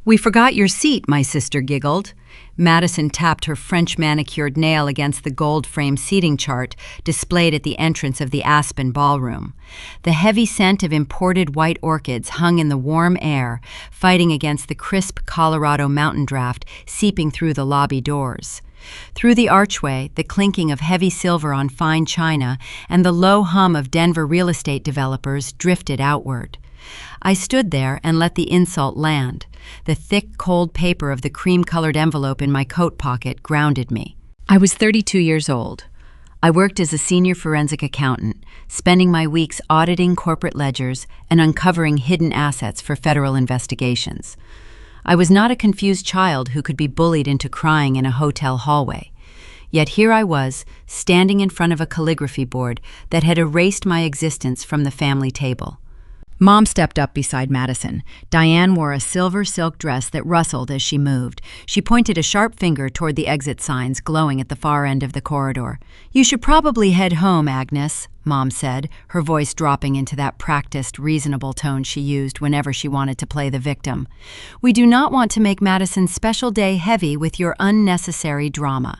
"We forgot your seat," my sister giggled. Madison tapped her French manicured nail against the gold-frame seating chart displayed at the entrance of the Aspen ballroom. The heavy scent of imported white orchids hung in the warm air, fighting against the crisp Colorado mountain draft seeping through the lobby doors. Through the archway, the clinking of heavy silver on fine china and the low hum of Denver real estate developers drifted outward. I stood there and let the insult land. The thick, cold paper of the cream-colored envelope in my coat pocket grounded me. I was 32 years old. I worked as a senior forensic accountant, spending my weeks auditing corporate ledgers and uncovering hidden assets for federal investigations. I was not a confused child who could be bullied into crying in a hotel hallway. Yet here I was, standing in front of a calligraphy board that had erased my existence from the family table. Mom stepped up beside Madison. Diane wore a silver silk dress that rustled as she moved. She pointed a sharp finger toward the exit signs glowing at the far end of the corridor. "You should probably head home, Agnes," Mom said, her voice dropping into that practiced, reasonable tone she used whenever she wanted to play the victim. "We do not want to make Madison's special day heavy with your unnecessary drama."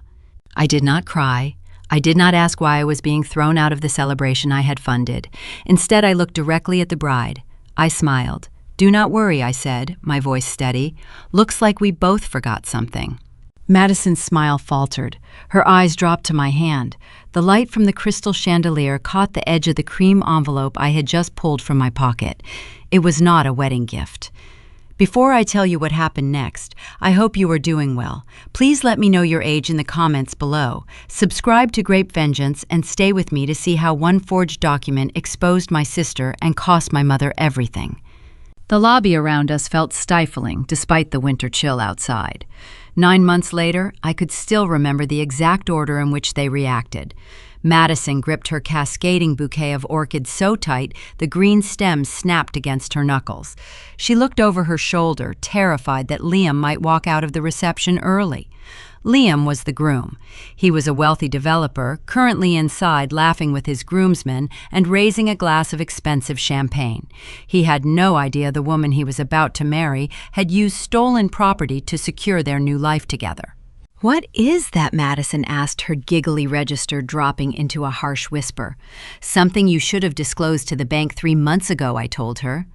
I did not cry. I did not ask why I was being thrown out of the celebration I had funded. Instead, I looked directly at the bride. I smiled. "Do not worry," I said, my voice steady. "Looks like we both forgot something." Madison's smile faltered. Her eyes dropped to my hand. The light from the crystal chandelier caught the edge of the cream envelope I had just pulled from my pocket. It was not a wedding gift. "Before I tell you what happened next, I hope you are doing well. Please let me know your age in the comments below. Subscribe to Grape Vengeance and stay with me to see how one forged document exposed my sister and cost my mother everything." The lobby around us felt stifling despite the winter chill outside. 9 months later, I could still remember the exact order in which they reacted. Madison gripped her cascading bouquet of orchids so tight the green stems snapped against her knuckles. She looked over her shoulder, terrified that Liam might walk out of the reception early. Liam was the groom. He was a wealthy developer, currently inside laughing with his groomsmen and raising a glass of expensive champagne. He had no idea the woman he was about to marry had used stolen property to secure their new life together. "What is that?" Madison asked, her giggly register dropping into a harsh whisper. "Something you should have disclosed to the bank 3 months ago," I told her.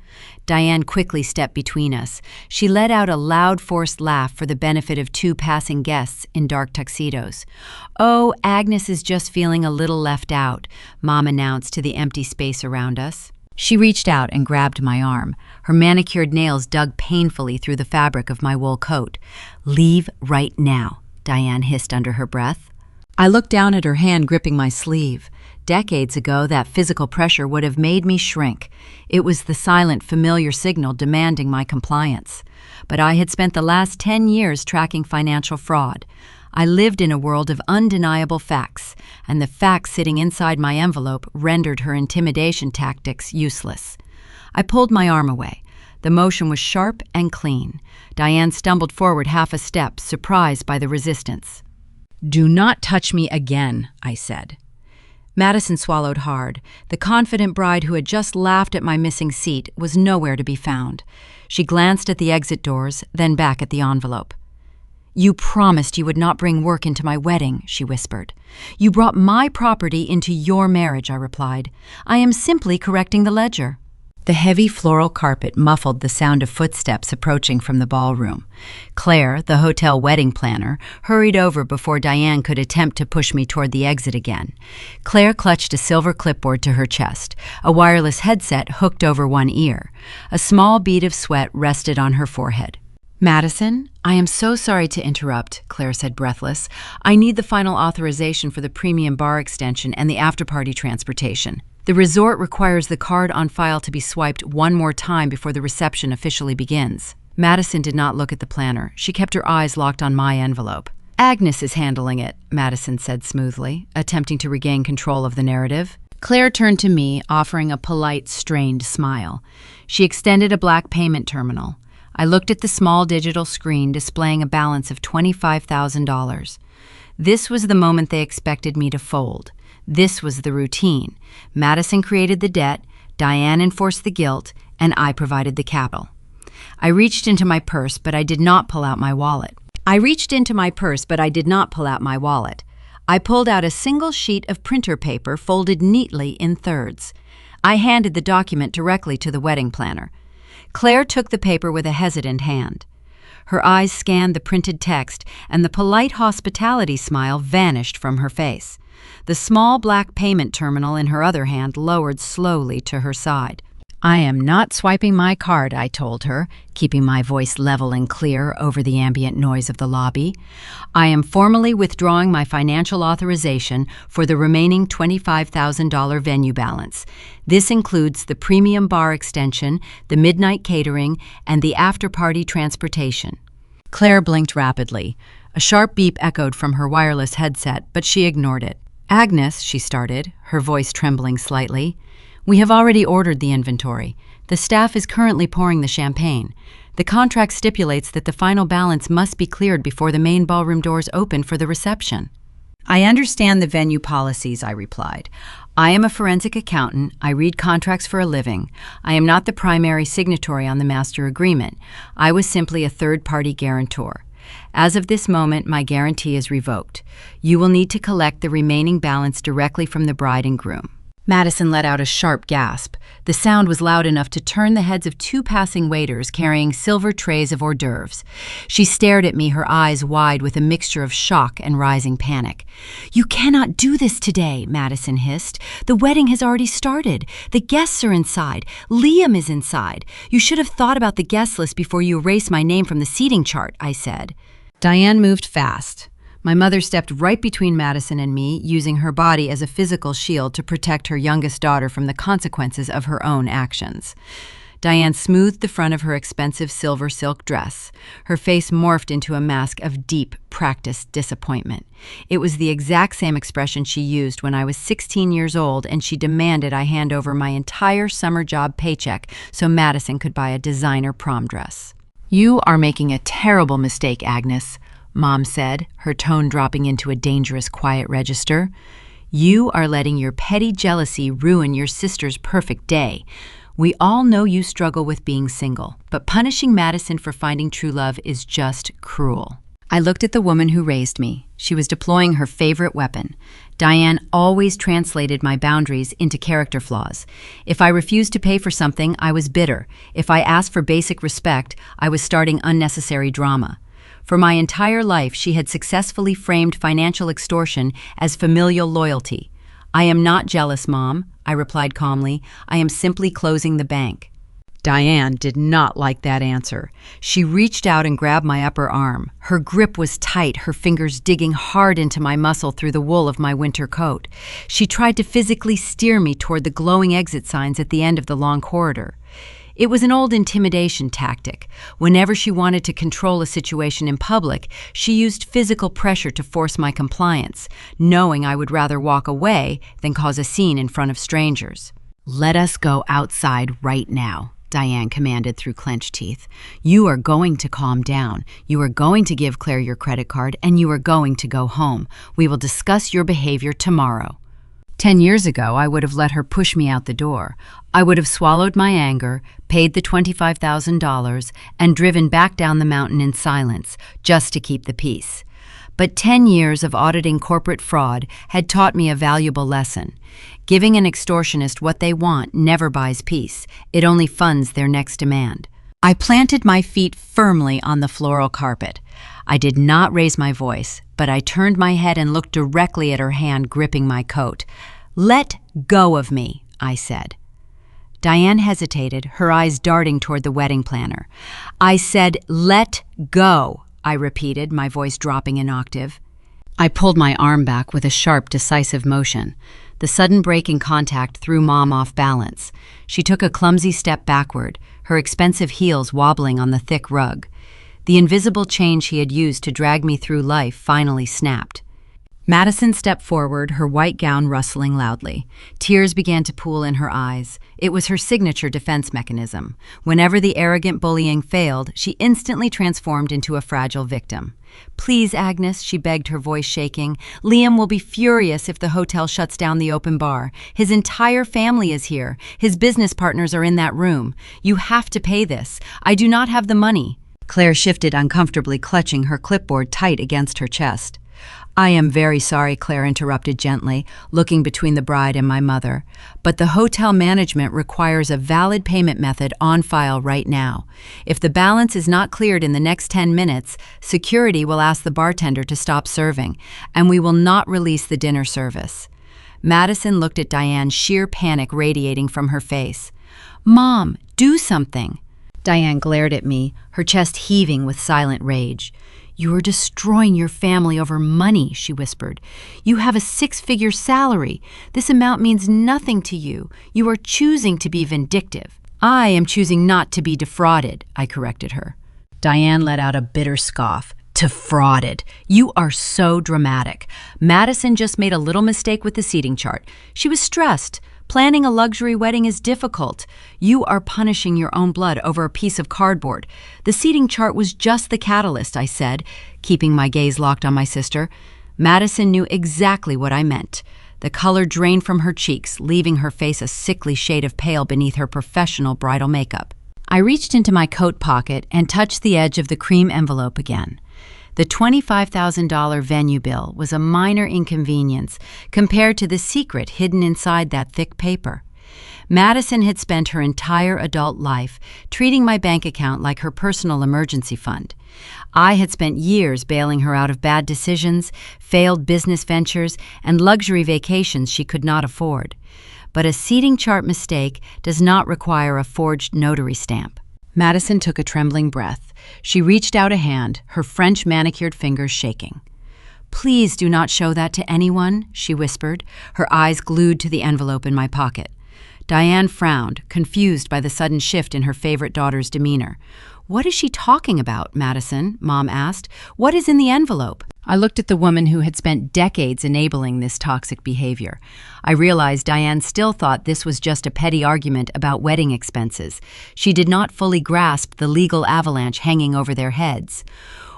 Diane quickly stepped between us. She let out a loud, forced laugh for the benefit of 2 passing guests in dark tuxedos. "Oh, Agnes is just feeling a little left out," Mom announced to the empty space around us. She reached out and grabbed my arm. Her manicured nails dug painfully through the fabric of my wool coat. "Leave right now," Diane hissed under her breath. I looked down at her hand gripping my sleeve. Decades ago, that physical pressure would have made me shrink. It was the silent, familiar signal demanding my compliance. But I had spent the last 10 years tracking financial fraud. I lived in a world of undeniable facts, and the facts sitting inside my envelope rendered her intimidation tactics useless. I pulled my arm away. The motion was sharp and clean. Diane stumbled forward half a step, surprised by the resistance. "Do not touch me again," I said. Madison swallowed hard. The confident bride who had just laughed at my missing seat was nowhere to be found. She glanced at the exit doors, then back at the envelope. "You promised you would not bring work into my wedding," she whispered. "You brought my property into your marriage," I replied. "I am simply correcting the ledger." The heavy floral carpet muffled the sound of footsteps approaching from the ballroom. Claire, the hotel wedding planner, hurried over before Diane could attempt to push me toward the exit again. Claire clutched a silver clipboard to her chest, a wireless headset hooked over one ear. A small bead of sweat rested on her forehead. "Madison, I am so sorry to interrupt," Claire said, breathless. "I need the final authorization for the premium bar extension and the after-party transportation. The resort requires the card on file to be swiped one more time before the reception officially begins." Madison did not look at the planner. She kept her eyes locked on my envelope. "Agnes is handling it," Madison said smoothly, attempting to regain control of the narrative. Claire turned to me, offering a polite, strained smile. She extended a black payment terminal. I looked at the small digital screen displaying a balance of $25,000. This was the moment they expected me to fold. This was the routine. Madison created the debt, Diane enforced the guilt, and I provided the capital. I reached into my purse, but I did not pull out my wallet. I pulled out a single sheet of printer paper folded neatly in thirds. I handed the document directly to the wedding planner. Claire took the paper with a hesitant hand. Her eyes scanned the printed text, and the polite hospitality smile vanished from her face. The small black payment terminal in her other hand lowered slowly to her side. "I am not swiping my card," I told her, keeping my voice level and clear over the ambient noise of the lobby. "I am formally withdrawing my financial authorization for the remaining $25,000 venue balance. This includes the premium bar extension, the midnight catering, and the after-party transportation." Claire blinked rapidly. A sharp beep echoed from her wireless headset, but she ignored it. "Agnes," she started, her voice trembling slightly, "we have already ordered the inventory. The staff is currently pouring the champagne. The contract stipulates that the final balance must be cleared before the main ballroom doors open for the reception." "I understand the venue policies," I replied. "I am a forensic accountant. I read contracts for a living. I am not the primary signatory on the master agreement. I was simply a third-party guarantor. As of this moment, my guarantee is revoked. You will need to collect the remaining balance directly from the bride and groom." Madison let out a sharp gasp. The sound was loud enough to turn the heads of two passing waiters carrying silver trays of hors d'oeuvres. She stared at me, her eyes wide with a mixture of shock and rising panic. "You cannot do this today," Madison hissed. "The wedding has already started. The guests are inside. Liam is inside. You should have thought about the guest list before you erased my name from the seating chart," I said. Diane moved fast. My mother stepped right between Madison and me, using her body as a physical shield to protect her youngest daughter from the consequences of her own actions. Diane smoothed the front of her expensive silver silk dress. Her face morphed into a mask of deep, practiced disappointment. It was the exact same expression she used when I was 16 years old and she demanded I hand over my entire summer job paycheck so Madison could buy a designer prom dress. "You are making a terrible mistake, Agnes," Mom said, her tone dropping into a dangerous quiet register. "You are letting your petty jealousy ruin your sister's perfect day. We all know you struggle with being single, but punishing Madison for finding true love is just cruel." I looked at the woman who raised me. She was deploying her favorite weapon. Diane always translated my boundaries into character flaws. If I refused to pay for something, I was bitter. If I asked for basic respect, I was starting unnecessary drama. For my entire life, she had successfully framed financial extortion as familial loyalty. "I am not jealous, Mom," I replied calmly. "I am simply closing the bank." Diane did not like that answer. She reached out and grabbed my upper arm. Her grip was tight, her fingers digging hard into my muscle through the wool of my winter coat. She tried to physically steer me toward the glowing exit signs at the end of the long corridor. It was an old intimidation tactic. Whenever she wanted to control a situation in public, she used physical pressure to force my compliance, knowing I would rather walk away than cause a scene in front of strangers. "Let us go outside right now," Diane commanded through clenched teeth. "You are going to calm down. You are going to give Claire your credit card, and you are going to go home. We will discuss your behavior tomorrow." 10 years ago, I would have let her push me out the door. I would have swallowed my anger, paid the $25,000, and driven back down the mountain in silence, just to keep the peace. But 10 years of auditing corporate fraud had taught me a valuable lesson. Giving an extortionist what they want never buys peace. It only funds their next demand. I planted my feet firmly on the floral carpet. I did not raise my voice, but I turned my head and looked directly at her hand gripping my coat. "Let go of me," I said. Diane hesitated, her eyes darting toward the wedding planner. "I said, let go," I repeated, my voice dropping an octave. I pulled my arm back with a sharp, decisive motion. The sudden break in contact threw Mom off balance. She took a clumsy step backward, her expensive heels wobbling on the thick rug. The invisible chain she had used to drag me through life finally snapped. Madison stepped forward, her white gown rustling loudly. Tears began to pool in her eyes. It was her signature defense mechanism. Whenever the arrogant bullying failed, she instantly transformed into a fragile victim. "Please, Agnes," she begged, her voice shaking. "Liam will be furious if the hotel shuts down the open bar. His entire family is here. His business partners are in that room. You have to pay this. I do not have the money." Claire shifted uncomfortably, clutching her clipboard tight against her chest. "I am very sorry," Claire interrupted gently, looking between the bride and my mother, "but the hotel management requires a valid payment method on file right now. If the balance is not cleared in the next 10 minutes, security will ask the bartender to stop serving, and we will not release the dinner service." Madison looked at Diane, sheer panic radiating from her face. "Mom, do something!" Diane glared at me, her chest heaving with silent rage. "You are destroying your family over money," she whispered. "You have a 6-figure salary. This amount means nothing to you. You are choosing to be vindictive." "I am choosing not to be defrauded," I corrected her. Diane let out a bitter scoff. "Defrauded. You are so dramatic. Madison just made a little mistake with the seating chart. She was stressed. Planning a luxury wedding is difficult. You are punishing your own blood over a piece of cardboard. The seating chart was just the catalyst," I said, keeping my gaze locked on my sister. Madison knew exactly what I meant. The color drained from her cheeks, leaving her face a sickly shade of pale beneath her professional bridal makeup. I reached into my coat pocket and touched the edge of the cream envelope again. The $25,000 venue bill was a minor inconvenience compared to the secret hidden inside that thick paper. Madison had spent her entire adult life treating my bank account like her personal emergency fund. I had spent years bailing her out of bad decisions, failed business ventures, and luxury vacations she could not afford. But a seating chart mistake does not require a forged notary stamp. Madison took a trembling breath. She reached out a hand, her French manicured fingers shaking. "Please do not show that to anyone," she whispered, her eyes glued to the envelope in my pocket. Diane frowned, confused by the sudden shift in her favorite daughter's demeanor. "What is she talking about, Madison?" Mom asked. "What is in the envelope?" I looked at the woman who had spent decades enabling this toxic behavior. I realized Diane still thought this was just a petty argument about wedding expenses. She did not fully grasp the legal avalanche hanging over their heads.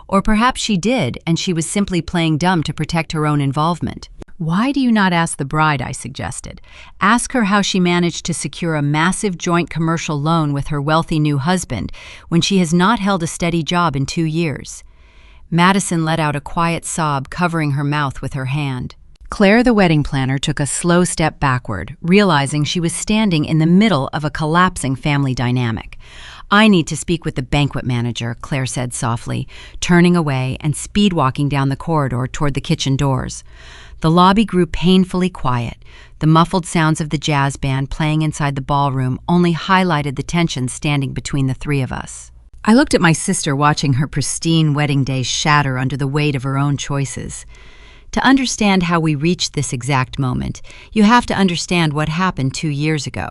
Or perhaps she did, and she was simply playing dumb to protect her own involvement. "Why do you not ask the bride?" I suggested. "Ask her how she managed to secure a massive joint commercial loan with her wealthy new husband when she has not held a steady job in 2 years. Madison let out a quiet sob, covering her mouth with her hand. Claire, the wedding planner, took a slow step backward, realizing she was standing in the middle of a collapsing family dynamic. "I need to speak with the banquet manager," Claire said softly, turning away and speed-walking down the corridor toward the kitchen doors. The lobby grew painfully quiet. The muffled sounds of the jazz band playing inside the ballroom only highlighted the tension standing between the three of us. I looked at my sister, watching her pristine wedding day shatter under the weight of her own choices. To understand how we reached this exact moment, you have to understand what happened 2 years ago.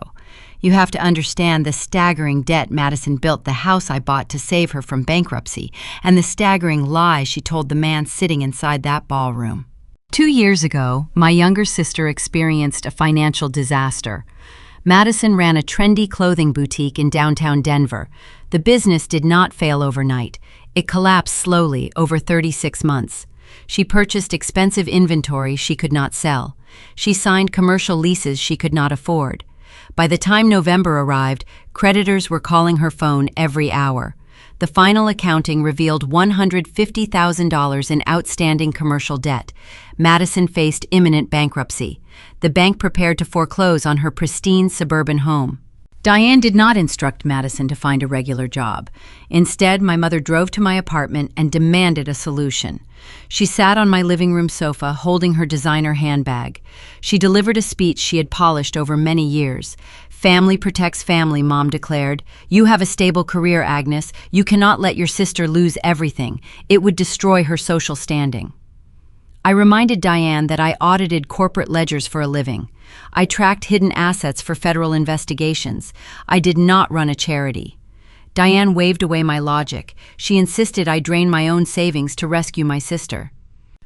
You have to understand the staggering debt Madison built the house I bought to save her from bankruptcy, and the staggering lie she told the man sitting inside that ballroom. 2 years ago, my younger sister experienced a financial disaster. Madison ran a trendy clothing boutique in downtown Denver. The business did not fail overnight. It collapsed slowly over 36 months. She purchased expensive inventory she could not sell. She signed commercial leases she could not afford. By the time November arrived, creditors were calling her phone every hour. The final accounting revealed $150,000 in outstanding commercial debt. Madison faced imminent bankruptcy. The bank prepared to foreclose on her pristine suburban home. Diane did not instruct Madison to find a regular job. Instead, my mother drove to my apartment and demanded a solution. She sat on my living room sofa, holding her designer handbag. She delivered a speech she had polished over many years. "Family protects family," Mom declared. "You have a stable career, Agnes. You cannot let your sister lose everything. It would destroy her social standing." I reminded Diane that I audited corporate ledgers for a living. I tracked hidden assets for federal investigations. I did not run a charity. Diane waved away my logic. She insisted I drain my own savings to rescue my sister.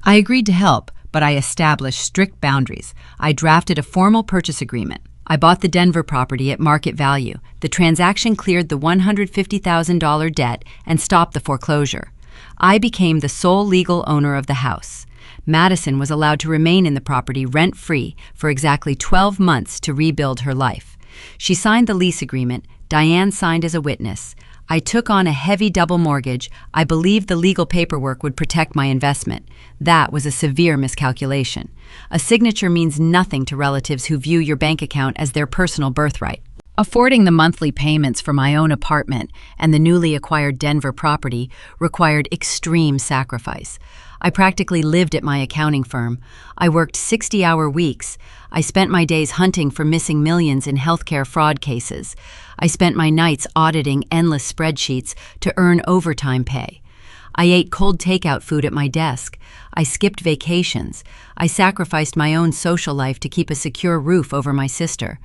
I agreed to help, but I established strict boundaries. I drafted a formal purchase agreement. I bought the Denver property at market value. The transaction cleared the $150,000 debt and stopped the foreclosure. I became the sole legal owner of the house. Madison was allowed to remain in the property rent-free for exactly 12 months to rebuild her life. She signed the lease agreement. Diane signed as a witness. I took on a heavy double mortgage. I believed the legal paperwork would protect my investment. That was a severe miscalculation. A signature means nothing to relatives who view your bank account as their personal birthright. Affording the monthly payments for my own apartment and the newly acquired Denver property required extreme sacrifice. I practically lived at my accounting firm. I worked 60-hour weeks. I spent my days hunting for missing millions in healthcare fraud cases. I spent my nights auditing endless spreadsheets to earn overtime pay. I ate cold takeout food at my desk. I skipped vacations. I sacrificed my own social life to keep a secure roof over my sister.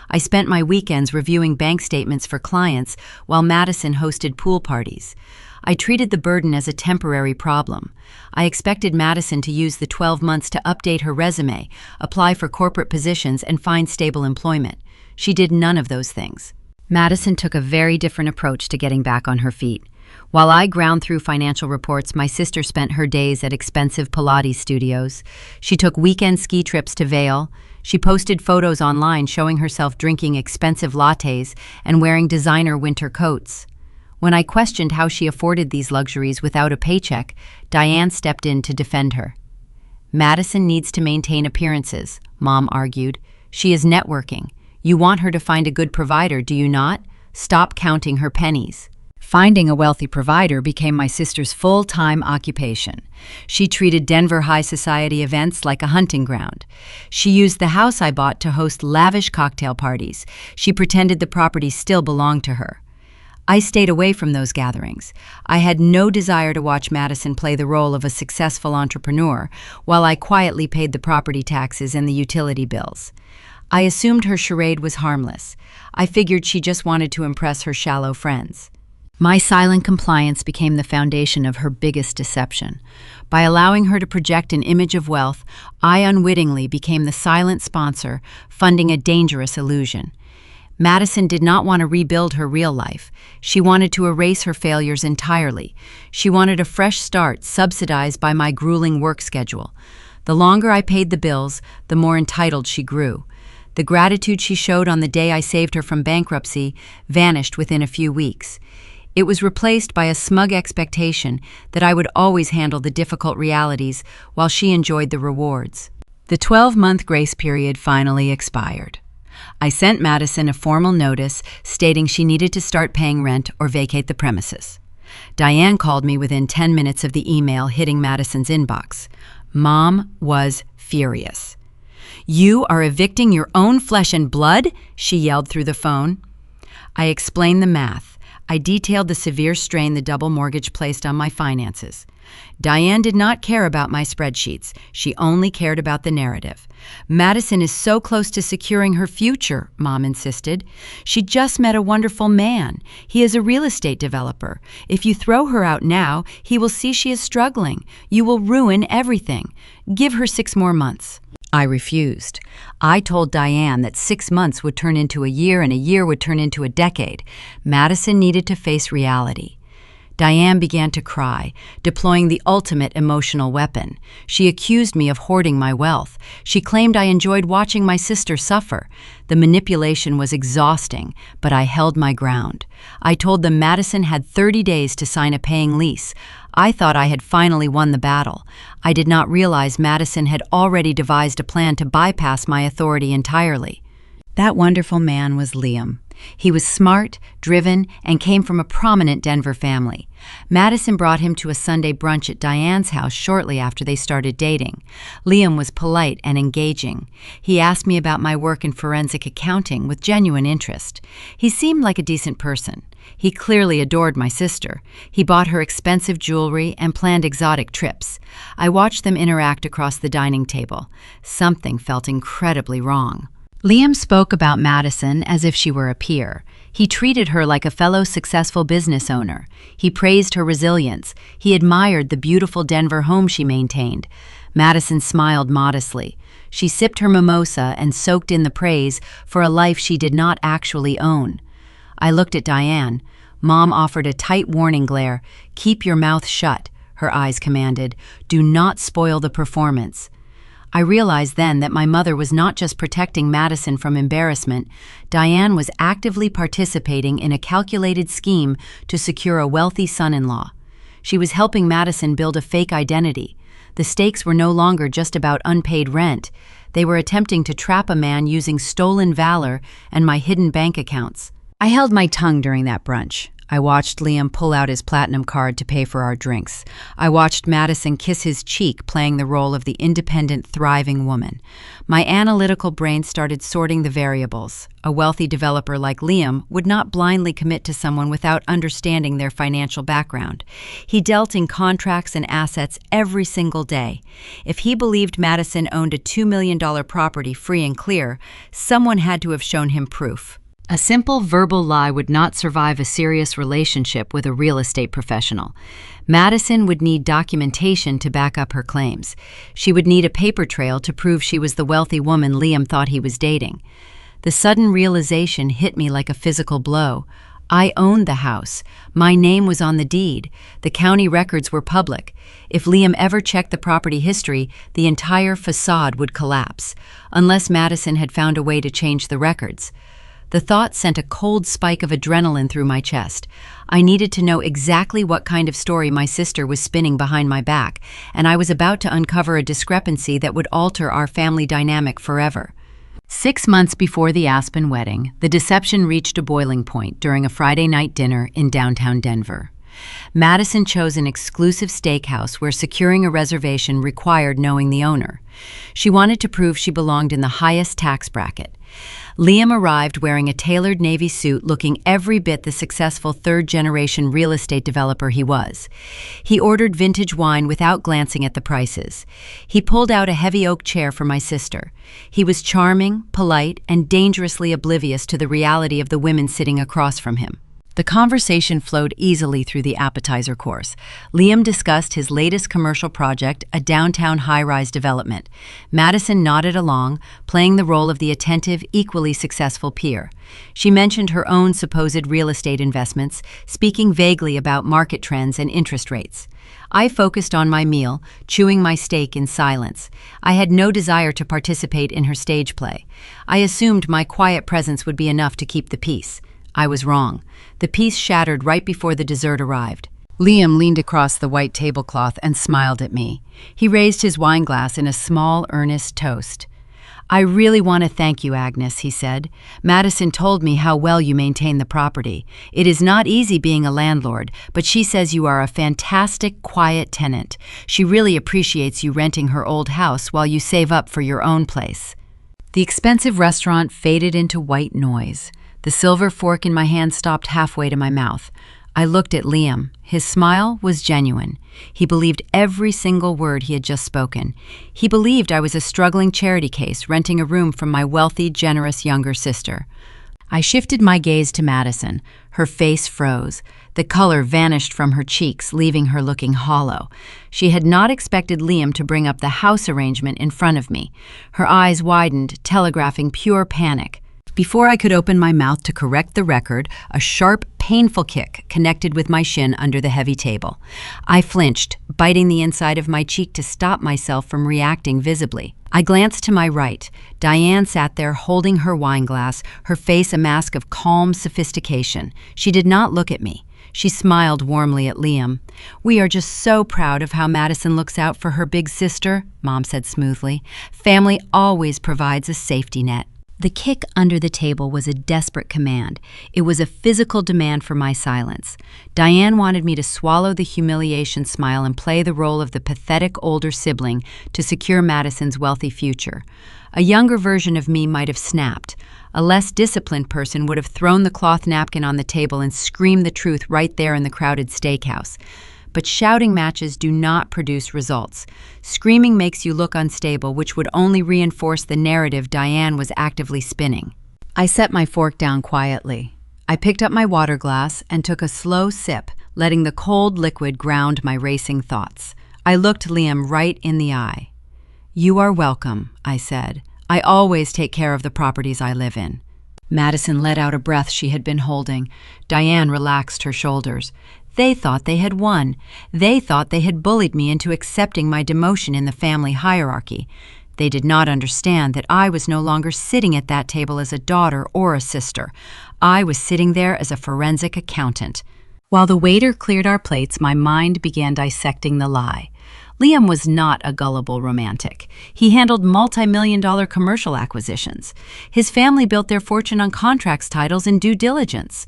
I spent my weekends reviewing bank statements for clients while Madison hosted pool parties. I treated the burden as a temporary problem. I expected Madison to use the 12 months to update her resume, apply for corporate positions, and find stable employment. She did none of those things. Madison took a very different approach to getting back on her feet. While I ground through financial reports, my sister spent her days at expensive Pilates studios. She took weekend ski trips to Vail. She posted photos online showing herself drinking expensive lattes and wearing designer winter coats. When I questioned how she afforded these luxuries without a paycheck, Diane stepped in to defend her. Madison needs to maintain appearances, Mom argued. She is networking. You want her to find a good provider, do you not? Stop counting her pennies. Finding a wealthy provider became my sister's full-time occupation. She treated Denver high society events like a hunting ground. She used the house I bought to host lavish cocktail parties. She pretended the property still belonged to her. I stayed away from those gatherings. I had no desire to watch Madison play the role of a successful entrepreneur while I quietly paid the property taxes and the utility bills. I assumed her charade was harmless. I figured she just wanted to impress her shallow friends. My silent compliance became the foundation of her biggest deception. By allowing her to project an image of wealth, I unwittingly became the silent sponsor, funding a dangerous illusion. Madison did not want to rebuild her real life. She wanted to erase her failures entirely. She wanted a fresh start, subsidized by my grueling work schedule. The longer I paid the bills, the more entitled she grew. The gratitude she showed on the day I saved her from bankruptcy vanished within a few weeks. It was replaced by a smug expectation that I would always handle the difficult realities while she enjoyed the rewards. The 12-month grace period finally expired. I sent Madison a formal notice stating she needed to start paying rent or vacate the premises. Diane called me within 10 minutes of the email hitting Madison's inbox. Mom was furious. "You are evicting your own flesh and blood?" she yelled through the phone. I explained the math. I detailed the severe strain the double mortgage placed on my finances. Diane did not care about my spreadsheets. She only cared about the narrative. Madison is so close to securing her future, Mom insisted. She just met a wonderful man. He is a real estate developer. If you throw her out now, he will see she is struggling. You will ruin everything. Give her 6 more months. I refused. I told Diane that 6 months would turn into a year and a year would turn into a decade. Madison needed to face reality. Diane began to cry, deploying the ultimate emotional weapon. She accused me of hoarding my wealth. She claimed I enjoyed watching my sister suffer. The manipulation was exhausting, but I held my ground. I told them Madison had 30 days to sign a paying lease. I thought I had finally won the battle. I did not realize Madison had already devised a plan to bypass my authority entirely. That wonderful man was Liam. He was smart, driven, and came from a prominent Denver family. Madison brought him to a Sunday brunch at Diane's house shortly after they started dating. Liam was polite and engaging. He asked me about my work in forensic accounting with genuine interest. He seemed like a decent person. He clearly adored my sister. He bought her expensive jewelry and planned exotic trips. I watched them interact across the dining table. Something felt incredibly wrong. Liam spoke about Madison as if she were a peer. He treated her like a fellow successful business owner. He praised her resilience. He admired the beautiful Denver home she maintained. Madison smiled modestly. She sipped her mimosa and soaked in the praise for a life she did not actually own. I looked at Diane. Mom offered a tight warning glare. "Keep your mouth shut," her eyes commanded. "Do not spoil the performance." I realized then that my mother was not just protecting Madison from embarrassment. Diane was actively participating in a calculated scheme to secure a wealthy son-in-law. She was helping Madison build a fake identity. The stakes were no longer just about unpaid rent. They were attempting to trap a man using stolen valor and my hidden bank accounts. I held my tongue during that brunch. I watched Liam pull out his platinum card to pay for our drinks. I watched Madison kiss his cheek, playing the role of the independent, thriving woman. My analytical brain started sorting the variables. A wealthy developer like Liam would not blindly commit to someone without understanding their financial background. He dealt in contracts and assets every single day. If he believed Madison owned a $2 million property free and clear, someone had to have shown him proof. A simple verbal lie would not survive a serious relationship with a real estate professional. Madison would need documentation to back up her claims. She would need a paper trail to prove she was the wealthy woman Liam thought he was dating. The sudden realization hit me like a physical blow. I owned the house. My name was on the deed. The county records were public. If Liam ever checked the property history, the entire facade would collapse, unless Madison had found a way to change the records. The thought sent a cold spike of adrenaline through my chest. I needed to know exactly what kind of story my sister was spinning behind my back, and I was about to uncover a discrepancy that would alter our family dynamic forever. 6 months before the Aspen wedding, the deception reached a boiling point during a Friday night dinner in downtown Denver. Madison chose an exclusive steakhouse where securing a reservation required knowing the owner. She wanted to prove she belonged in the highest tax bracket. Liam arrived wearing a tailored navy suit, looking every bit the successful third-generation real estate developer he was. He ordered vintage wine without glancing at the prices. He pulled out a heavy oak chair for my sister. He was charming, polite, and dangerously oblivious to the reality of the women sitting across from him. The conversation flowed easily through the appetizer course. Liam discussed his latest commercial project, a downtown high-rise development. Madison nodded along, playing the role of the attentive, equally successful peer. She mentioned her own supposed real estate investments, speaking vaguely about market trends and interest rates. I focused on my meal, chewing my steak in silence. I had no desire to participate in her stage play. I assumed my quiet presence would be enough to keep the peace. I was wrong. The peace shattered right before the dessert arrived. Liam leaned across the white tablecloth and smiled at me. He raised his wine glass in a small, earnest toast. "I really want to thank you, Agnes," he said. "Madison told me how well you maintain the property. It is not easy being a landlord, but she says you are a fantastic, quiet tenant. She really appreciates you renting her old house while you save up for your own place." The expensive restaurant faded into white noise. The silver fork in my hand stopped halfway to my mouth. I looked at Liam. His smile was genuine. He believed every single word he had just spoken. He believed I was a struggling charity case renting a room from my wealthy, generous younger sister. I shifted my gaze to Madison. Her face froze. The color vanished from her cheeks, leaving her looking hollow. She had not expected Liam to bring up the house arrangement in front of me. Her eyes widened, telegraphing pure panic. Before I could open my mouth to correct the record, a sharp, painful kick connected with my shin under the heavy table. I flinched, biting the inside of my cheek to stop myself from reacting visibly. I glanced to my right. Diane sat there holding her wine glass, her face a mask of calm sophistication. She did not look at me. She smiled warmly at Liam. "We are just so proud of how Madison looks out for her big sister," Mom said smoothly. "Family always provides a safety net." The kick under the table was a desperate command. It was a physical demand for my silence. Diane wanted me to swallow the humiliation smile and play the role of the pathetic older sibling to secure Madison's wealthy future. A younger version of me might have snapped. A less disciplined person would have thrown the cloth napkin on the table and screamed the truth right there in the crowded steakhouse. But shouting matches do not produce results. Screaming makes you look unstable, which would only reinforce the narrative Diane was actively spinning. I set my fork down quietly. I picked up my water glass and took a slow sip, letting the cold liquid ground my racing thoughts. I looked Liam right in the eye. "You are welcome," I said. "I always take care of the properties I live in." Madison let out a breath she had been holding. Diane relaxed her shoulders. They thought they had won. They thought they had bullied me into accepting my demotion in the family hierarchy. They did not understand that I was no longer sitting at that table as a daughter or a sister. I was sitting there as a forensic accountant. While the waiter cleared our plates, my mind began dissecting the lie. Liam was not a gullible romantic. He handled multi-million-dollar commercial acquisitions. His family built their fortune on contracts, titles, and due diligence.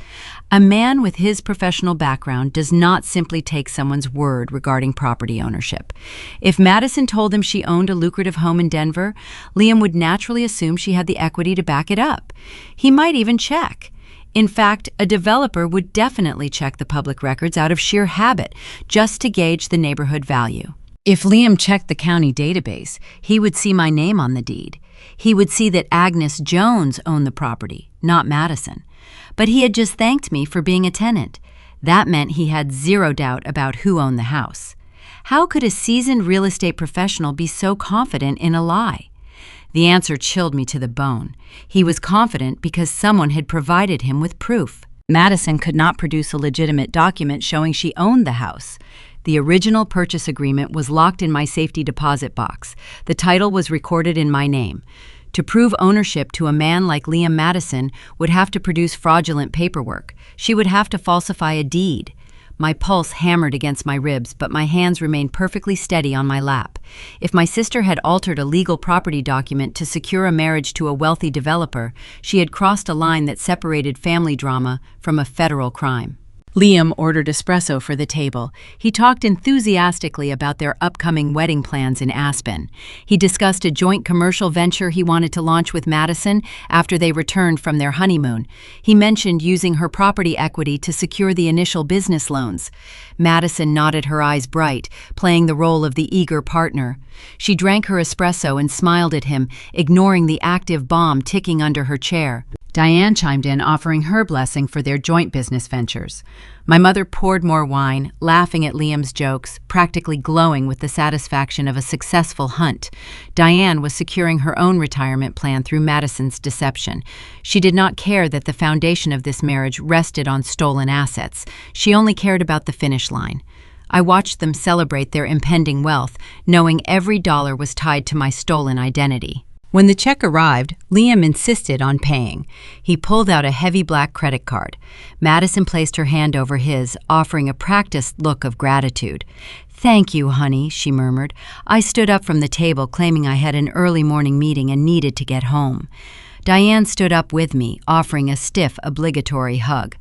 A man with his professional background does not simply take someone's word regarding property ownership. If Madison told him she owned a lucrative home in Denver, Liam would naturally assume she had the equity to back it up. He might even check. In fact, a developer would definitely check the public records out of sheer habit, just to gauge the neighborhood value. If Liam checked the county database, he would see my name on the deed. He would see that Agnes Jones owned the property, not Madison. But he had just thanked me for being a tenant. That meant he had zero doubt about who owned the house. How could a seasoned real estate professional be so confident in a lie? The answer chilled me to the bone. He was confident because someone had provided him with proof. Madison could not produce a legitimate document showing she owned the house. The original purchase agreement was locked in my safety deposit box. The title was recorded in my name. To prove ownership to a man like Liam Madison would have to produce fraudulent paperwork. She would have to falsify a deed. My pulse hammered against my ribs, but my hands remained perfectly steady on my lap. If my sister had altered a legal property document to secure a marriage to a wealthy developer, she had crossed a line that separated family drama from a federal crime. Liam ordered espresso for the table. He talked enthusiastically about their upcoming wedding plans in Aspen. He discussed a joint commercial venture he wanted to launch with Madison after they returned from their honeymoon. He mentioned using her property equity to secure the initial business loans. Madison nodded, her eyes bright, playing the role of the eager partner. She drank her espresso and smiled at him, ignoring the active bomb ticking under her chair. Diane chimed in, offering her blessing for their joint business ventures. My mother poured more wine, laughing at Liam's jokes, practically glowing with the satisfaction of a successful hunt. Diane was securing her own retirement plan through Madison's deception. She did not care that the foundation of this marriage rested on stolen assets. She only cared about the finish line. I watched them celebrate their impending wealth, knowing every dollar was tied to my stolen identity. When the check arrived, Liam insisted on paying. He pulled out a heavy black credit card. Madison placed her hand over his, offering a practiced look of gratitude. "Thank you, honey," she murmured. I stood up from the table, claiming I had an early morning meeting and needed to get home. Diane stood up with me, offering a stiff, obligatory hug.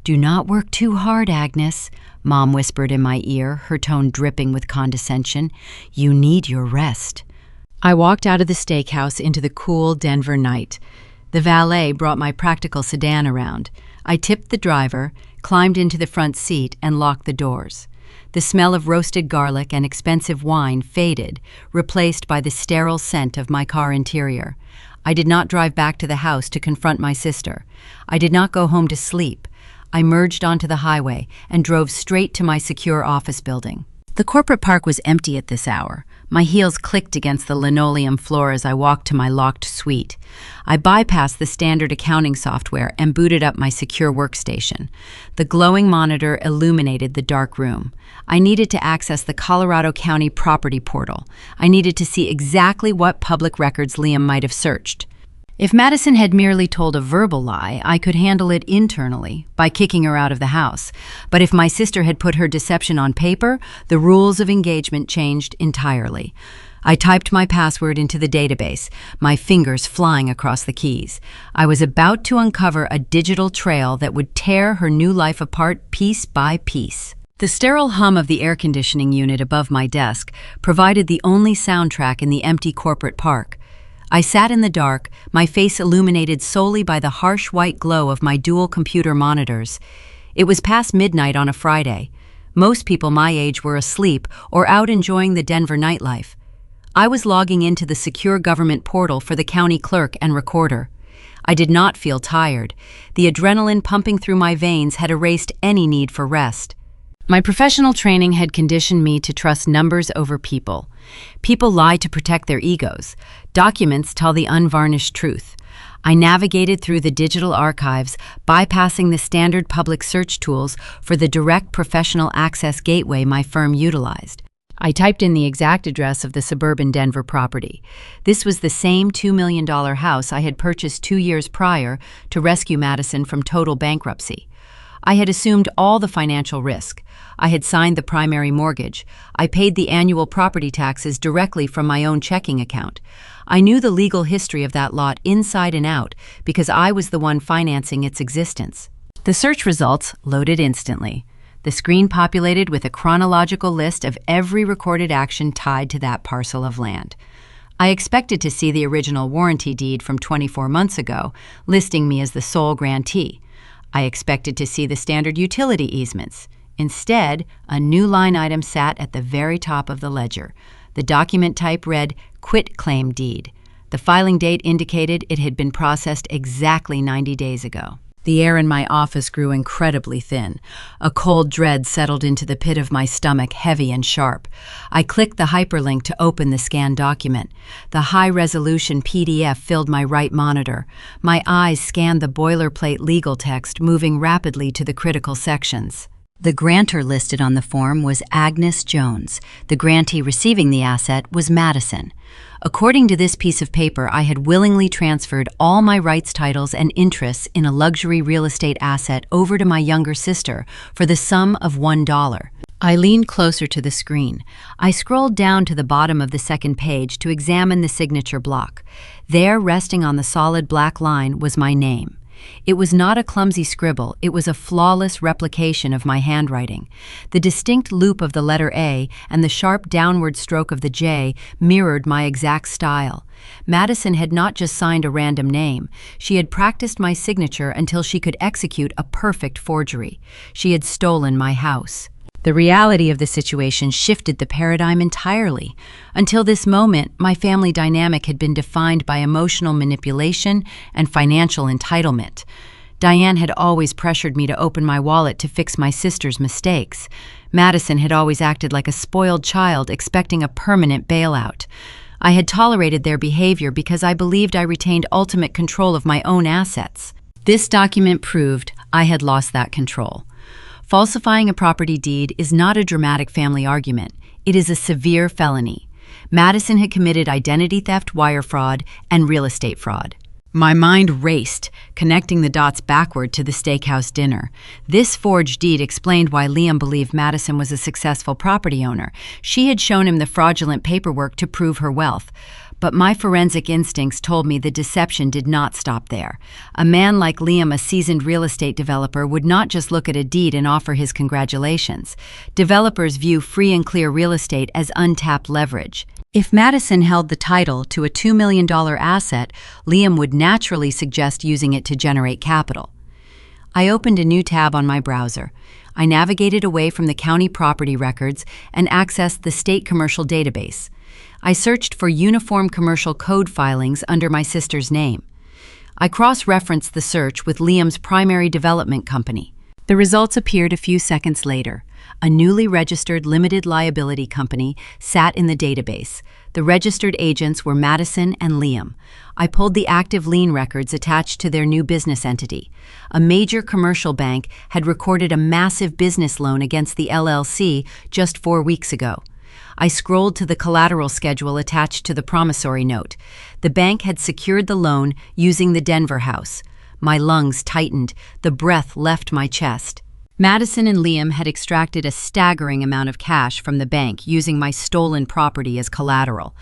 "Do not work too hard, Agnes," Mom whispered in my ear, her tone dripping with condescension. "You need your rest." I walked out of the steakhouse into the cool Denver night. The valet brought my practical sedan around. I tipped the driver, climbed into the front seat, and locked the doors. The smell of roasted garlic and expensive wine faded, replaced by the sterile scent of my car interior. I did not drive back to the house to confront my sister. I did not go home to sleep. I merged onto the highway and drove straight to my secure office building. The corporate park was empty at this hour. My heels clicked against the linoleum floor as I walked to my locked suite. I bypassed the standard accounting software and booted up my secure workstation. The glowing monitor illuminated the dark room. I needed to access the Colorado County property portal. I needed to see exactly what public records Liam might have searched. If Madison had merely told a verbal lie, I could handle it internally, by kicking her out of the house. But if my sister had put her deception on paper, the rules of engagement changed entirely. I typed my password into the database, my fingers flying across the keys. I was about to uncover a digital trail that would tear her new life apart piece by piece. The sterile hum of the air conditioning unit above my desk provided the only soundtrack in the empty corporate park. I sat in the dark, my face illuminated solely by the harsh white glow of my dual computer monitors. It was past midnight on a Friday. Most people my age were asleep or out enjoying the Denver nightlife. I was logging into the secure government portal for the county clerk and recorder. I did not feel tired. The adrenaline pumping through my veins had erased any need for rest. My professional training had conditioned me to trust numbers over people. People lie to protect their egos. Documents tell the unvarnished truth. I navigated through the digital archives, bypassing the standard public search tools for the direct professional access gateway my firm utilized. I typed in the exact address of the suburban Denver property. This was the same $2 million house I had purchased 2 years prior to rescue Madison from total bankruptcy. I had assumed all the financial risk. I had signed the primary mortgage. I paid the annual property taxes directly from my own checking account. I knew the legal history of that lot inside and out because I was the one financing its existence. The search results loaded instantly. The screen populated with a chronological list of every recorded action tied to that parcel of land. I expected to see the original warranty deed from 24 months ago, listing me as the sole grantee. I expected to see the standard utility easements. Instead, a new line item sat at the very top of the ledger. The document type read, "Quitclaim Deed." The filing date indicated it had been processed exactly 90 days ago. The air in my office grew incredibly thin. A cold dread settled into the pit of my stomach, heavy and sharp. I clicked the hyperlink to open the scanned document. The high-resolution PDF filled my right monitor. My eyes scanned the boilerplate legal text, moving rapidly to the critical sections. The grantor listed on the form was Agnes Jones. The grantee receiving the asset was Madison. According to this piece of paper, I had willingly transferred all my rights, titles, and interests in a luxury real estate asset over to my younger sister for the sum of $1. I leaned closer to the screen. I scrolled down to the bottom of the second page to examine the signature block. There, resting on the solid black line, was my name. It was not a clumsy scribble, it was a flawless replication of my handwriting. The distinct loop of the letter A and the sharp downward stroke of the J mirrored my exact style. Madison had not just signed a random name. She had practiced my signature until she could execute a perfect forgery. She had stolen my house. The reality of the situation shifted the paradigm entirely. Until this moment, my family dynamic had been defined by emotional manipulation and financial entitlement. Diane had always pressured me to open my wallet to fix my sister's mistakes. Madison had always acted like a spoiled child, expecting a permanent bailout. I had tolerated their behavior because I believed I retained ultimate control of my own assets. This document proved I had lost that control. Falsifying a property deed is not a dramatic family argument. It is a severe felony. Madison had committed identity theft, wire fraud, and real estate fraud. My mind raced, connecting the dots backward to the steakhouse dinner. This forged deed explained why Liam believed Madison was a successful property owner. She had shown him the fraudulent paperwork to prove her wealth. But my forensic instincts told me the deception did not stop there. A man like Liam, a seasoned real estate developer, would not just look at a deed and offer his congratulations. Developers view free and clear real estate as untapped leverage. If Madison held the title to a $2 million asset, Liam would naturally suggest using it to generate capital. I opened a new tab on my browser. I navigated away from the county property records and accessed the state commercial database. I searched for uniform commercial code filings under my sister's name. I cross-referenced the search with Liam's primary development company. The results appeared a few seconds later. A newly registered limited liability company sat in the database. The registered agents were Madison and Liam. I pulled the active lien records attached to their new business entity. A major commercial bank had recorded a massive business loan against the LLC just 4 weeks ago. I scrolled to the collateral schedule attached to the promissory note. The bank had secured the loan using the Denver house. My lungs tightened. The breath left my chest. Madison and Liam had extracted a staggering amount of cash from the bank using my stolen property as collateral.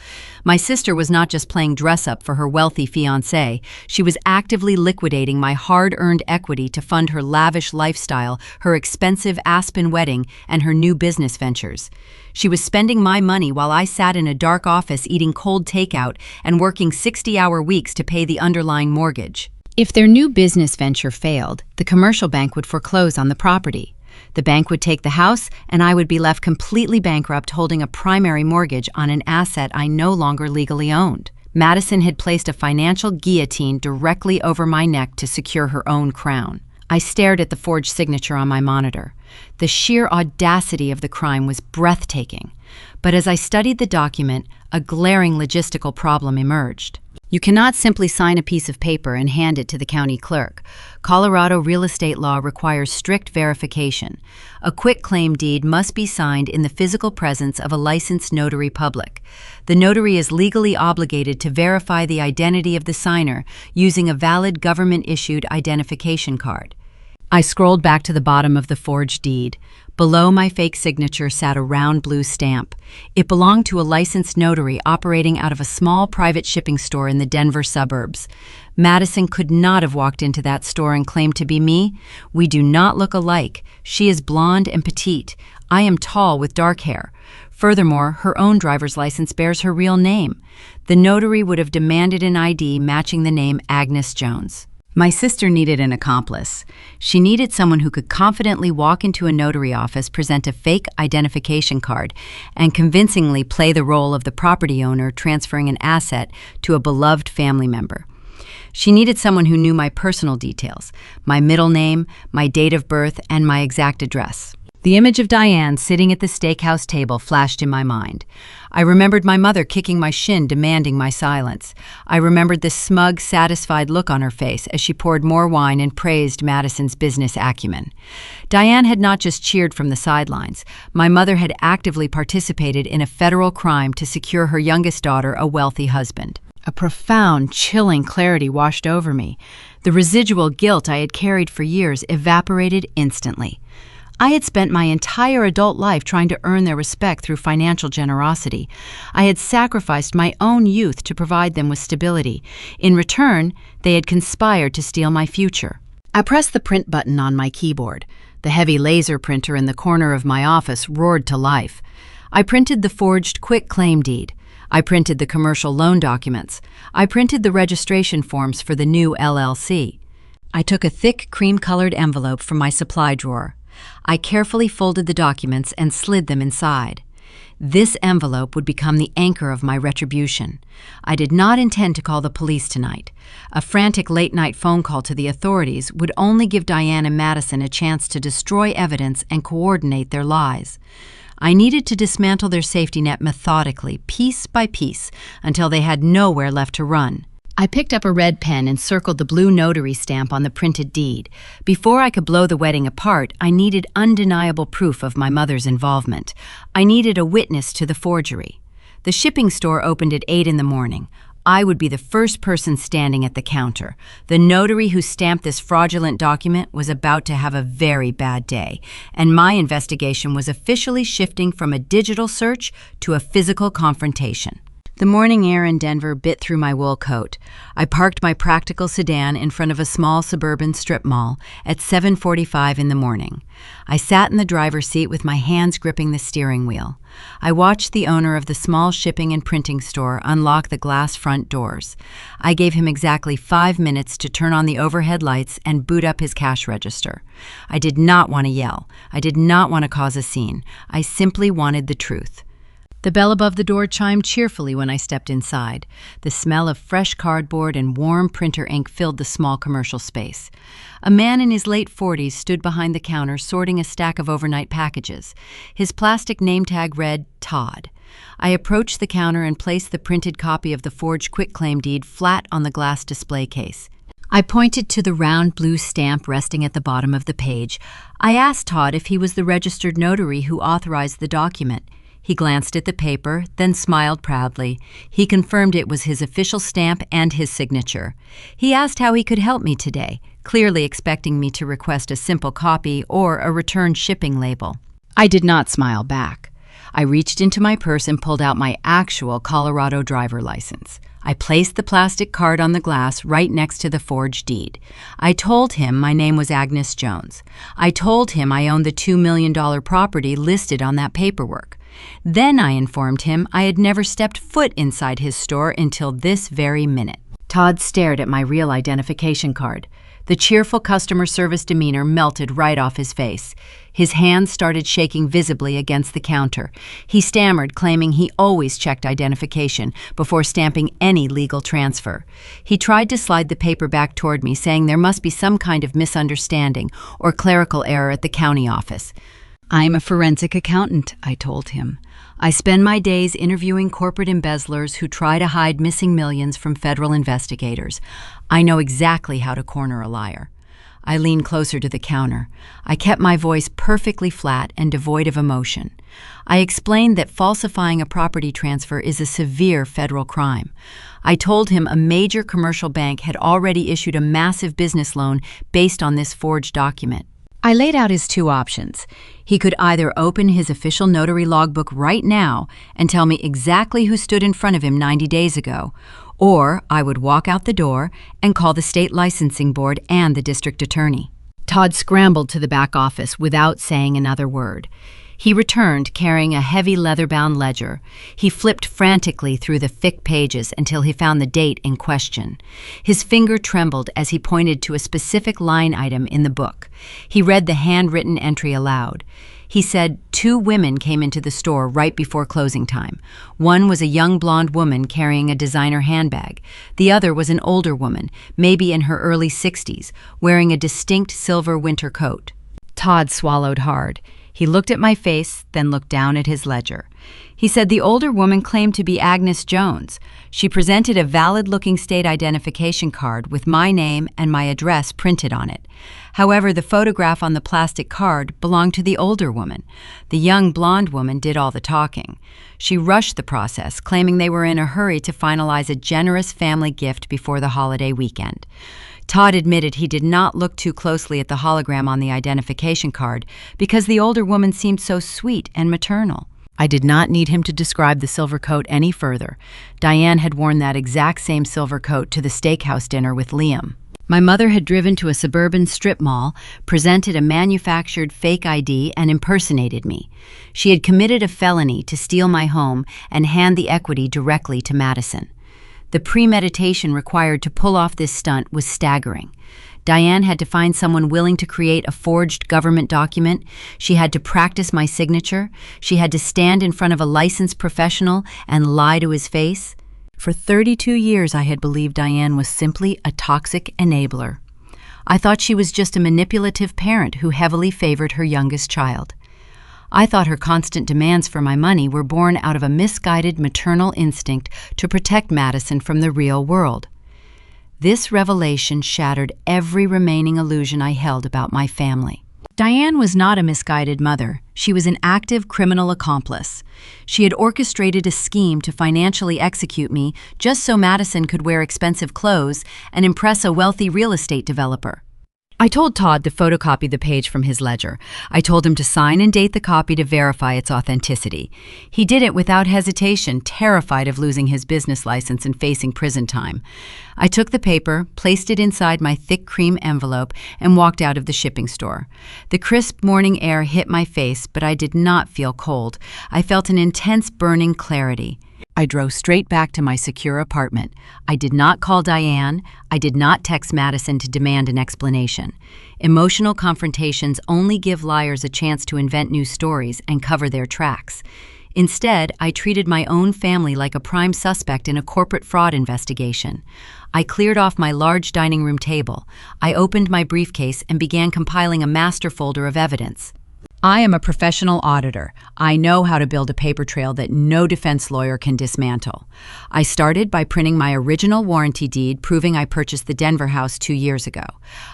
My sister was not just playing dress-up for her wealthy fiancé, she was actively liquidating my hard-earned equity to fund her lavish lifestyle, her expensive Aspen wedding, and her new business ventures. She was spending my money while I sat in a dark office eating cold takeout and working 60-hour weeks to pay the underlying mortgage. If their new business venture failed, the commercial bank would foreclose on the property. The bank would take the house, and I would be left completely bankrupt holding a primary mortgage on an asset I no longer legally owned. Madison had placed a financial guillotine directly over my neck to secure her own crown. I stared at the forged signature on my monitor. The sheer audacity of the crime was breathtaking. But as I studied the document, a glaring logistical problem emerged. You cannot simply sign a piece of paper and hand it to the county clerk. Colorado real estate law requires strict verification. A quitclaim deed must be signed in the physical presence of a licensed notary public. The notary is legally obligated to verify the identity of the signer using a valid government-issued identification card. I scrolled back to the bottom of the forged deed. Below my fake signature sat a round blue stamp. It belonged to a licensed notary operating out of a small private shipping store in the Denver suburbs. Madison could not have walked into that store and claimed to be me. We do not look alike. She is blonde and petite. I am tall with dark hair. Furthermore, her own driver's license bears her real name. The notary would have demanded an ID matching the name Agnes Jones. My sister needed an accomplice. She needed someone who could confidently walk into a notary office, present a fake identification card, and convincingly play the role of the property owner transferring an asset to a beloved family member. She needed someone who knew my personal details, my middle name, my date of birth, and my exact address. The image of Diane sitting at the steakhouse table flashed in my mind. I remembered my mother kicking my shin, demanding my silence. I remembered the smug, satisfied look on her face as she poured more wine and praised Madison's business acumen. Diane had not just cheered from the sidelines. My mother had actively participated in a federal crime to secure her youngest daughter a wealthy husband. A profound, chilling clarity washed over me. The residual guilt I had carried for years evaporated instantly. I had spent my entire adult life trying to earn their respect through financial generosity. I had sacrificed my own youth to provide them with stability. In return, they had conspired to steal my future. I pressed the print button on my keyboard. The heavy laser printer in the corner of my office roared to life. I printed the forged quitclaim deed. I printed the commercial loan documents. I printed the registration forms for the new LLC. I took a thick, cream-colored envelope from my supply drawer. I carefully folded the documents and slid them inside. This envelope would become the anchor of my retribution. I did not intend to call the police tonight. A frantic late-night phone call to the authorities would only give Diane and Madison a chance to destroy evidence and coordinate their lies. I needed to dismantle their safety net methodically, piece by piece, until they had nowhere left to run. I picked up a red pen and circled the blue notary stamp on the printed deed. Before I could blow the wedding apart, I needed undeniable proof of my mother's involvement. I needed a witness to the forgery. The shipping store opened at 8 in the morning. I would be the first person standing at the counter. The notary who stamped this fraudulent document was about to have a very bad day, and my investigation was officially shifting from a digital search to a physical confrontation. The morning air in Denver bit through my wool coat. I parked my practical sedan in front of a small suburban strip mall at 7:45 in the morning. I sat in the driver's seat with my hands gripping the steering wheel. I watched the owner of the small shipping and printing store unlock the glass front doors. I gave him exactly 5 minutes to turn on the overhead lights and boot up his cash register. I did not want to yell. I did not want to cause a scene. I simply wanted the truth. The bell above the door chimed cheerfully when I stepped inside. The smell of fresh cardboard and warm printer ink filled the small commercial space. A man in his late 40s stood behind the counter sorting a stack of overnight packages. His plastic name tag read, Todd. I approached the counter and placed the printed copy of the forged quitclaim deed flat on the glass display case. I pointed to the round blue stamp resting at the bottom of the page. I asked Todd if he was the registered notary who authorized the document. He glanced at the paper, then smiled proudly. He confirmed it was his official stamp and his signature. He asked how he could help me today, clearly expecting me to request a simple copy or a return shipping label. I did not smile back. I reached into my purse and pulled out my actual Colorado driver license. I placed the plastic card on the glass right next to the forged deed. I told him my name was Agnes Jones. I told him I owned the $2 million property listed on that paperwork. Then I informed him I had never stepped foot inside his store until this very minute. Todd stared at my real identification card. The cheerful customer service demeanor melted right off his face. His hands started shaking visibly against the counter. He stammered, claiming he always checked identification before stamping any legal transfer. He tried to slide the paper back toward me, saying there must be some kind of misunderstanding or clerical error at the county office. "I'm a forensic accountant," I told him. "I spend my days interviewing corporate embezzlers who try to hide missing millions from federal investigators. I know exactly how to corner a liar." I leaned closer to the counter. I kept my voice perfectly flat and devoid of emotion. I explained that falsifying a property transfer is a severe federal crime. I told him a major commercial bank had already issued a massive business loan based on this forged document. I laid out his two options. He could either open his official notary logbook right now and tell me exactly who stood in front of him 90 days ago, or I would walk out the door and call the state licensing board and the district attorney. Todd scrambled to the back office without saying another word. He returned carrying a heavy leather-bound ledger. He flipped frantically through the thick pages until he found the date in question. His finger trembled as he pointed to a specific line item in the book. He read the handwritten entry aloud. He said 2 women came into the store right before closing time. One was a young blonde woman carrying a designer handbag. The other was an older woman, maybe in her early 60s, wearing a distinct silver winter coat. Todd swallowed hard. He looked at my face, then looked down at his ledger. He said the older woman claimed to be Agnes Jones. She presented a valid-looking state identification card with my name and my address printed on it. However, the photograph on the plastic card belonged to the older woman. The young blonde woman did all the talking. She rushed the process, claiming they were in a hurry to finalize a generous family gift before the holiday weekend. Todd admitted he did not look too closely at the hologram on the identification card because the older woman seemed so sweet and maternal. I did not need him to describe the silver coat any further. Diane had worn that exact same silver coat to the steakhouse dinner with Liam. My mother had driven to a suburban strip mall, presented a manufactured fake ID, and impersonated me. She had committed a felony to steal my home and hand the equity directly to Madison. The premeditation required to pull off this stunt was staggering. Diane had to find someone willing to create a forged government document. She had to practice my signature. She had to stand in front of a licensed professional and lie to his face. For 32 years, I had believed Diane was simply a toxic enabler. I thought she was just a manipulative parent who heavily favored her youngest child. I thought her constant demands for my money were born out of a misguided maternal instinct to protect Madison from the real world. This revelation shattered every remaining illusion I held about my family. Diane was not a misguided mother. She was an active criminal accomplice. She had orchestrated a scheme to financially execute me just so Madison could wear expensive clothes and impress a wealthy real estate developer. I told Todd to photocopy the page from his ledger. I told him to sign and date the copy to verify its authenticity. He did it without hesitation, terrified of losing his business license and facing prison time. I took the paper, placed it inside my thick cream envelope, and walked out of the shipping store. The crisp morning air hit my face, but I did not feel cold. I felt an intense burning clarity. I drove straight back to my secure apartment. I did not call Diane. I did not text Madison to demand an explanation. Emotional confrontations only give liars a chance to invent new stories and cover their tracks. Instead, I treated my own family like a prime suspect in a corporate fraud investigation. I cleared off my large dining room table. I opened my briefcase and began compiling a master folder of evidence. I am a professional auditor. I know how to build a paper trail that no defense lawyer can dismantle. I started by printing my original warranty deed proving I purchased the Denver house 2 years ago.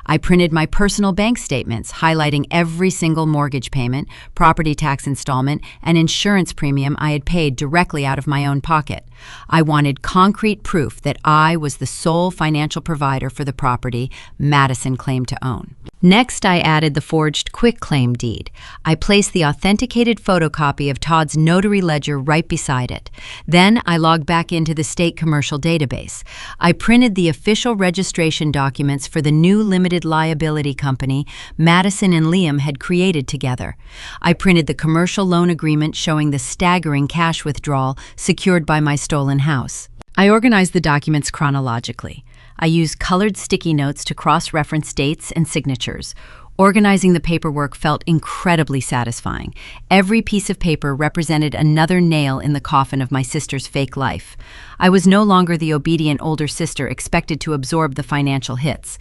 I printed my personal bank statements highlighting every single mortgage payment, property tax installment, and insurance premium I had paid directly out of my own pocket. I wanted concrete proof that I was the sole financial provider for the property Madison claimed to own. Next, I added the forged quitclaim deed. I placed the authenticated photocopy of Todd's notary ledger right beside it. Then I logged back into the state commercial database. I printed the official registration documents for the new limited liability company Madison and Liam had created together. I printed the commercial loan agreement showing the staggering cash withdrawal secured by my stolen house. I organized the documents chronologically. I used colored sticky notes to cross-reference dates and signatures. Organizing the paperwork felt incredibly satisfying. Every piece of paper represented another nail in the coffin of my sister's fake life. I was no longer the obedient older sister expected to absorb the financial hits.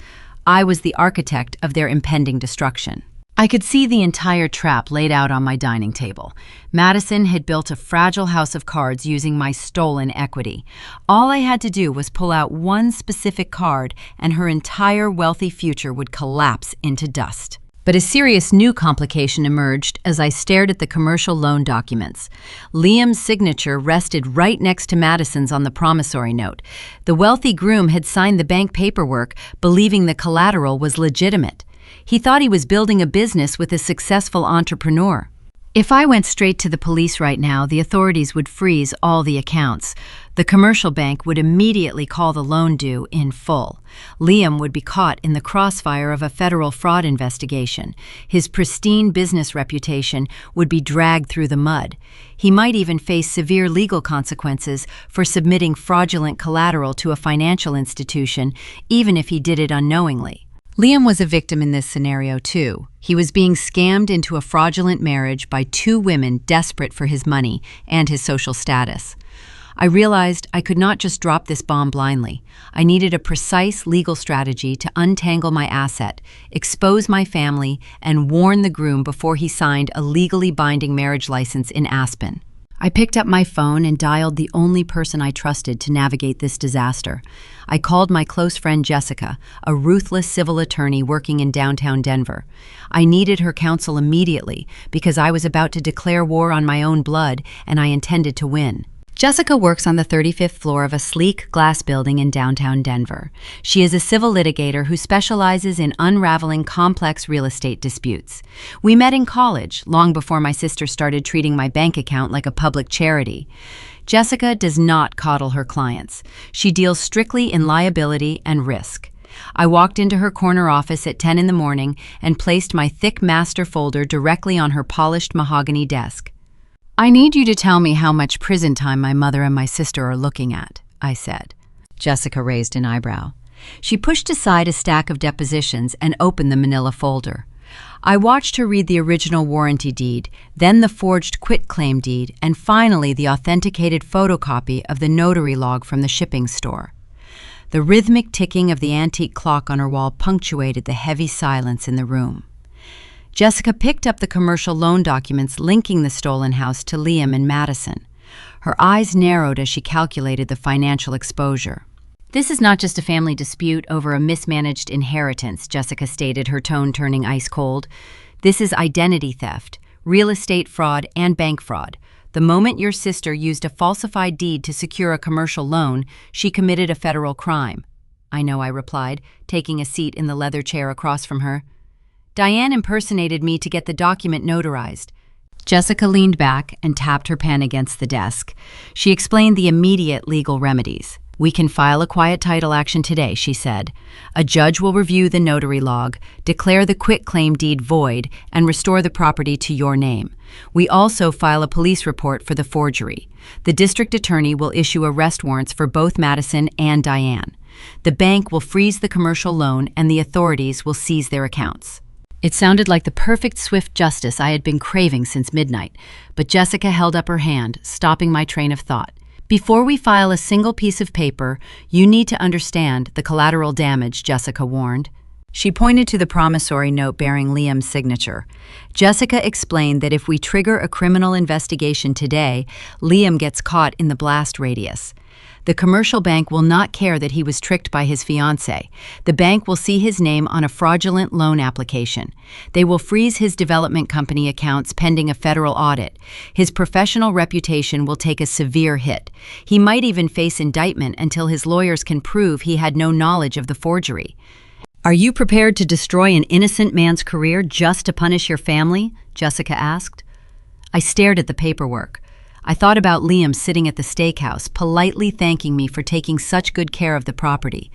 I was the architect of their impending destruction. I could see the entire trap laid out on my dining table. Madison had built a fragile house of cards using my stolen equity. All I had to do was pull out one specific card, and her entire wealthy future would collapse into dust. But a serious new complication emerged as I stared at the commercial loan documents. Liam's signature rested right next to Madison's on the promissory note. The wealthy groom had signed the bank paperwork, believing the collateral was legitimate. He thought he was building a business with a successful entrepreneur. If I went straight to the police right now, the authorities would freeze all the accounts. The commercial bank would immediately call the loan due in full. Liam would be caught in the crossfire of a federal fraud investigation. His pristine business reputation would be dragged through the mud. He might even face severe legal consequences for submitting fraudulent collateral to a financial institution, even if he did it unknowingly. Liam was a victim in this scenario, too. He was being scammed into a fraudulent marriage by two women desperate for his money and his social status. I realized I could not just drop this bomb blindly. I needed a precise legal strategy to untangle my asset, expose my family, and warn the groom before he signed a legally binding marriage license in Aspen. I picked up my phone and dialed the only person I trusted to navigate this disaster. I called my close friend Jessica, a ruthless civil attorney working in downtown Denver. I needed her counsel immediately because I was about to declare war on my own blood, and I intended to win. Jessica works on the 35th floor of a sleek glass building in downtown Denver. She is a civil litigator who specializes in unraveling complex real estate disputes. We met in college, long before my sister started treating my bank account like a public charity. Jessica does not coddle her clients. She deals strictly in liability and risk. I walked into her corner office at 10 in the morning and placed my thick master folder directly on her polished mahogany desk. "I need you to tell me how much prison time my mother and my sister are looking at," I said. Jessica raised an eyebrow. She pushed aside a stack of depositions and opened the manila folder. I watched her read the original warranty deed, then the forged quitclaim deed, and finally the authenticated photocopy of the notary log from the shipping store. The rhythmic ticking of the antique clock on her wall punctuated the heavy silence in the room. Jessica picked up the commercial loan documents linking the stolen house to Liam and Madison. Her eyes narrowed as she calculated the financial exposure. "This is not just a family dispute over a mismanaged inheritance," Jessica stated, her tone turning ice cold. "This is identity theft, real estate fraud, and bank fraud. The moment your sister used a falsified deed to secure a commercial loan, she committed a federal crime." "I know," I replied, taking a seat in the leather chair across from her. "Diane impersonated me to get the document notarized." Jessica leaned back and tapped her pen against the desk. She explained the immediate legal remedies. "We can file a quiet title action today," she said. "A judge will review the notary log, declare the quitclaim deed void, and restore the property to your name. We also file a police report for the forgery. The district attorney will issue arrest warrants for both Madison and Diane. The bank will freeze the commercial loan, and the authorities will seize their accounts." It sounded like the perfect swift justice I had been craving since midnight, but Jessica held up her hand, stopping my train of thought. "Before we file a single piece of paper, you need to understand the collateral damage," Jessica warned. She pointed to the promissory note bearing Liam's signature. Jessica explained that if we trigger a criminal investigation today, Liam gets caught in the blast radius. The commercial bank will not care that he was tricked by his fiancée. The bank will see his name on a fraudulent loan application. They will freeze his development company accounts pending a federal audit. His professional reputation will take a severe hit. He might even face indictment until his lawyers can prove he had no knowledge of the forgery. "Are you prepared to destroy an innocent man's career just to punish your family?" Jessica asked. I stared at the paperwork. I thought about Liam sitting at the steakhouse, politely thanking me for taking such good care of the property.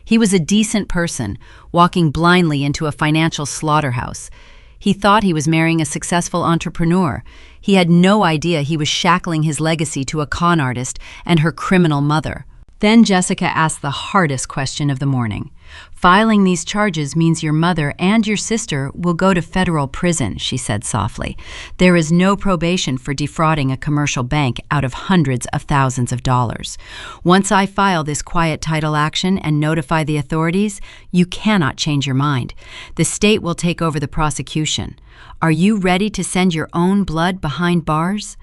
He was a decent person, walking blindly into a financial slaughterhouse. He thought he was marrying a successful entrepreneur. He had no idea he was shackling his legacy to a con artist and her criminal mother. Then Jessica asked the hardest question of the morning. "Filing these charges means your mother and your sister will go to federal prison," she said softly. "There is no probation for defrauding a commercial bank out of hundreds of thousands of dollars. Once I file this quiet title action and notify the authorities, you cannot change your mind. The state will take over the prosecution. Are you ready to send your own blood behind bars?"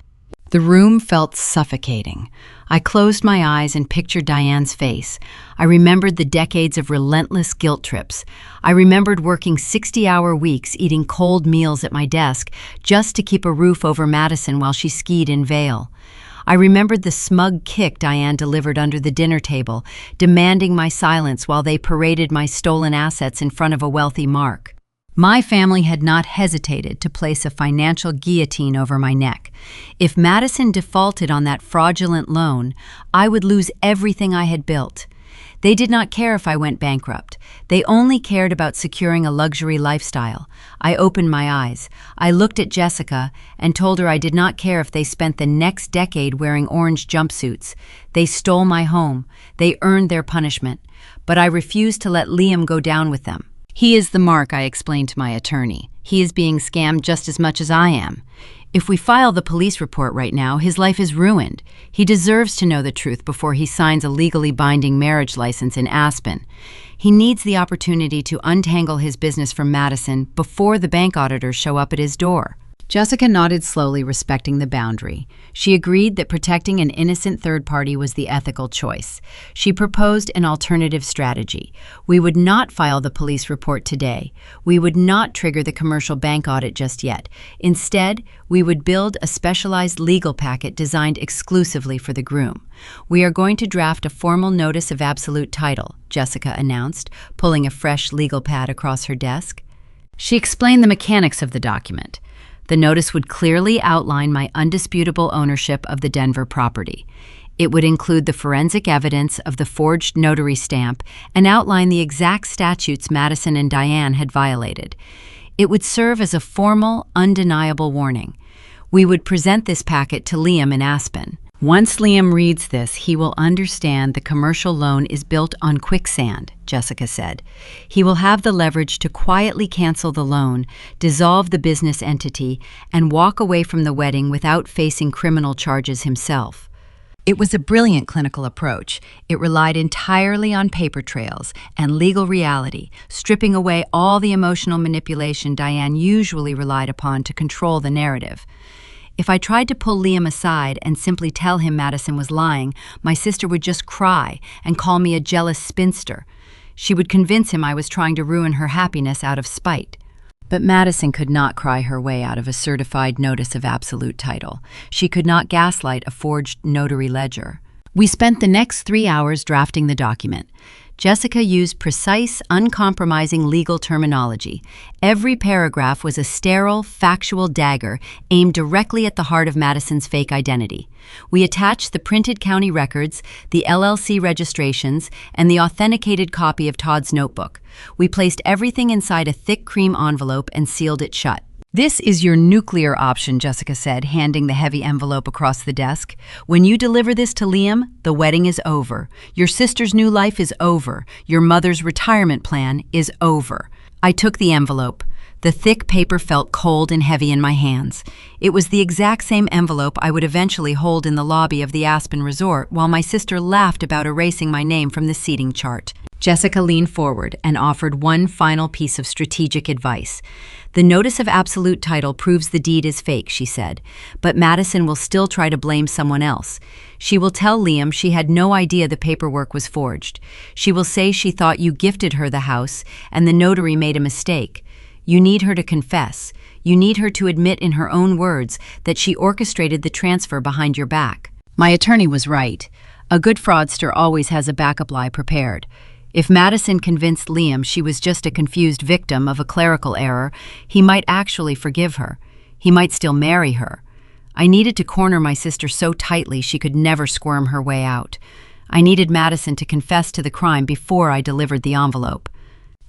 The room felt suffocating. I closed my eyes and pictured Diane's face. I remembered the decades of relentless guilt trips. I remembered working 60-hour weeks, eating cold meals at my desk, just to keep a roof over Madison while she skied in Vail. I remembered the smug kick Diane delivered under the dinner table, demanding my silence while they paraded my stolen assets in front of a wealthy Mark. My family had not hesitated to place a financial guillotine over my neck. If Madison defaulted on that fraudulent loan, I would lose everything I had built. They did not care if I went bankrupt. They only cared about securing a luxury lifestyle. I opened my eyes. I looked at Jessica and told her I did not care if they spent the next decade wearing orange jumpsuits. They stole my home. They earned their punishment. But I refused to let Liam go down with them. "He is the Mark," I explained to my attorney. "He is being scammed just as much as I am. If we file the police report right now, his life is ruined. He deserves to know the truth before he signs a legally binding marriage license in Aspen. He needs the opportunity to untangle his business from Madison before the bank auditors show up at his door." Jessica nodded slowly, respecting the boundary. She agreed that protecting an innocent third party was the ethical choice. She proposed an alternative strategy. We would not file the police report today. We would not trigger the commercial bank audit just yet. Instead, we would build a specialized legal packet designed exclusively for the groom. "We are going to draft a formal notice of absolute title," Jessica announced, pulling a fresh legal pad across her desk. She explained the mechanics of the document. The notice would clearly outline my undisputable ownership of the Denver property. It would include the forensic evidence of the forged notary stamp and outline the exact statutes Madison and Diane had violated. It would serve as a formal, undeniable warning. We would present this packet to Liam in Aspen. "Once Liam reads this, he will understand the commercial loan is built on quicksand," Jessica said. "He will have the leverage to quietly cancel the loan, dissolve the business entity, and walk away from the wedding without facing criminal charges himself." It was a brilliant clinical approach. It relied entirely on paper trails and legal reality, stripping away all the emotional manipulation Diane usually relied upon to control the narrative. If I tried to pull Liam aside and simply tell him Madison was lying, my sister would just cry and call me a jealous spinster. She would convince him I was trying to ruin her happiness out of spite. But Madison could not cry her way out of a certified notice of absolute title. She could not gaslight a forged notary ledger. We spent the next 3 hours drafting the document. Jessica used precise, uncompromising legal terminology. Every paragraph was a sterile, factual dagger aimed directly at the heart of Madison's fake identity. We attached the printed county records, the LLC registrations, and the authenticated copy of Todd's notebook. We placed everything inside a thick cream envelope and sealed it shut. "This is your nuclear option," Jessica said, handing the heavy envelope across the desk. "When you deliver this to Liam, the wedding is over. Your sister's new life is over. Your mother's retirement plan is over." I took the envelope. The thick paper felt cold and heavy in my hands. It was the exact same envelope I would eventually hold in the lobby of the Aspen Resort while my sister laughed about erasing my name from the seating chart. Jessica leaned forward and offered one final piece of strategic advice. "The notice of absolute title proves the deed is fake," she said, "but Madison will still try to blame someone else. She will tell Liam she had no idea the paperwork was forged. She will say she thought you gifted her the house and the notary made a mistake. You need her to confess. You need her to admit in her own words that she orchestrated the transfer behind your back." My attorney was right. A good fraudster always has a backup lie prepared. If Madison convinced Liam she was just a confused victim of a clerical error, he might actually forgive her. He might still marry her. I needed to corner my sister so tightly she could never squirm her way out. I needed Madison to confess to the crime before I delivered the envelope.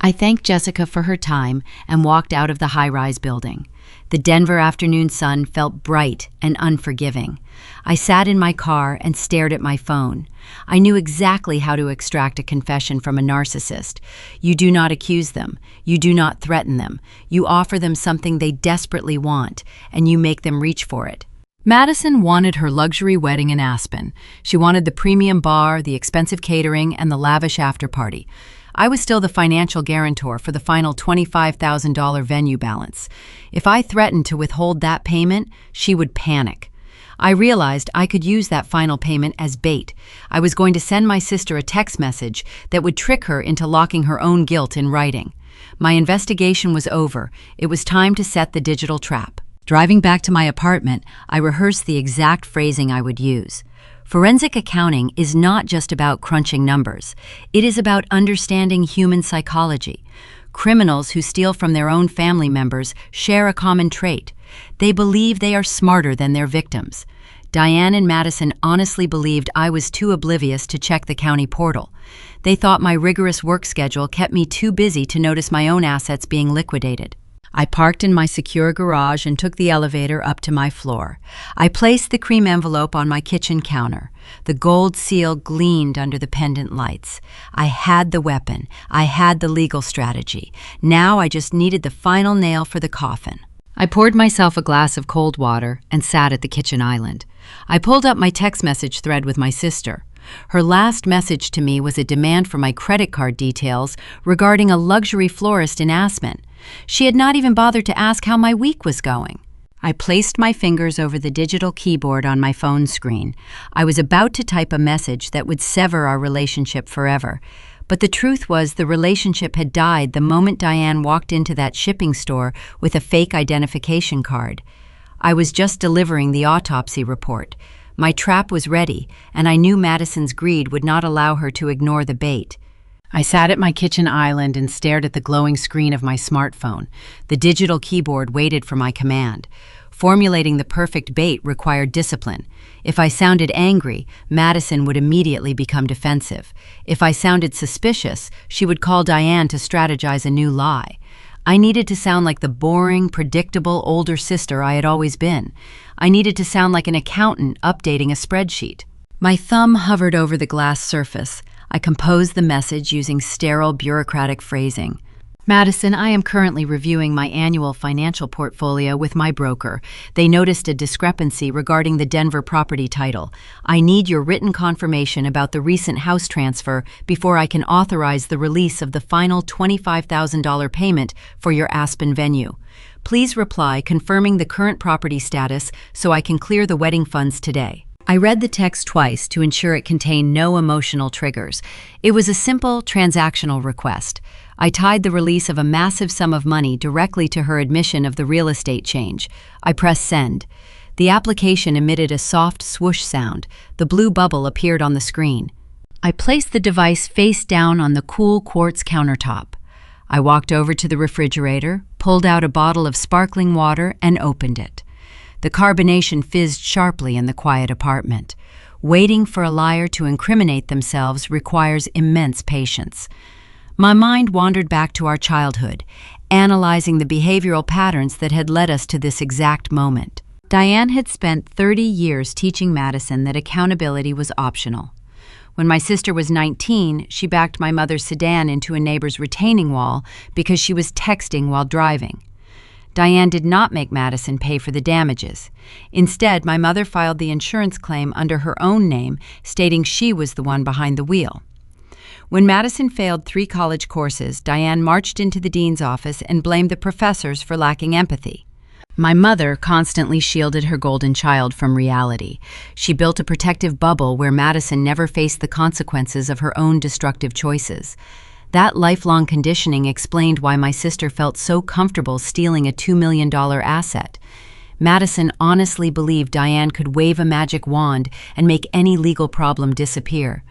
I thanked Jessica for her time and walked out of the high-rise building. The Denver afternoon sun felt bright and unforgiving. I sat in my car and stared at my phone. I knew exactly how to extract a confession from a narcissist. You do not accuse them. You do not threaten them. You offer them something they desperately want, and you make them reach for it. Madison wanted her luxury wedding in Aspen. She wanted the premium bar, the expensive catering, and the lavish after-party. I was still the financial guarantor for the final $25,000 venue balance. If I threatened to withhold that payment, she would panic. I realized I could use that final payment as bait. I was going to send my sister a text message that would trick her into locking her own guilt in writing. My investigation was over. It was time to set the digital trap. Driving back to my apartment, I rehearsed the exact phrasing I would use. Forensic accounting is not just about crunching numbers. It is about understanding human psychology. Criminals who steal from their own family members share a common trait. They believe they are smarter than their victims. Diane and Madison honestly believed I was too oblivious to check the county portal. They thought my rigorous work schedule kept me too busy to notice my own assets being liquidated. I parked in my secure garage and took the elevator up to my floor. I placed the cream envelope on my kitchen counter. The gold seal gleamed under the pendant lights. I had the weapon. I had the legal strategy. Now I just needed the final nail for the coffin. I poured myself a glass of cold water and sat at the kitchen island. I pulled up my text message thread with my sister. Her last message to me was a demand for my credit card details regarding a luxury florist in Aspen. She had not even bothered to ask how my week was going. I placed my fingers over the digital keyboard on my phone screen. I was about to type a message that would sever our relationship forever. But the truth was the relationship had died the moment Diane walked into that shipping store with a fake identification card. I was just delivering the autopsy report. My trap was ready, and I knew Madison's greed would not allow her to ignore the bait. I sat at my kitchen island and stared at the glowing screen of my smartphone. The digital keyboard waited for my command. Formulating the perfect bait required discipline. If I sounded angry, Madison would immediately become defensive. If I sounded suspicious, she would call Diane to strategize a new lie. I needed to sound like the boring, predictable older sister I had always been. I needed to sound like an accountant updating a spreadsheet. My thumb hovered over the glass surface. I composed the message using sterile bureaucratic phrasing. Madison, I am currently reviewing my annual financial portfolio with my broker. They noticed a discrepancy regarding the Denver property title. I need your written confirmation about the recent house transfer before I can authorize the release of the final $25,000 payment for your Aspen venue. Please reply confirming the current property status so I can clear the wedding funds today. I read the text twice to ensure it contained no emotional triggers. It was a simple, transactional request. I tied the release of a massive sum of money directly to her admission of the real estate change. I pressed send. The application emitted a soft swoosh sound. The blue bubble appeared on the screen. I placed the device face down on the cool quartz countertop. I walked over to the refrigerator, pulled out a bottle of sparkling water, and opened it. The carbonation fizzed sharply in the quiet apartment. Waiting for a liar to incriminate themselves requires immense patience. My mind wandered back to our childhood, analyzing the behavioral patterns that had led us to this exact moment. Diane had spent 30 years teaching Madison that accountability was optional. When my sister was 19, she backed my mother's sedan into a neighbor's retaining wall because she was texting while driving. Diane did not make Madison pay for the damages. Instead, my mother filed the insurance claim under her own name, stating she was the one behind the wheel. When Madison failed 3 college courses, Diane marched into the dean's office and blamed the professors for lacking empathy. My mother constantly shielded her golden child from reality. She built a protective bubble where Madison never faced the consequences of her own destructive choices. That lifelong conditioning explained why my sister felt so comfortable stealing a $2 million asset. Madison honestly believed Diane could wave a magic wand and make any legal problem disappear.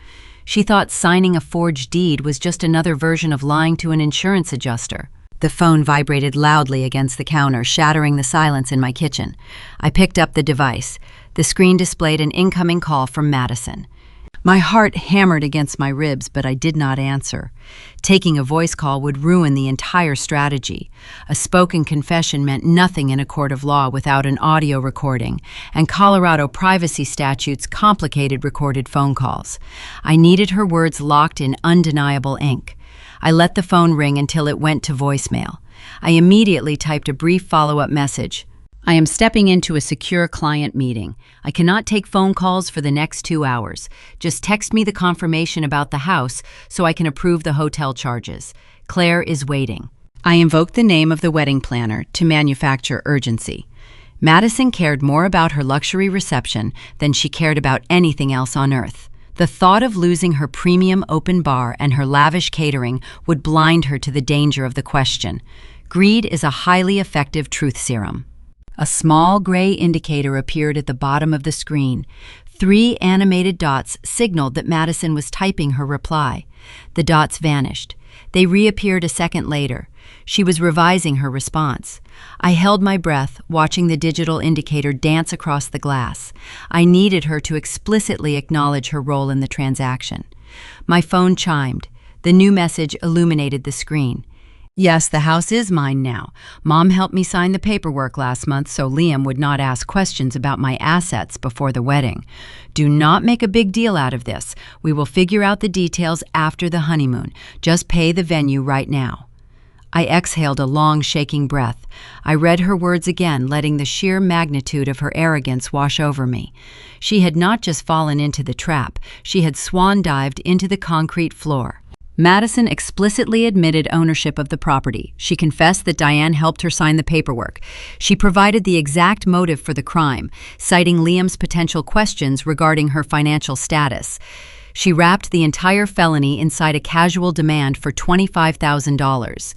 She thought signing a forged deed was just another version of lying to an insurance adjuster. The phone vibrated loudly against the counter, shattering the silence in my kitchen. I picked up the device. The screen displayed an incoming call from Madison. My heart hammered against my ribs, but I did not answer. Taking a voice call would ruin the entire strategy. A spoken confession meant nothing in a court of law without an audio recording, and Colorado privacy statutes complicated recorded phone calls. I needed her words locked in undeniable ink. I let the phone ring until it went to voicemail. I immediately typed a brief follow-up message. I am stepping into a secure client meeting. I cannot take phone calls for the next 2 hours. Just text me the confirmation about the house so I can approve the hotel charges. Claire is waiting. I invoked the name of the wedding planner to manufacture urgency. Madison cared more about her luxury reception than she cared about anything else on earth. The thought of losing her premium open bar and her lavish catering would blind her to the danger of the question. Greed is a highly effective truth serum. A small gray indicator appeared at the bottom of the screen. 3 animated dots signaled that Madison was typing her reply. The dots vanished. They reappeared a second later. She was revising her response. I held my breath, watching the digital indicator dance across the glass. I needed her to explicitly acknowledge her role in the transaction. My phone chimed. The new message illuminated the screen. Yes, the house is mine now. Mom helped me sign the paperwork last month so Liam would not ask questions about my assets before the wedding. Do not make a big deal out of this. We will figure out the details after the honeymoon. Just pay the venue right now. I exhaled a long, shaking breath. I read her words again, letting the sheer magnitude of her arrogance wash over me. She had not just fallen into the trap, she had swan-dived into the concrete floor. Madison explicitly admitted ownership of the property. She confessed that Diane helped her sign the paperwork. She provided the exact motive for the crime, citing Liam's potential questions regarding her financial status. She wrapped the entire felony inside a casual demand for $25,000.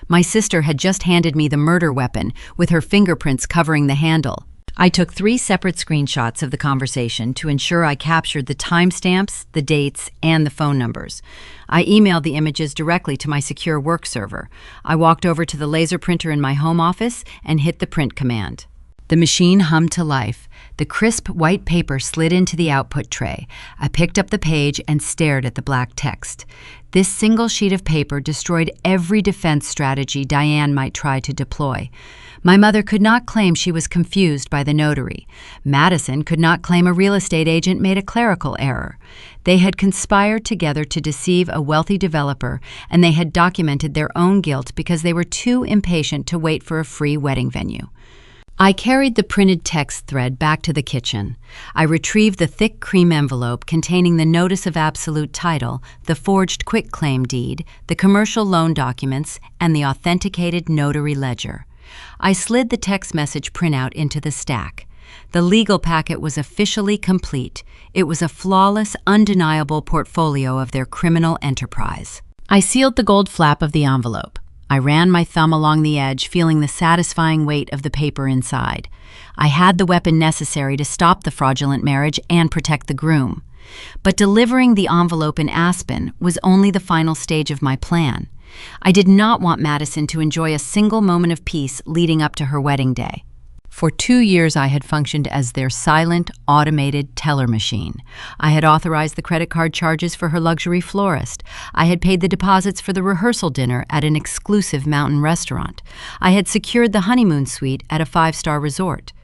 My sister had just handed me the murder weapon, with her fingerprints covering the handle. I took 3 separate screenshots of the conversation to ensure I captured the timestamps, the dates, and the phone numbers. I emailed the images directly to my secure work server. I walked over to the laser printer in my home office and hit the print command. The machine hummed to life. The crisp white paper slid into the output tray. I picked up the page and stared at the black text. This single sheet of paper destroyed every defense strategy Diane might try to deploy. My mother could not claim she was confused by the notary. Madison could not claim a real estate agent made a clerical error. They had conspired together to deceive a wealthy developer, and they had documented their own guilt because they were too impatient to wait for a free wedding venue. I carried the printed text thread back to the kitchen. I retrieved the thick cream envelope containing the notice of absolute title, the forged quitclaim deed, the commercial loan documents, and the authenticated notary ledger. I slid the text message printout into the stack. The legal packet was officially complete. It was a flawless, undeniable portfolio of their criminal enterprise. I sealed the gold flap of the envelope. I ran my thumb along the edge, feeling the satisfying weight of the paper inside. I had the weapon necessary to stop the fraudulent marriage and protect the groom. But delivering the envelope in Aspen was only the final stage of my plan. I did not want Madison to enjoy a single moment of peace leading up to her wedding day. For 2 years, I had functioned as their silent, automated teller machine. I had authorized the credit card charges for her luxury florist. I had paid the deposits for the rehearsal dinner at an exclusive mountain restaurant. I had secured the honeymoon suite at a 5-star resort.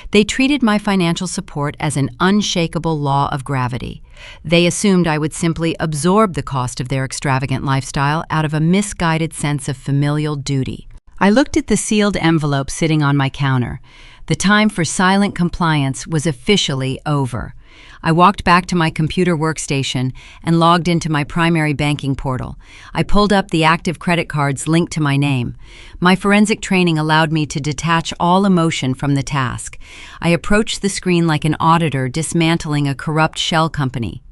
They treated my financial support as an unshakable law of gravity. They assumed I would simply absorb the cost of their extravagant lifestyle out of a misguided sense of familial duty. I looked at the sealed envelope sitting on my counter. The time for silent compliance was officially over. I walked back to my computer workstation and logged into my primary banking portal. I pulled up the active credit cards linked to my name. My forensic training allowed me to detach all emotion from the task. I approached the screen like an auditor dismantling a corrupt shell company.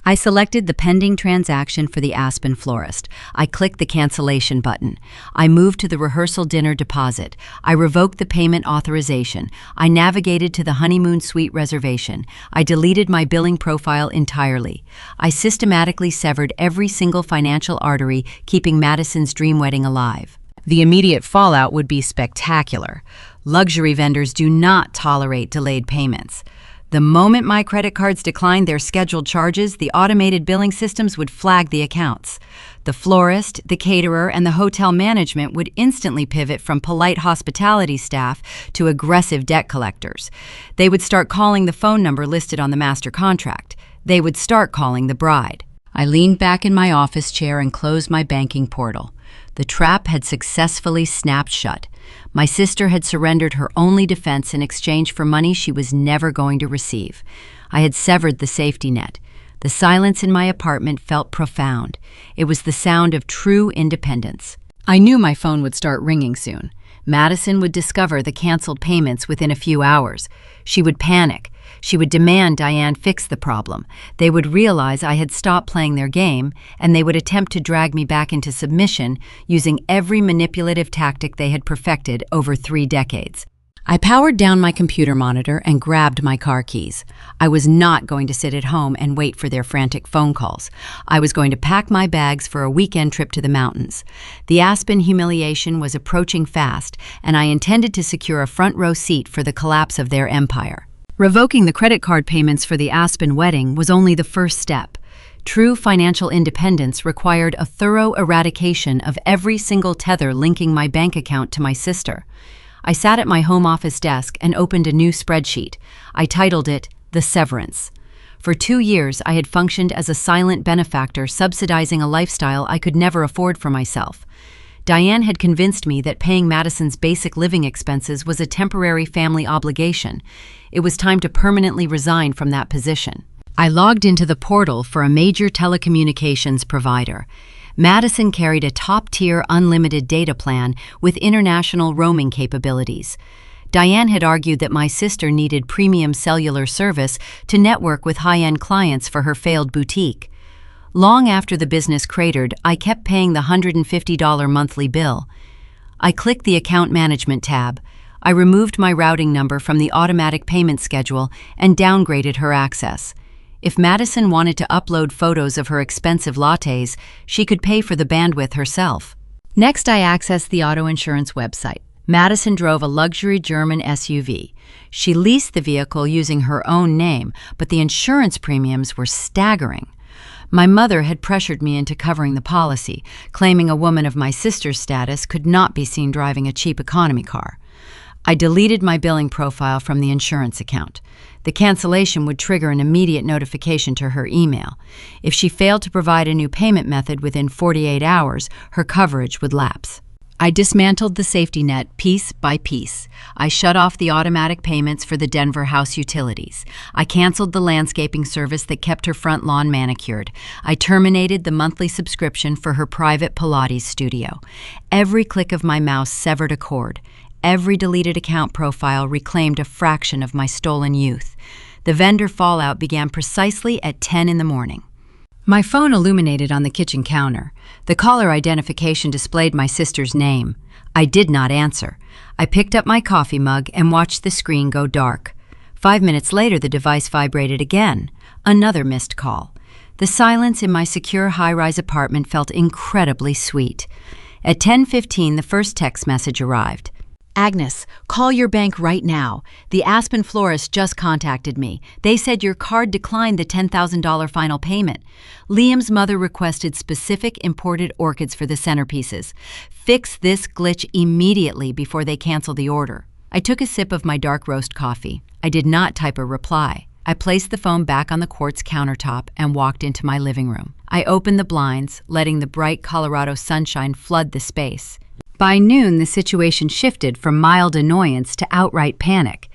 I selected the pending transaction for the Aspen florist. I clicked the cancellation button. I moved to the rehearsal dinner deposit. I revoked the payment authorization. I navigated to the honeymoon suite reservation. I deleted my billing profile entirely. I systematically severed every single financial artery, keeping Madison's dream wedding alive. The immediate fallout would be spectacular. Luxury vendors do not tolerate delayed payments. The moment my credit cards declined their scheduled charges, the automated billing systems would flag the accounts. The florist, the caterer, and the hotel management would instantly pivot from polite hospitality staff to aggressive debt collectors. They would start calling the phone number listed on the master contract. They would start calling the bride. I leaned back in my office chair and closed my banking portal. The trap had successfully snapped shut. My sister had surrendered her only defense in exchange for money she was never going to receive. I had severed the safety net. The silence in my apartment felt profound. It was the sound of true independence. I knew my phone would start ringing soon. Madison would discover the canceled payments within a few hours. She would panic. She would demand Diane fix the problem. They would realize I had stopped playing their game, and they would attempt to drag me back into submission using every manipulative tactic they had perfected over 3 decades. I powered down my computer monitor and grabbed my car keys. I was not going to sit at home and wait for their frantic phone calls. I was going to pack my bags for a weekend trip to the mountains. The Aspen humiliation was approaching fast, and I intended to secure a front row seat for the collapse of their empire. Revoking the credit card payments for the Aspen wedding was only the first step. True financial independence required a thorough eradication of every single tether linking my bank account to my sister. I sat at my home office desk and opened a new spreadsheet. I titled it, The Severance. For 2 years, I had functioned as a silent benefactor subsidizing a lifestyle I could never afford for myself. Diane had convinced me that paying Madison's basic living expenses was a temporary family obligation. It was time to permanently resign from that position. I logged into the portal for a major telecommunications provider. Madison carried a top-tier unlimited data plan with international roaming capabilities. Diane had argued that my sister needed premium cellular service to network with high-end clients for her failed boutique. Long after the business cratered, I kept paying the $150 monthly bill. I clicked the Account Management tab. I removed my routing number from the automatic payment schedule and downgraded her access. If Madison wanted to upload photos of her expensive lattes, she could pay for the bandwidth herself. Next, I accessed the auto insurance website. Madison drove a luxury German SUV. She leased the vehicle using her own name, but the insurance premiums were staggering. My mother had pressured me into covering the policy, claiming a woman of my sister's status could not be seen driving a cheap economy car. I deleted my billing profile from the insurance account. The cancellation would trigger an immediate notification to her email. If she failed to provide a new payment method within 48 hours, her coverage would lapse. I dismantled the safety net piece by piece. I shut off the automatic payments for the Denver house utilities. I canceled the landscaping service that kept her front lawn manicured. I terminated the monthly subscription for her private Pilates studio. Every click of my mouse severed a cord. Every deleted account profile reclaimed a fraction of my stolen youth. The vendor fallout began precisely at 10 in the morning. My phone illuminated on the kitchen counter. The caller identification displayed my sister's name. I did not answer. I picked up my coffee mug and watched the screen go dark. 5 minutes later, the device vibrated again. Another missed call. The silence in my secure high-rise apartment felt incredibly sweet. At 10:15, the first text message arrived. Agnes, call your bank right now. The Aspen florist just contacted me. They said your card declined the $10,000 final payment. Liam's mother requested specific imported orchids for the centerpieces. Fix this glitch immediately before they cancel the order. I took a sip of my dark roast coffee. I did not type a reply. I placed the phone back on the quartz countertop and walked into my living room. I opened the blinds, letting the bright Colorado sunshine flood the space. By noon, the situation shifted from mild annoyance to outright panic.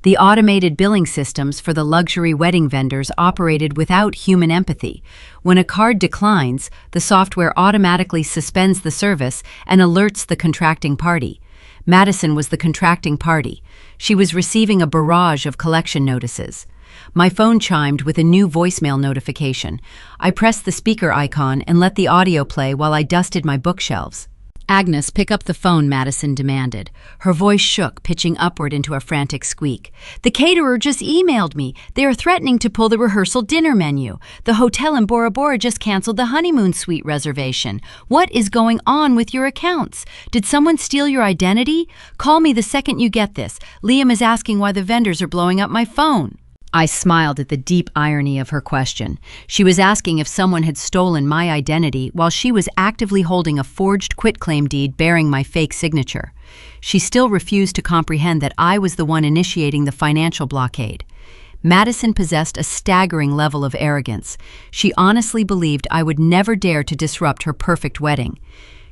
The automated billing systems for the luxury wedding vendors operated without human empathy. When a card declines, the software automatically suspends the service and alerts the contracting party. Madison was the contracting party. She was receiving a barrage of collection notices. My phone chimed with a new voicemail notification. I pressed the speaker icon and let the audio play while I dusted my bookshelves. Agnes, pick up the phone, Madison demanded. Her voice shook, pitching upward into a frantic squeak. The caterer just emailed me. They are threatening to pull the rehearsal dinner menu. The hotel in Bora Bora just canceled the honeymoon suite reservation. What is going on with your accounts? Did someone steal your identity? Call me the second you get this. Liam is asking why the vendors are blowing up my phone. I smiled at the deep irony of her question. She was asking if someone had stolen my identity while she was actively holding a forged quitclaim deed bearing my fake signature. She still refused to comprehend that I was the one initiating the financial blockade. Madison possessed a staggering level of arrogance. She honestly believed I would never dare to disrupt her perfect wedding.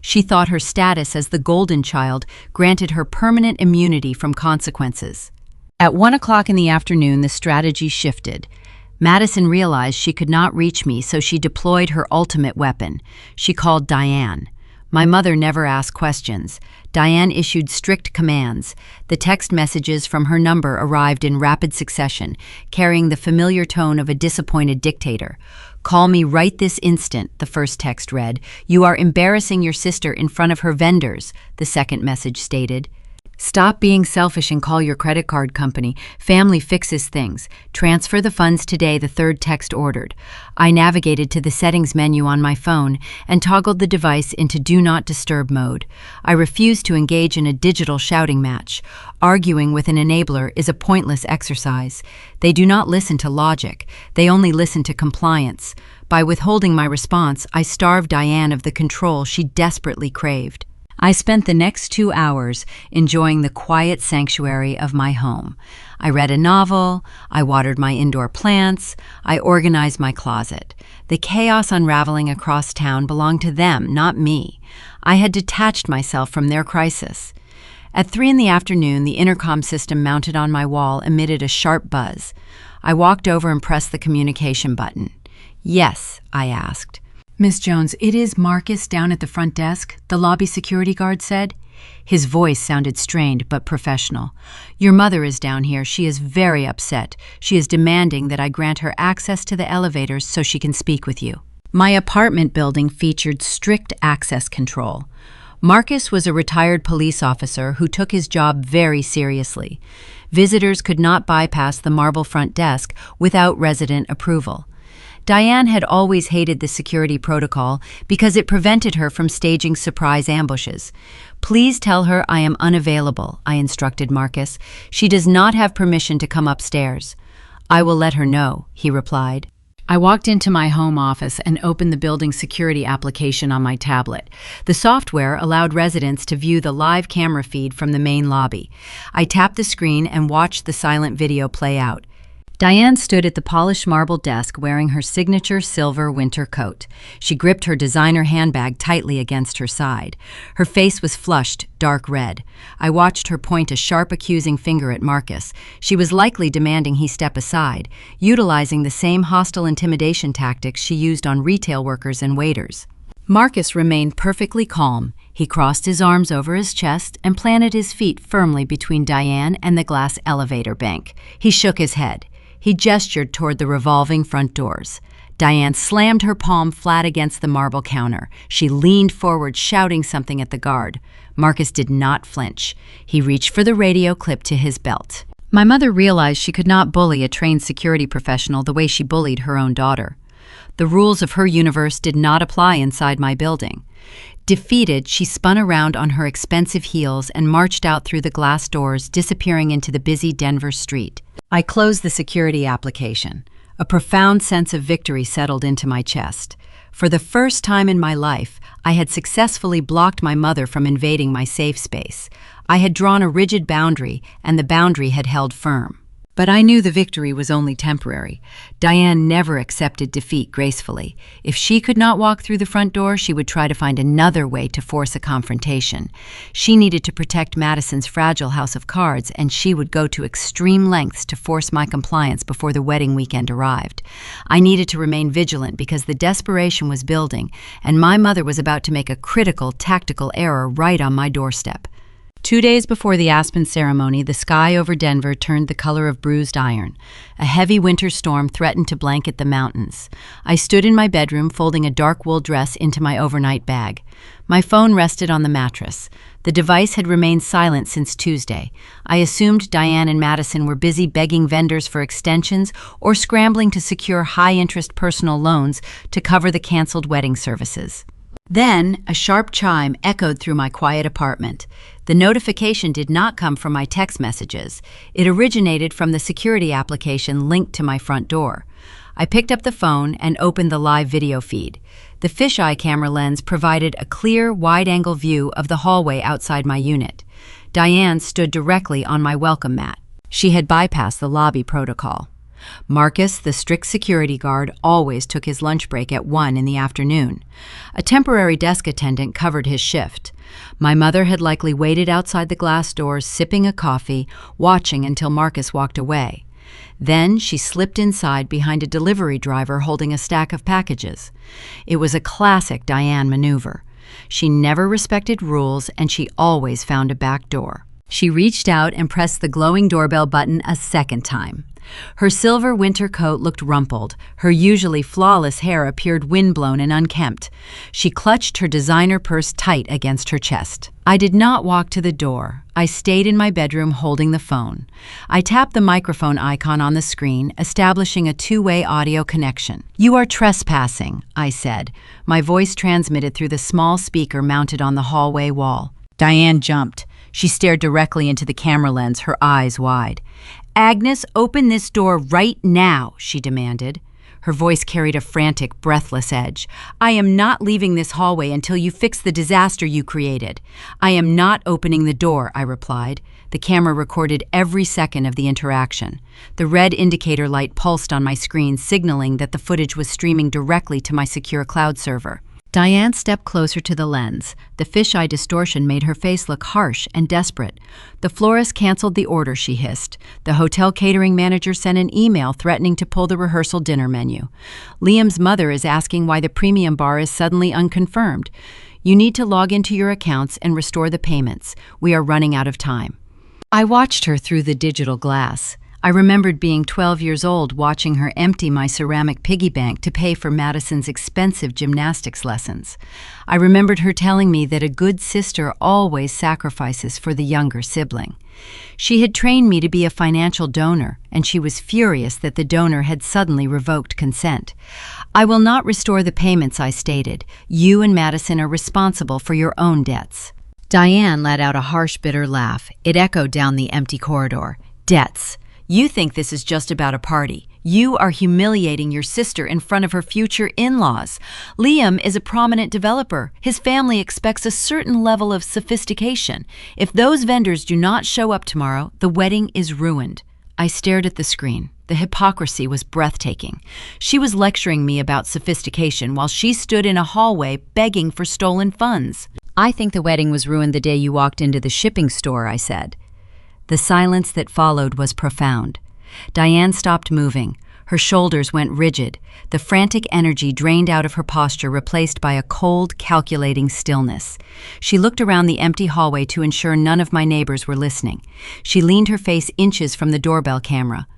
She thought her status as the golden child granted her permanent immunity from consequences. At 1 o'clock in the afternoon, the strategy shifted. Madison realized she could not reach me, so she deployed her ultimate weapon. She called Diane. My mother never asked questions. Diane issued strict commands. The text messages from her number arrived in rapid succession, carrying the familiar tone of a disappointed dictator. "Call me right this instant," the first text read. "You are embarrassing your sister in front of her vendors," the second message stated. "Stop being selfish and call your credit card company. Family fixes things. Transfer the funds today," the third text ordered. I navigated to the settings menu on my phone and toggled the device into Do Not Disturb mode. I refused to engage in a digital shouting match. Arguing with an enabler is a pointless exercise. They do not listen to logic. They only listen to compliance. By withholding my response, I starved Diane of the control she desperately craved. I spent the next 2 hours enjoying the quiet sanctuary of my home. I read a novel, I watered my indoor plants, I organized my closet. The chaos unraveling across town belonged to them, not me. I had detached myself from their crisis. At 3 in the afternoon, the intercom system mounted on my wall emitted a sharp buzz. I walked over and pressed the communication button. "Yes," I asked. "Miss Jones, it is Marcus down at the front desk," the lobby security guard said. His voice sounded strained but professional. "Your mother is down here. She is very upset. She is demanding that I grant her access to the elevators so she can speak with you." My apartment building featured strict access control. Marcus was a retired police officer who took his job very seriously. Visitors could not bypass the marble front desk without resident approval. Diane had always hated the security protocol because it prevented her from staging surprise ambushes. "Please tell her I am unavailable," I instructed Marcus. "She does not have permission to come upstairs." "I will let her know," he replied. I walked into my home office and opened the building security application on my tablet. The software allowed residents to view the live camera feed from the main lobby. I tapped the screen and watched the silent video play out. Diane stood at the polished marble desk wearing her signature silver winter coat. She gripped her designer handbag tightly against her side. Her face was flushed, dark red. I watched her point a sharp, accusing finger at Marcus. She was likely demanding he step aside, utilizing the same hostile intimidation tactics she used on retail workers and waiters. Marcus remained perfectly calm. He crossed his arms over his chest and planted his feet firmly between Diane and the glass elevator bank. He shook his head. He gestured toward the revolving front doors. Diane slammed her palm flat against the marble counter. She leaned forward, shouting something at the guard. Marcus did not flinch. He reached for the radio clip to his belt. My mother realized she could not bully a trained security professional the way she bullied her own daughter. The rules of her universe did not apply inside my building. Defeated, she spun around on her expensive heels and marched out through the glass doors, disappearing into the busy Denver street. I closed the security application. A profound sense of victory settled into my chest. For the first time in my life, I had successfully blocked my mother from invading my safe space. I had drawn a rigid boundary, and the boundary had held firm. But I knew the victory was only temporary. Diane never accepted defeat gracefully. If she could not walk through the front door, she would try to find another way to force a confrontation. She needed to protect Madison's fragile house of cards, and she would go to extreme lengths to force my compliance before the wedding weekend arrived. I needed to remain vigilant because the desperation was building, and my mother was about to make a critical, tactical error right on my doorstep. 2 days before the Aspen ceremony, the sky over Denver turned the color of bruised iron. A heavy winter storm threatened to blanket the mountains. I stood in my bedroom, folding a dark wool dress into my overnight bag. My phone rested on the mattress. The device had remained silent since Tuesday. I assumed Diane and Madison were busy begging vendors for extensions or scrambling to secure high-interest personal loans to cover the canceled wedding services. Then, a sharp chime echoed through my quiet apartment. The notification did not come from my text messages. It originated from the security application linked to my front door. I picked up the phone and opened the live video feed. The fisheye camera lens provided a clear, wide-angle view of the hallway outside my unit. Diane stood directly on my welcome mat. She had bypassed the lobby protocol. Marcus, the strict security guard, always took his lunch break at 1 in the afternoon. A temporary desk attendant covered his shift. My mother had likely waited outside the glass doors, sipping a coffee, watching until Marcus walked away. Then she slipped inside behind a delivery driver holding a stack of packages. It was a classic Diane maneuver. She never respected rules, and she always found a back door. She reached out and pressed the glowing doorbell button a second time. Her silver winter coat looked rumpled. Her usually flawless hair appeared windblown and unkempt. She clutched her designer purse tight against her chest. I did not walk to the door. I stayed in my bedroom holding the phone. I tapped the microphone icon on the screen, establishing a two-way audio connection. "You are trespassing," I said. My voice transmitted through the small speaker mounted on the hallway wall. Diane jumped. She stared directly into the camera lens, her eyes wide. "Agnes, open this door right now," she demanded. Her voice carried a frantic, breathless edge. "I am not leaving this hallway until you fix the disaster you created." "I am not opening the door," I replied. The camera recorded every second of the interaction. The red indicator light pulsed on my screen, signaling that the footage was streaming directly to my secure cloud server. Diane stepped closer to the lens. The fisheye distortion made her face look harsh and desperate. "The florist canceled the order," she hissed. "The hotel catering manager sent an email threatening to pull the rehearsal dinner menu. Liam's mother is asking why the premium bar is suddenly unconfirmed. You need to log into your accounts and restore the payments. We are running out of time." I watched her through the digital glass. I remembered being 12 years old, watching her empty my ceramic piggy bank to pay for Madison's expensive gymnastics lessons. I remembered her telling me that a good sister always sacrifices for the younger sibling. She had trained me to be a financial donor, and she was furious that the donor had suddenly revoked consent. "I will not restore the payments," I stated. "You and Madison are responsible for your own debts." Diane let out a harsh, bitter laugh. It echoed down the empty corridor. "Debts. You think this is just about a party. You are humiliating your sister in front of her future in-laws. Liam is a prominent developer. His family expects a certain level of sophistication. If those vendors do not show up tomorrow, the wedding is ruined." I stared at the screen. The hypocrisy was breathtaking. She was lecturing me about sophistication while she stood in a hallway begging for stolen funds. "I think the wedding was ruined the day you walked into the shipping store," I said. The silence that followed was profound. Diane stopped moving. Her shoulders went rigid. The frantic energy drained out of her posture, replaced by a cold, calculating stillness. She looked around the empty hallway to ensure none of my neighbors were listening. She leaned her face inches from the doorbell camera.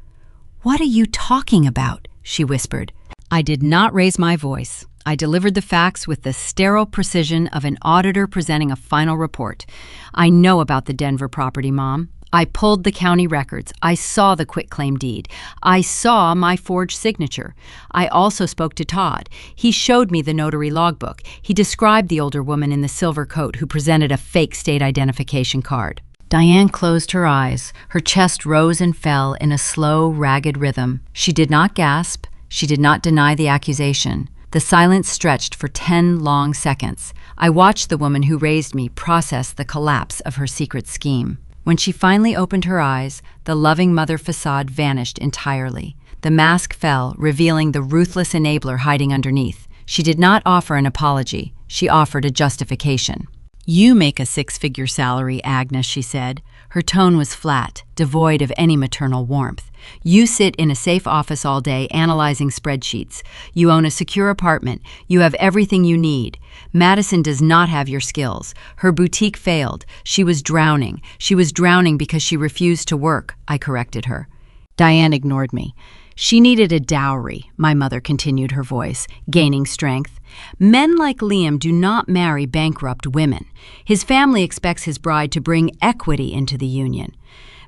"What are you talking about?" she whispered. I did not raise my voice. I delivered the facts with the sterile precision of an auditor presenting a final report. "I know about the Denver property, Mom. I pulled the county records. I saw the quitclaim deed. I saw my forged signature. I also spoke to Todd. He showed me the notary logbook. He described the older woman in the silver coat who presented a fake state identification card." Diane closed her eyes. Her chest rose and fell in a slow, ragged rhythm. She did not gasp. She did not deny the accusation. The silence stretched for 10 long seconds. I watched the woman who raised me process the collapse of her secret scheme. When she finally opened her eyes, the loving mother facade vanished entirely. The mask fell, revealing the ruthless enabler hiding underneath. She did not offer an apology. She offered a justification. "You make a 6-figure salary, Agnes," she said. Her tone was flat, devoid of any maternal warmth. "You sit in a safe office all day analyzing spreadsheets. You own a secure apartment. You have everything you need. Madison does not have your skills. Her boutique failed. She was drowning. She was drowning because she refused to work," I corrected her. Diane ignored me. "She needed a dowry," my mother continued, her voice gaining strength. "Men like Liam do not marry bankrupt women. His family expects his bride to bring equity into the union.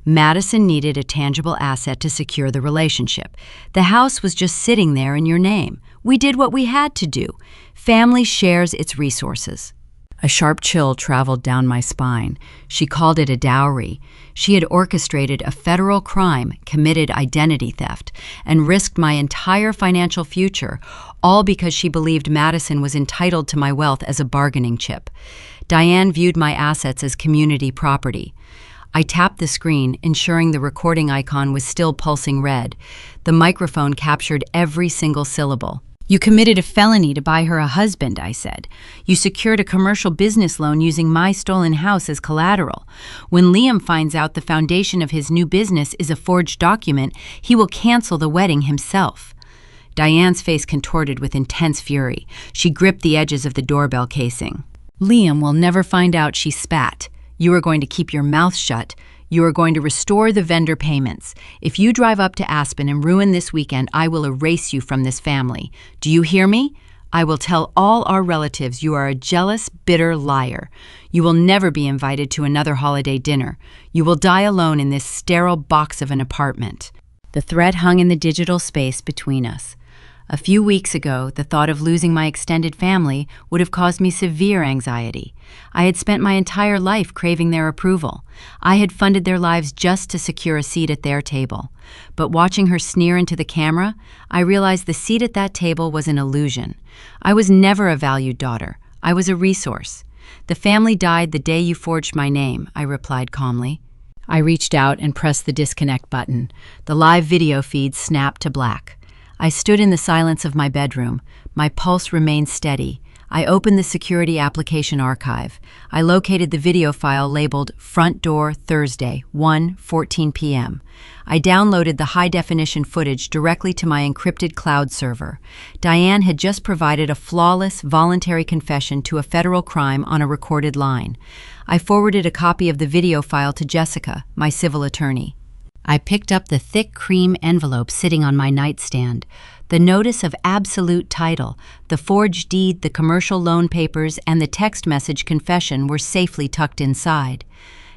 Madison needed a tangible asset to secure the relationship. The house was just sitting there in your name. We did what we had to do. Family shares its resources. A sharp chill traveled down my spine. She called it a dowry. She had orchestrated a federal crime, committed identity theft, and risked my entire financial future, all because she believed Madison was entitled to my wealth as a bargaining chip. Diane viewed my assets as community property. I tapped the screen, ensuring the recording icon was still pulsing red. The microphone captured every single syllable. "You committed a felony to buy her a husband," I said. "You secured a commercial business loan using my stolen house as collateral. When Liam finds out the foundation of his new business is a forged document, he will cancel the wedding himself." Diane's face contorted with intense fury. She gripped the edges of the doorbell casing. "Liam will never find out," she spat. "You are going to keep your mouth shut. You are going to restore the vendor payments. If you drive up to Aspen and ruin this weekend, I will erase you from this family. Do you hear me? I will tell all our relatives you are a jealous, bitter liar. You will never be invited to another holiday dinner. You will die alone in this sterile box of an apartment." The threat hung in the digital space between us. A few weeks ago, the thought of losing my extended family would have caused me severe anxiety. I had spent my entire life craving their approval. I had funded their lives just to secure a seat at their table. But watching her sneer into the camera, I realized the seat at that table was an illusion. I was never a valued daughter. I was a resource. "The family died the day you forged my name," I replied calmly. I reached out and pressed the disconnect button. The live video feed snapped to black. I stood in the silence of my bedroom. My pulse remained steady. I opened the security application archive. I located the video file labeled "Front Door Thursday, 1:14 p.m. I downloaded the high-definition footage directly to my encrypted cloud server. Diane had just provided a flawless, voluntary confession to a federal crime on a recorded line. I forwarded a copy of the video file to Jessica, my civil attorney. I picked up the thick cream envelope sitting on my nightstand. The notice of absolute title, the forged deed, the commercial loan papers, and the text message confession were safely tucked inside.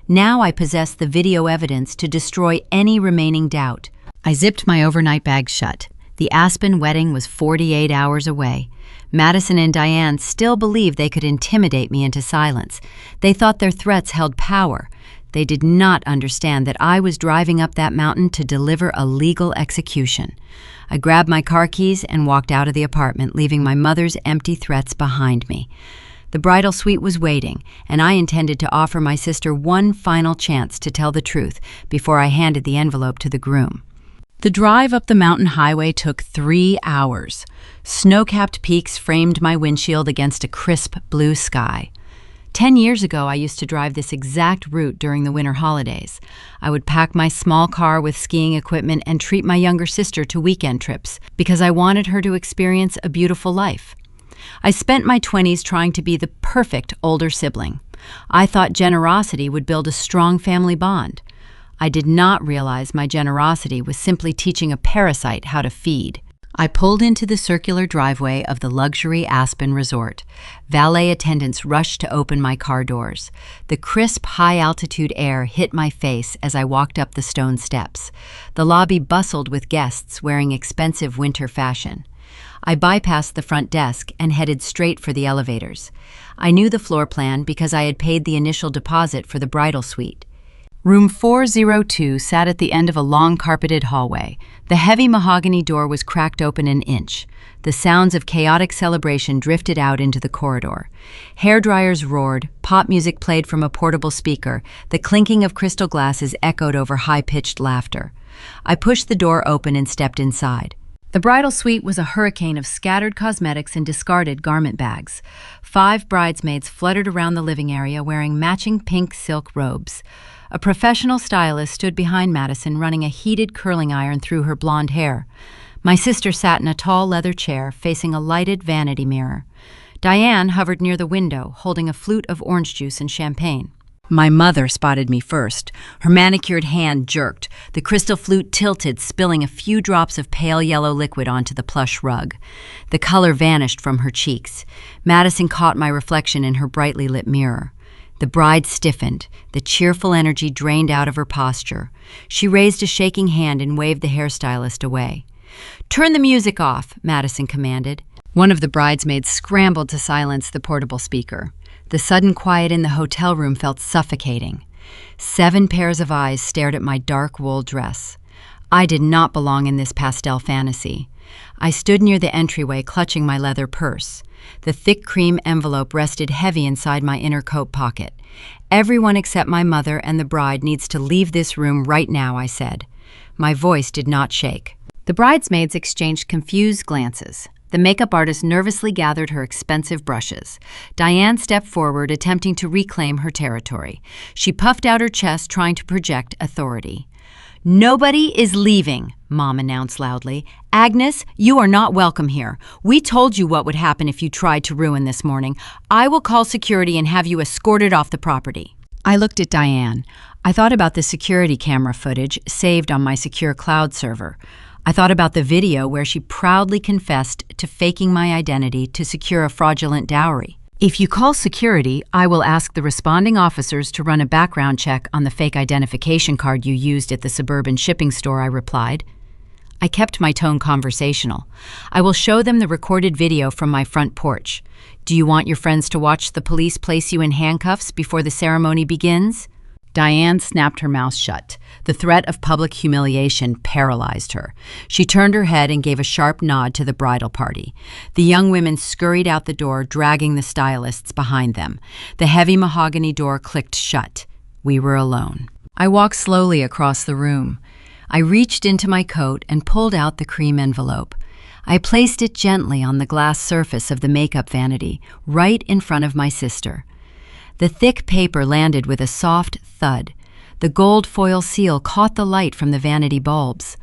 Now I possessed the video evidence to destroy any remaining doubt. I zipped my overnight bag shut. The Aspen wedding was 48 hours away. Madison and Diane still believed they could intimidate me into silence. They thought their threats held power. They did not understand that I was driving up that mountain to deliver a legal execution. I grabbed my car keys and walked out of the apartment, leaving my mother's empty threats behind me. The bridal suite was waiting, and I intended to offer my sister one final chance to tell the truth before I handed the envelope to the groom. The drive up the mountain highway took 3 hours. Snow-capped peaks framed my windshield against a crisp blue sky. 10 years ago, I used to drive this exact route during the winter holidays. I would pack my small car with skiing equipment and treat my younger sister to weekend trips because I wanted her to experience a beautiful life. I spent my 20s trying to be the perfect older sibling. I thought generosity would build a strong family bond. I did not realize my generosity was simply teaching a parasite how to feed. I pulled into the circular driveway of the luxury Aspen resort. Valet attendants rushed to open my car doors. The crisp, high-altitude air hit my face as I walked up the stone steps. The lobby bustled with guests wearing expensive winter fashion. I bypassed the front desk and headed straight for the elevators. I knew the floor plan because I had paid the initial deposit for the bridal suite. Room 402 sat at the end of a long carpeted hallway. The heavy mahogany door was cracked open an inch. The sounds of chaotic celebration drifted out into the corridor. Hairdryers roared, pop music played from a portable speaker, the clinking of crystal glasses echoed over high-pitched laughter. I pushed the door open and stepped inside. The bridal suite was a hurricane of scattered cosmetics and discarded garment bags. 5 bridesmaids fluttered around the living area wearing matching pink silk robes. A professional stylist stood behind Madison, running a heated curling iron through her blonde hair. My sister sat in a tall leather chair, facing a lighted vanity mirror. Diane hovered near the window, holding a flute of orange juice and champagne. My mother spotted me first. Her manicured hand jerked. The crystal flute tilted, spilling a few drops of pale yellow liquid onto the plush rug. The color vanished from her cheeks. Madison caught my reflection in her brightly lit mirror. The bride stiffened. The cheerful energy drained out of her posture. She raised a shaking hand and waved the hairstylist away. "Turn the music off," Madison commanded. One of the bridesmaids scrambled to silence the portable speaker. The sudden quiet in the hotel room felt suffocating. 7 pairs of eyes stared at my dark wool dress. I did not belong in this pastel fantasy. I stood near the entryway, clutching my leather purse. The thick cream envelope rested heavy inside my inner coat pocket. "Everyone except my mother and the bride needs to leave this room right now," I said. My voice did not shake. The bridesmaids exchanged confused glances. The makeup artist nervously gathered her expensive brushes. Diane stepped forward, attempting to reclaim her territory. She puffed out her chest, trying to project authority. "Nobody is leaving," Mom announced loudly. "Agnes, you are not welcome here. We told you what would happen if you tried to ruin this morning. I will call security and have you escorted off the property." I looked at Diane. I thought about the security camera footage saved on my secure cloud server. I thought about the video where she proudly confessed to faking my identity to secure a fraudulent dowry. "If you call security, I will ask the responding officers to run a background check on the fake identification card you used at the suburban shipping store," I replied. I kept my tone conversational. "I will show them the recorded video from my front porch. Do you want your friends to watch the police place you in handcuffs before the ceremony begins?" Diane snapped her mouth shut. The threat of public humiliation paralyzed her. She turned her head and gave a sharp nod to the bridal party. The young women scurried out the door, dragging the stylists behind them. The heavy mahogany door clicked shut. We were alone. I walked slowly across the room. I reached into my coat and pulled out the cream envelope. I placed it gently on the glass surface of the makeup vanity, right in front of my sister. The thick paper landed with a soft thud. The gold foil seal caught the light from the vanity bulbs.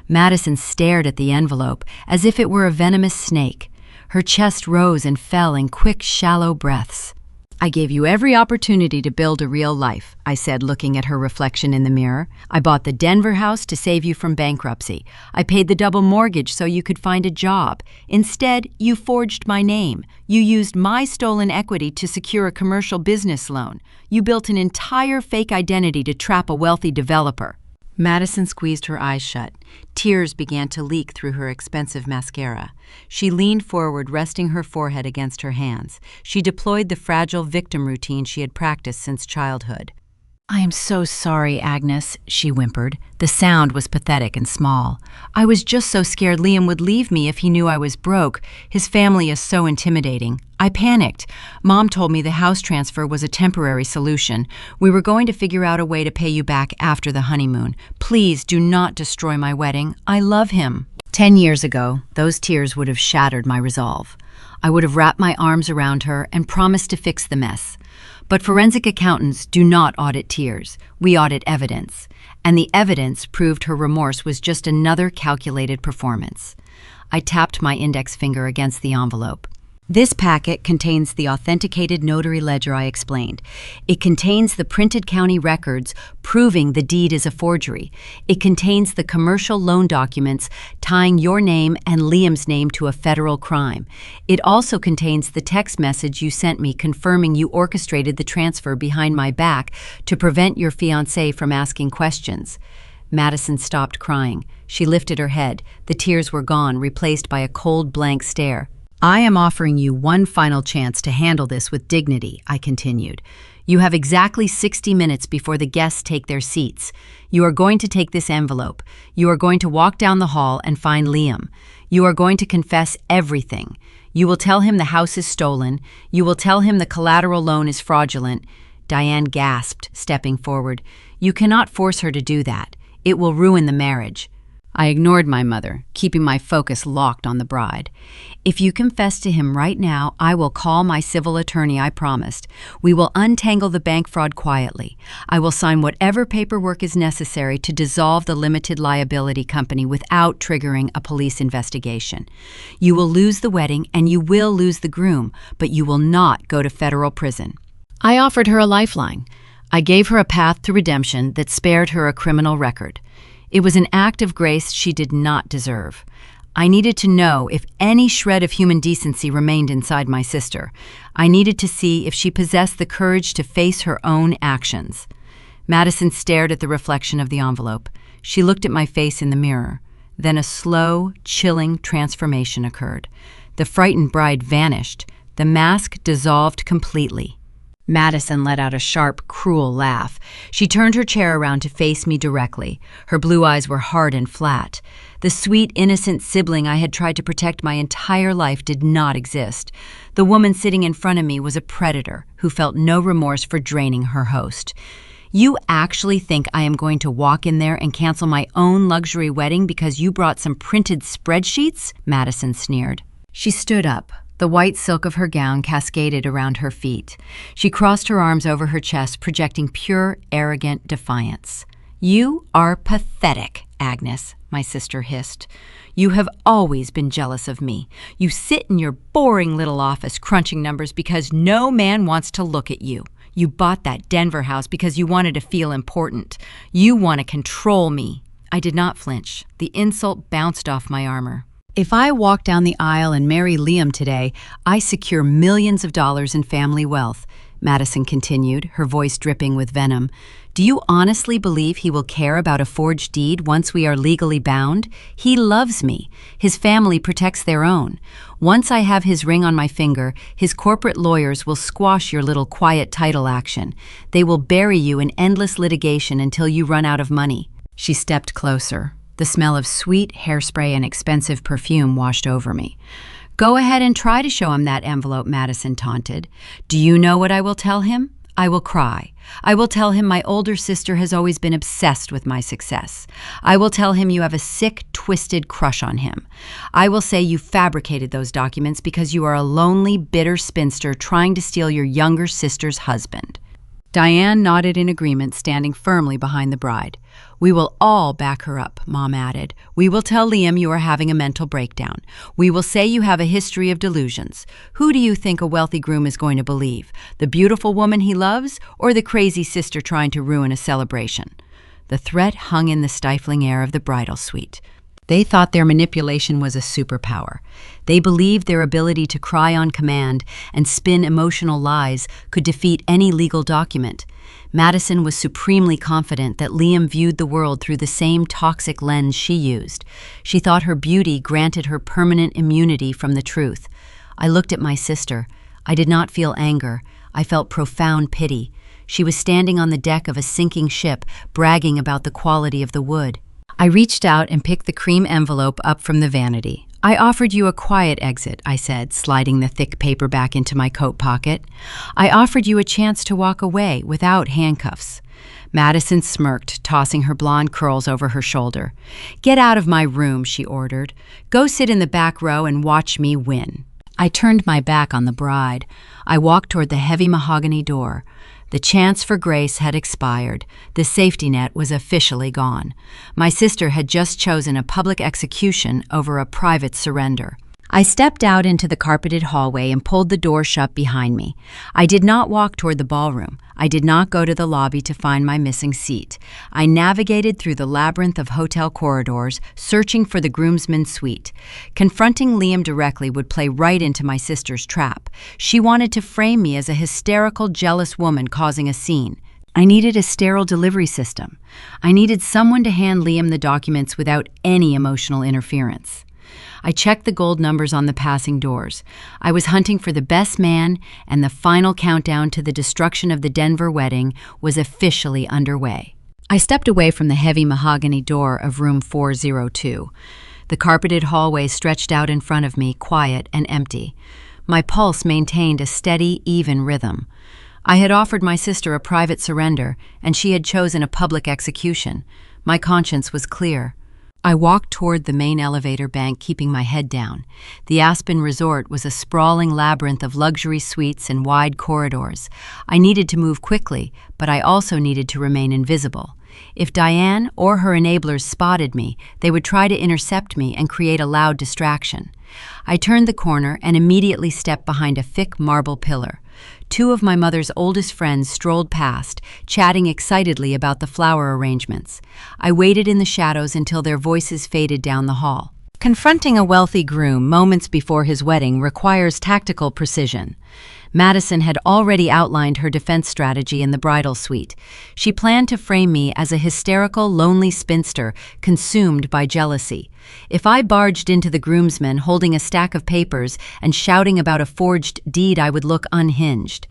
Madison stared at the envelope as if it were a venomous snake. Her chest rose and fell in quick, shallow breaths. "I gave you every opportunity to build a real life," I said, looking at her reflection in the mirror. "I bought the Denver house to save you from bankruptcy. I paid the double mortgage so you could find a job. Instead, you forged my name. You used my stolen equity to secure a commercial business loan. You built an entire fake identity to trap a wealthy developer." Madison squeezed her eyes shut. Tears began to leak through her expensive mascara. She leaned forward, resting her forehead against her hands. She deployed the fragile victim routine she had practiced since childhood. "I am so sorry, Agnes," she whimpered. The sound was pathetic and small. "I was just so scared Liam would leave me if he knew I was broke. His family is so intimidating. I panicked. Mom told me the house transfer was a temporary solution. We were going to figure out a way to pay you back after the honeymoon. Please do not destroy my wedding. I love him." 10 years ago, those tears would have shattered my resolve. I would have wrapped my arms around her and promised to fix the mess. But forensic accountants do not audit tears. We audit evidence. And the evidence proved her remorse was just another calculated performance. I tapped my index finger against the envelope. "This packet contains the authenticated notary ledger I explained. It contains the printed county records proving the deed is a forgery. It contains the commercial loan documents tying your name and Liam's name to a federal crime. It also contains the text message you sent me confirming you orchestrated the transfer behind my back to prevent your fiancé from asking questions." Madison stopped crying. She lifted her head. The tears were gone, replaced by a cold, blank stare. "I am offering you one final chance to handle this with dignity," I continued. "You have exactly 60 minutes before the guests take their seats. You are going to take this envelope. You are going to walk down the hall and find Liam. You are going to confess everything. You will tell him the house is stolen. You will tell him the collateral loan is fraudulent." Diane gasped, stepping forward. "You cannot force her to do that. It will ruin the marriage." I ignored my mother, keeping my focus locked on the bride. "If you confess to him right now, I will call my civil attorney, I promised. We will untangle the bank fraud quietly. I will sign whatever paperwork is necessary to dissolve the limited liability company without triggering a police investigation. You will lose the wedding and you will lose the groom, but you will not go to federal prison." I offered her a lifeline. I gave her a path to redemption that spared her a criminal record. It was an act of grace she did not deserve. I needed to know if any shred of human decency remained inside my sister. I needed to see if she possessed the courage to face her own actions. Madison stared at the reflection of the envelope. She looked at my face in the mirror. Then a slow, chilling transformation occurred. The frightened bride vanished. The mask dissolved completely. Madison let out a sharp, cruel laugh. She turned her chair around to face me directly. Her blue eyes were hard and flat. The sweet, innocent sibling I had tried to protect my entire life did not exist. The woman sitting in front of me was a predator who felt no remorse for draining her host. "You actually think I am going to walk in there and cancel my own luxury wedding because you brought some printed spreadsheets?" Madison sneered. She stood up. The white silk of her gown cascaded around her feet. She crossed her arms over her chest, projecting pure, arrogant defiance. "You are pathetic, Agnes," my sister hissed. "You have always been jealous of me. You sit in your boring little office crunching numbers because no man wants to look at you. You bought that Denver house because you wanted to feel important. You want to control me." I did not flinch. The insult bounced off my armor. "If I walk down the aisle and marry Liam today, I secure millions of dollars in family wealth," Madison continued, her voice dripping with venom. "Do you honestly believe he will care about a forged deed once we are legally bound? He loves me. His family protects their own. Once I have his ring on my finger, his corporate lawyers will squash your little quiet title action. They will bury you in endless litigation until you run out of money." She stepped closer. The smell of sweet hairspray and expensive perfume washed over me. "Go ahead and try to show him that envelope," Madison taunted. "Do you know what I will tell him? I will cry. I will tell him my older sister has always been obsessed with my success. I will tell him you have a sick, twisted crush on him. I will say you fabricated those documents because you are a lonely, bitter spinster trying to steal your younger sister's husband." Diane nodded in agreement, standing firmly behind the bride. "We will all back her up," Mom added. "We will tell Liam you are having a mental breakdown. We will say you have a history of delusions. Who do you think a wealthy groom is going to believe? The beautiful woman he loves, or the crazy sister trying to ruin a celebration?" The threat hung in the stifling air of the bridal suite. They thought their manipulation was a superpower. They believed their ability to cry on command and spin emotional lies could defeat any legal document. Madison was supremely confident that Liam viewed the world through the same toxic lens she used. She thought her beauty granted her permanent immunity from the truth. I looked at my sister. I did not feel anger. I felt profound pity. She was standing on the deck of a sinking ship, bragging about the quality of the wood. I reached out and picked the cream envelope up from the vanity. "I offered you a quiet exit," I said, sliding the thick paper back into my coat pocket. "I offered you a chance to walk away without handcuffs." Madison smirked, tossing her blonde curls over her shoulder. "Get out of my room," she ordered. "Go sit in the back row and watch me win." I turned my back on the bride. I walked toward the heavy mahogany door. The chance for grace had expired. The safety net was officially gone. My sister had just chosen a public execution over a private surrender. I stepped out into the carpeted hallway and pulled the door shut behind me. I did not walk toward the ballroom. I did not go to the lobby to find my missing seat. I navigated through the labyrinth of hotel corridors, searching for the groomsmen's suite. Confronting Liam directly would play right into my sister's trap. She wanted to frame me as a hysterical, jealous woman causing a scene. I needed a sterile delivery system. I needed someone to hand Liam the documents without any emotional interference. I checked the gold numbers on the passing doors. I was hunting for the best man, and the final countdown to the destruction of the Denver wedding was officially underway. I stepped away from the heavy mahogany door of room 402. The carpeted hallway stretched out in front of me, quiet and empty. My pulse maintained a steady, even rhythm. I had offered my sister a private surrender, and she had chosen a public execution. My conscience was clear. I walked toward the main elevator bank, keeping my head down. The Aspen Resort was a sprawling labyrinth of luxury suites and wide corridors. I needed to move quickly, but I also needed to remain invisible. If Diane or her enablers spotted me, they would try to intercept me and create a loud distraction. I turned the corner and immediately stepped behind a thick marble pillar. Two of my mother's oldest friends strolled past, chatting excitedly about the flower arrangements. I waited in the shadows until their voices faded down the hall. Confronting a wealthy groom moments before his wedding requires tactical precision. Madison had already outlined her defense strategy in the bridal suite. She planned to frame me as a hysterical, lonely spinster consumed by jealousy. If I barged into the groomsmen holding a stack of papers and shouting about a forged deed, I would look unhinged.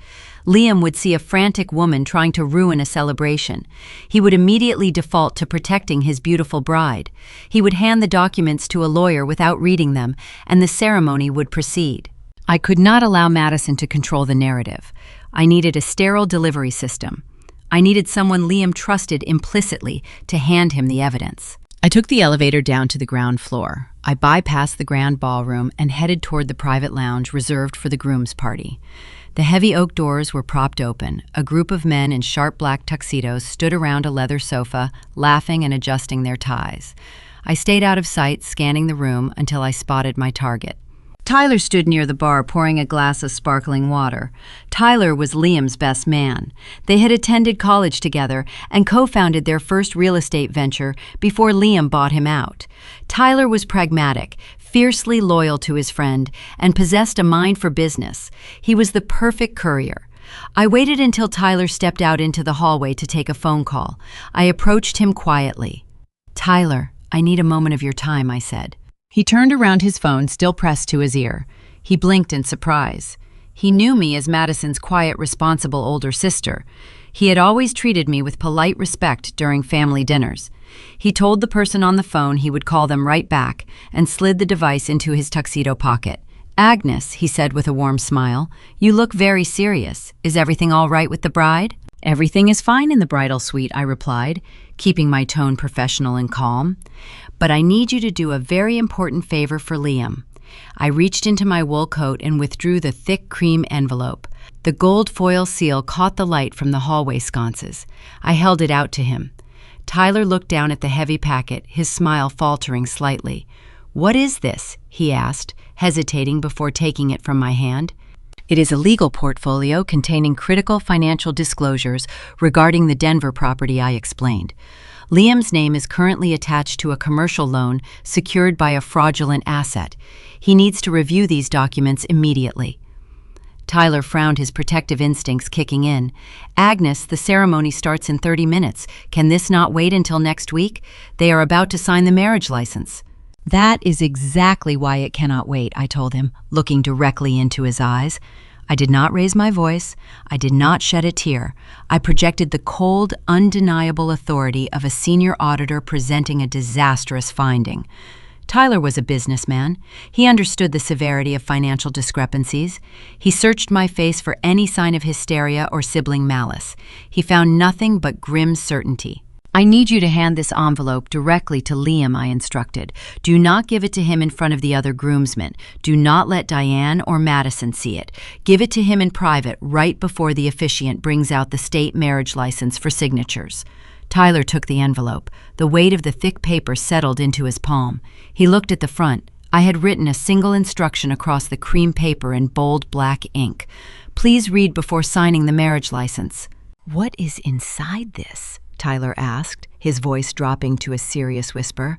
Liam would see a frantic woman trying to ruin a celebration. He would immediately default to protecting his beautiful bride. He would hand the documents to a lawyer without reading them, and the ceremony would proceed. I could not allow Madison to control the narrative. I needed a sterile delivery system. I needed someone Liam trusted implicitly to hand him the evidence. I took the elevator down to the ground floor. I bypassed the grand ballroom and headed toward the private lounge reserved for the groom's party. The heavy oak doors were propped open. A group of men in sharp black tuxedos stood around a leather sofa, laughing and adjusting their ties. I stayed out of sight, scanning the room until I spotted my target. Tyler stood near the bar pouring a glass of sparkling water. Tyler was Liam's best man. They had attended college together and co-founded their first real estate venture before Liam bought him out. Tyler was pragmatic, fiercely loyal to his friend, and possessed a mind for business. He was the perfect courier. I waited until Tyler stepped out into the hallway to take a phone call. I approached him quietly. "Tyler, I need a moment of your time," I said. He turned around, his phone still pressed to his ear. He blinked in surprise. He knew me as Madison's quiet, responsible older sister. He had always treated me with polite respect during family dinners. He told the person on the phone he would call them right back and slid the device into his tuxedo pocket. "Agnes," he said with a warm smile, "you look very serious. Is everything all right with the bride?" "Everything is fine in the bridal suite," I replied, keeping my tone professional and calm. "But I need you to do a very important favor for Liam." I reached into my wool coat and withdrew the thick cream envelope. The gold foil seal caught the light from the hallway sconces. I held it out to him. Tyler looked down at the heavy packet, his smile faltering slightly. "What is this?" he asked, hesitating before taking it from my hand. "It is a legal portfolio containing critical financial disclosures regarding the Denver property," I explained. "Liam's name is currently attached to a commercial loan secured by a fraudulent asset. He needs to review these documents immediately." Tyler frowned, his protective instincts kicking in. "Agnes, the ceremony starts in 30 minutes. Can this not wait until next week? They are about to sign the marriage license." "That is exactly why it cannot wait," I told him, looking directly into his eyes. I did not raise my voice. I did not shed a tear. I projected the cold, undeniable authority of a senior auditor presenting a disastrous finding. Tyler was a businessman. He understood the severity of financial discrepancies. He searched my face for any sign of hysteria or sibling malice. He found nothing but grim certainty. "I need you to hand this envelope directly to Liam," I instructed. "Do not give it to him in front of the other groomsmen. Do not let Diane or Madison see it. Give it to him in private right before the officiant brings out the state marriage license for signatures." Tyler took the envelope. The weight of the thick paper settled into his palm. He looked at the front. I had written a single instruction across the cream paper in bold black ink. "Please read before signing the marriage license." "What is inside this?" Tyler asked, his voice dropping to a serious whisper.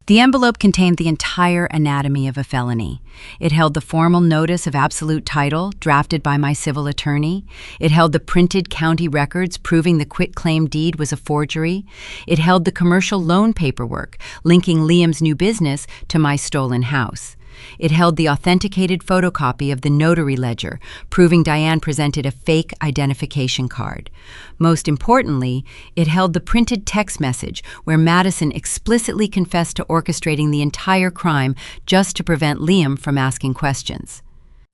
The envelope contained the entire anatomy of a felony. It held the formal notice of absolute title, drafted by my civil attorney. It held the printed county records proving the quitclaim deed was a forgery. It held the commercial loan paperwork, linking Liam's new business to my stolen house. It held the authenticated photocopy of the notary ledger, proving Diane presented a fake identification card. Most importantly, it held the printed text message where Madison explicitly confessed to orchestrating the entire crime just to prevent Liam from asking questions.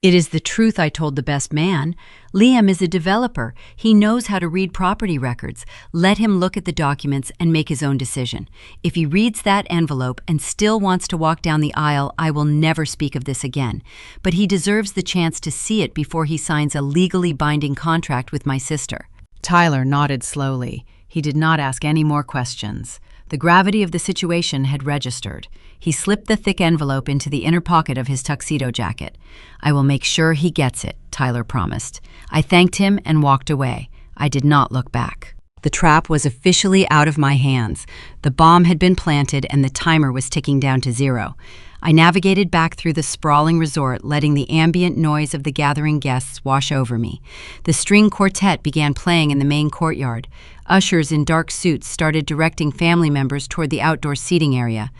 "It is the truth," I told the best man. "Liam is a developer. He knows how to read property records. Let him look at the documents and make his own decision. If he reads that envelope and still wants to walk down the aisle, I will never speak of this again. But he deserves the chance to see it before he signs a legally binding contract with my sister." Tyler nodded slowly. He did not ask any more questions. The gravity of the situation had registered. He slipped the thick envelope into the inner pocket of his tuxedo jacket. "I will make sure he gets it," Tyler promised. I thanked him and walked away. I did not look back. The trap was officially out of my hands. The bomb had been planted and the timer was ticking down to 0. I navigated back through the sprawling resort, letting the ambient noise of the gathering guests wash over me. The string quartet began playing in the main courtyard. Ushers in dark suits started directing family members toward the outdoor seating area.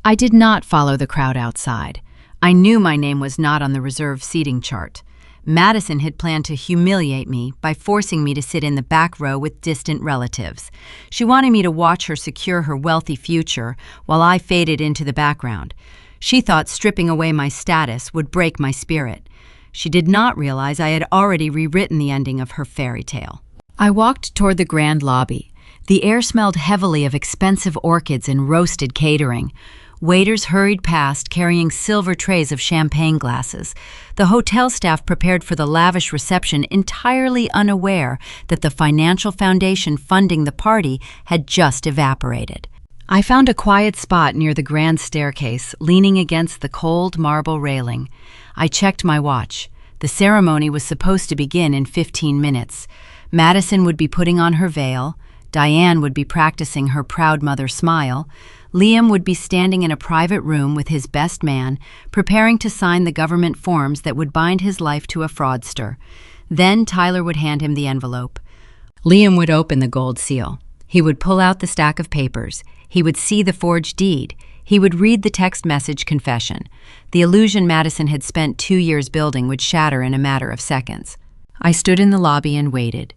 I did not follow the crowd outside. I knew my name was not on the reserved seating chart. Madison had planned to humiliate me by forcing me to sit in the back row with distant relatives. She wanted me to watch her secure her wealthy future while I faded into the background. She thought stripping away my status would break my spirit. She did not realize I had already rewritten the ending of her fairy tale. I walked toward the grand lobby. The air smelled heavily of expensive orchids and roasted catering. Waiters hurried past, carrying silver trays of champagne glasses. The hotel staff prepared for the lavish reception, entirely unaware that the financial foundation funding the party had just evaporated. I found a quiet spot near the grand staircase, leaning against the cold marble railing. I checked my watch. The ceremony was supposed to begin in 15 minutes. Madison would be putting on her veil. Diane would be practicing her proud mother smile. Liam would be standing in a private room with his best man, preparing to sign the government forms that would bind his life to a fraudster. Then Tyler would hand him the envelope. Liam would open the gold seal. He would pull out the stack of papers. He would see the forged deed. He would read the text message confession. The illusion Madison had spent 2 years building would shatter in a matter of seconds. I stood in the lobby and waited.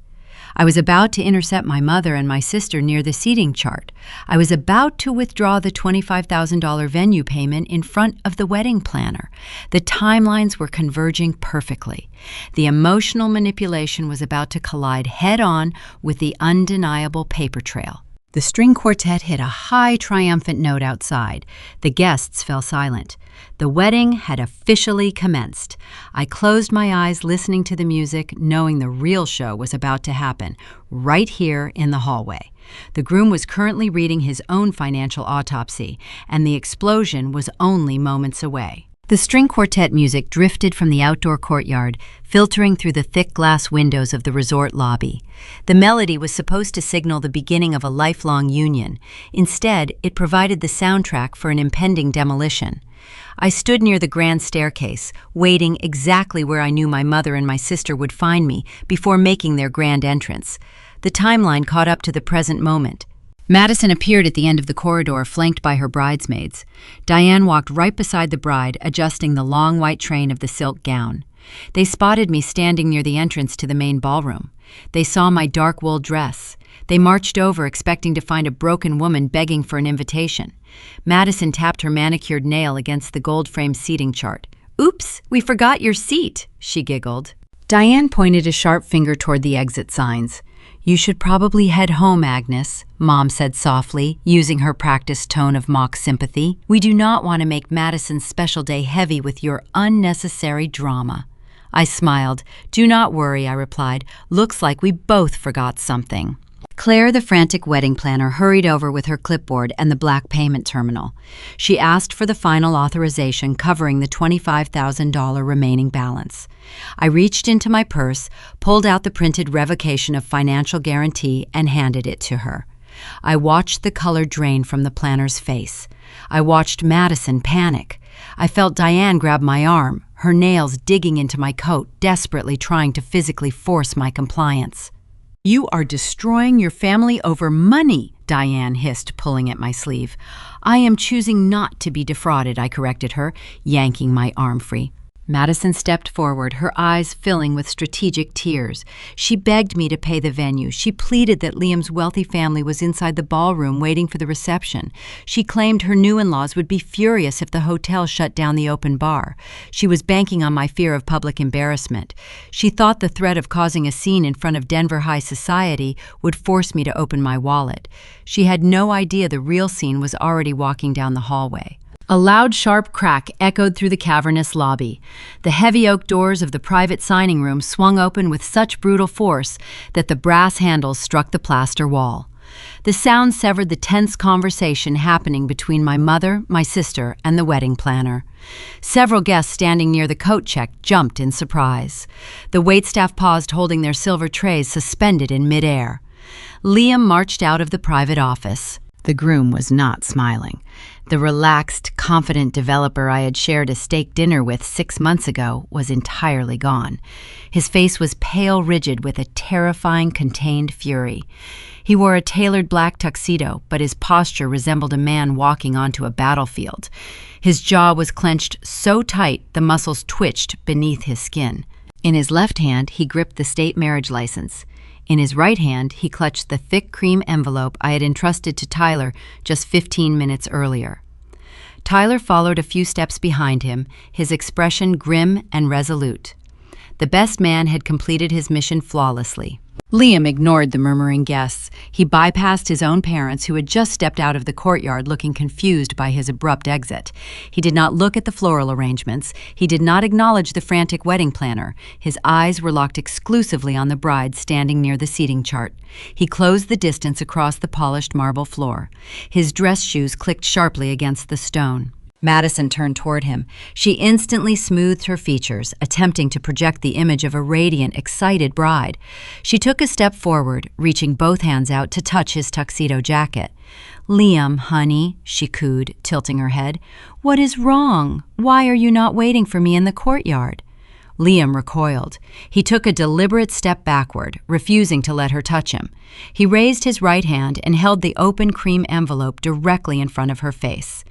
I was about to intercept my mother and my sister near the seating chart. I was about to withdraw the $25,000 venue payment in front of the wedding planner. The timelines were converging perfectly. The emotional manipulation was about to collide head-on with the undeniable paper trail. The string quartet hit a high, triumphant note outside. The guests fell silent. The wedding had officially commenced. I closed my eyes, listening to the music, knowing the real show was about to happen, right here in the hallway. The groom was currently reading his own financial autopsy, and the explosion was only moments away. The string quartet music drifted from the outdoor courtyard, filtering through the thick glass windows of the resort lobby. The melody was supposed to signal the beginning of a lifelong union. Instead, it provided the soundtrack for an impending demolition. I stood near the grand staircase, waiting exactly where I knew my mother and my sister would find me before making their grand entrance. The timeline caught up to the present moment. Madison appeared at the end of the corridor, flanked by her bridesmaids. Diane walked right beside the bride, adjusting the long white train of the silk gown. They spotted me standing near the entrance to the main ballroom. They saw my dark wool dress. They marched over, expecting to find a broken woman begging for an invitation. Madison tapped her manicured nail against the gold-framed seating chart. "Oops, we forgot your seat," she giggled. Diane pointed a sharp finger toward the exit signs. "You should probably head home, Agnes," Mom said softly, using her practiced tone of mock sympathy. "We do not want to make Madison's special day heavy with your unnecessary drama." I smiled. "Do not worry," I replied. "Looks like we both forgot something." Claire, the frantic wedding planner, hurried over with her clipboard and the black payment terminal. She asked for the final authorization covering the $25,000 remaining balance. I reached into my purse, pulled out the printed revocation of financial guarantee, and handed it to her. I watched the color drain from the planner's face. I watched Madison panic. I felt Diane grab my arm, her nails digging into my coat, desperately trying to physically force my compliance. "You are destroying your family over money," Diane hissed, pulling at my sleeve. "I am choosing not to be defrauded," I corrected her, yanking my arm free. Madison stepped forward, her eyes filling with strategic tears. She begged me to pay the venue. She pleaded that Liam's wealthy family was inside the ballroom waiting for the reception. She claimed her new-in-laws would be furious if the hotel shut down the open bar. She was banking on my fear of public embarrassment. She thought the threat of causing a scene in front of Denver high society would force me to open my wallet. She had no idea the real scene was already walking down the hallway. A loud, sharp crack echoed through the cavernous lobby. The heavy oak doors of the private signing room swung open with such brutal force that the brass handles struck the plaster wall. The sound severed the tense conversation happening between my mother, my sister, and the wedding planner. Several guests standing near the coat check jumped in surprise. The waitstaff paused, holding their silver trays suspended in midair. Liam marched out of the private office. The groom was not smiling. The relaxed, confident developer I had shared a steak dinner with 6 months ago was entirely gone. His face was pale rigid with a terrifying, contained fury. He wore a tailored black tuxedo, but his posture resembled a man walking onto a battlefield. His jaw was clenched so tight the muscles twitched beneath his skin. In his left hand, he gripped the state marriage license. In his right hand, he clutched the thick cream envelope I had entrusted to Tyler just 15 minutes earlier. Tyler followed a few steps behind him, his expression grim and resolute. The best man had completed his mission flawlessly. Liam ignored the murmuring guests. He bypassed his own parents, who had just stepped out of the courtyard looking confused by his abrupt exit. He did not look at the floral arrangements. He did not acknowledge the frantic wedding planner. His eyes were locked exclusively on the bride standing near the seating chart. He closed the distance across the polished marble floor. His dress shoes clicked sharply against the stone. Madison turned toward him. She instantly smoothed her features, attempting to project the image of a radiant, excited bride. She took a step forward, reaching both hands out to touch his tuxedo jacket. "Liam, honey," she cooed, tilting her head. "What is wrong? Why are you not waiting for me in the courtyard?" Liam recoiled. He took a deliberate step backward, refusing to let her touch him. He raised his right hand and held the open cream envelope directly in front of her face.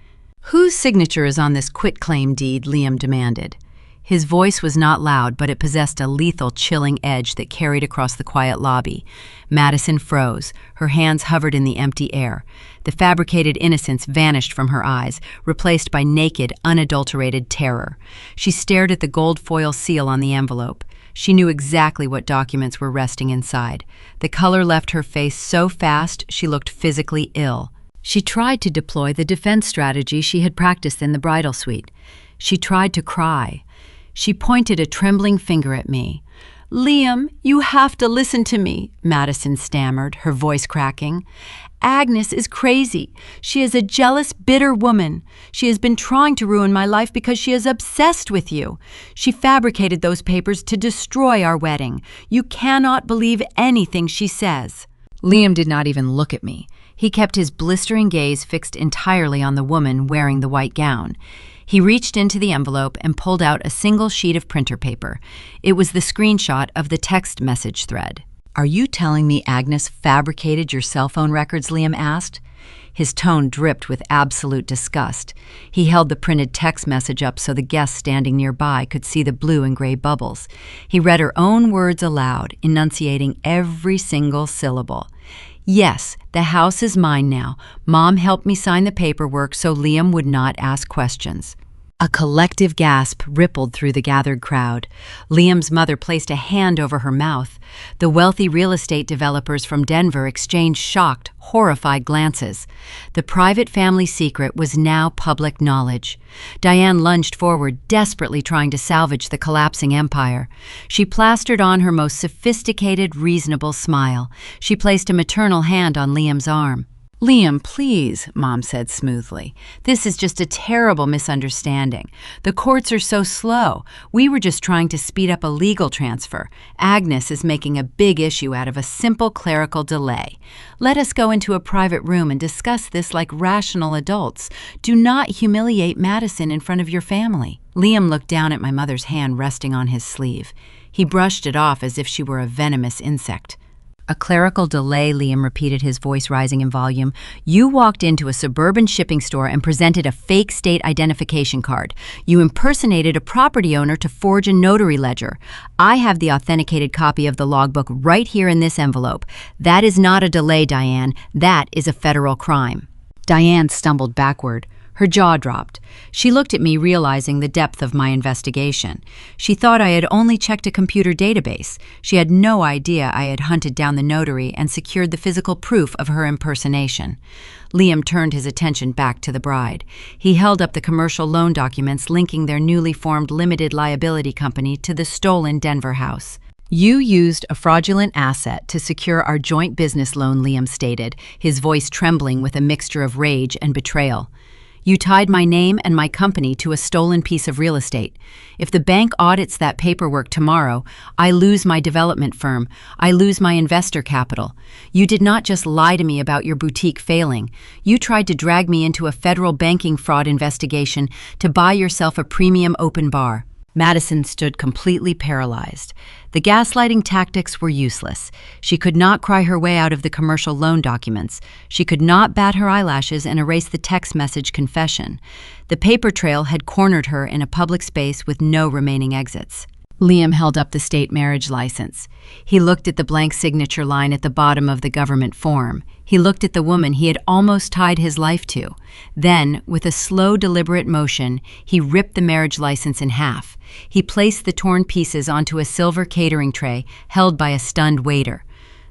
"Whose signature is on this quitclaim deed?" Liam demanded. His voice was not loud, but it possessed a lethal, chilling edge that carried across the quiet lobby. Madison froze. Her hands hovered in the empty air. The fabricated innocence vanished from her eyes, replaced by naked, unadulterated terror. She stared at the gold foil seal on the envelope. She knew exactly what documents were resting inside. The color left her face so fast she looked physically ill. She tried to deploy the defense strategy she had practiced in the bridal suite. She tried to cry. She pointed a trembling finger at me. "Liam, you have to listen to me," Madison stammered, her voice cracking. "Agnes is crazy. She is a jealous, bitter woman. She has been trying to ruin my life because she is obsessed with you. She fabricated those papers to destroy our wedding. You cannot believe anything she says." Liam did not even look at me. He kept his blistering gaze fixed entirely on the woman wearing the white gown. He reached into the envelope and pulled out a single sheet of printer paper. It was the screenshot of the text message thread. "Are you telling me Agnes fabricated your cell phone records?" Liam asked. His tone dripped with absolute disgust. He held the printed text message up so the guests standing nearby could see the blue and gray bubbles. He read her own words aloud, enunciating every single syllable. "Yes, the house is mine now. Mom helped me sign the paperwork so Liam would not ask questions." A collective gasp rippled through the gathered crowd. Liam's mother placed a hand over her mouth. The wealthy real estate developers from Denver exchanged shocked, horrified glances. The private family secret was now public knowledge. Diane lunged forward, desperately trying to salvage the collapsing empire. She plastered on her most sophisticated, reasonable smile. She placed a maternal hand on Liam's arm. "Liam, please," Mom said smoothly. "This is just a terrible misunderstanding. The courts are so slow. We were just trying to speed up a legal transfer. Agnes is making a big issue out of a simple clerical delay. Let us go into a private room and discuss this like rational adults. Do not humiliate Madison in front of your family." Liam looked down at my mother's hand resting on his sleeve. He brushed it off as if she were a venomous insect. "A clerical delay," Liam repeated, his voice rising in volume. "You walked into a suburban shipping store and presented a fake state identification card. You impersonated a property owner to forge a notary ledger. I have the authenticated copy of the logbook right here in this envelope. That is not a delay, Diane. That is a federal crime." Diane stumbled backward. Her jaw dropped. She looked at me, realizing the depth of my investigation. She thought I had only checked a computer database. She had no idea I had hunted down the notary and secured the physical proof of her impersonation. Liam turned his attention back to the bride. He held up the commercial loan documents linking their newly formed limited liability company to the stolen Denver house. "You used a fraudulent asset to secure our joint business loan," Liam stated, his voice trembling with a mixture of rage and betrayal. You tied my name and my company to a stolen piece of real estate. If the bank audits that paperwork tomorrow, I lose my development firm. I lose my investor capital. You did not just lie to me about your boutique failing. You tried to drag me into a federal banking fraud investigation to buy yourself a premium open bar. Madison stood completely paralyzed. The gaslighting tactics were useless. She could not cry her way out of the commercial loan documents. She could not bat her eyelashes and erase the text message confession. The paper trail had cornered her in a public space with no remaining exits. Liam held up the state marriage license. He looked at the blank signature line at the bottom of the government form. He looked at the woman he had almost tied his life to. Then, with a slow, deliberate motion, he ripped the marriage license in half. He placed the torn pieces onto a silver catering tray held by a stunned waiter.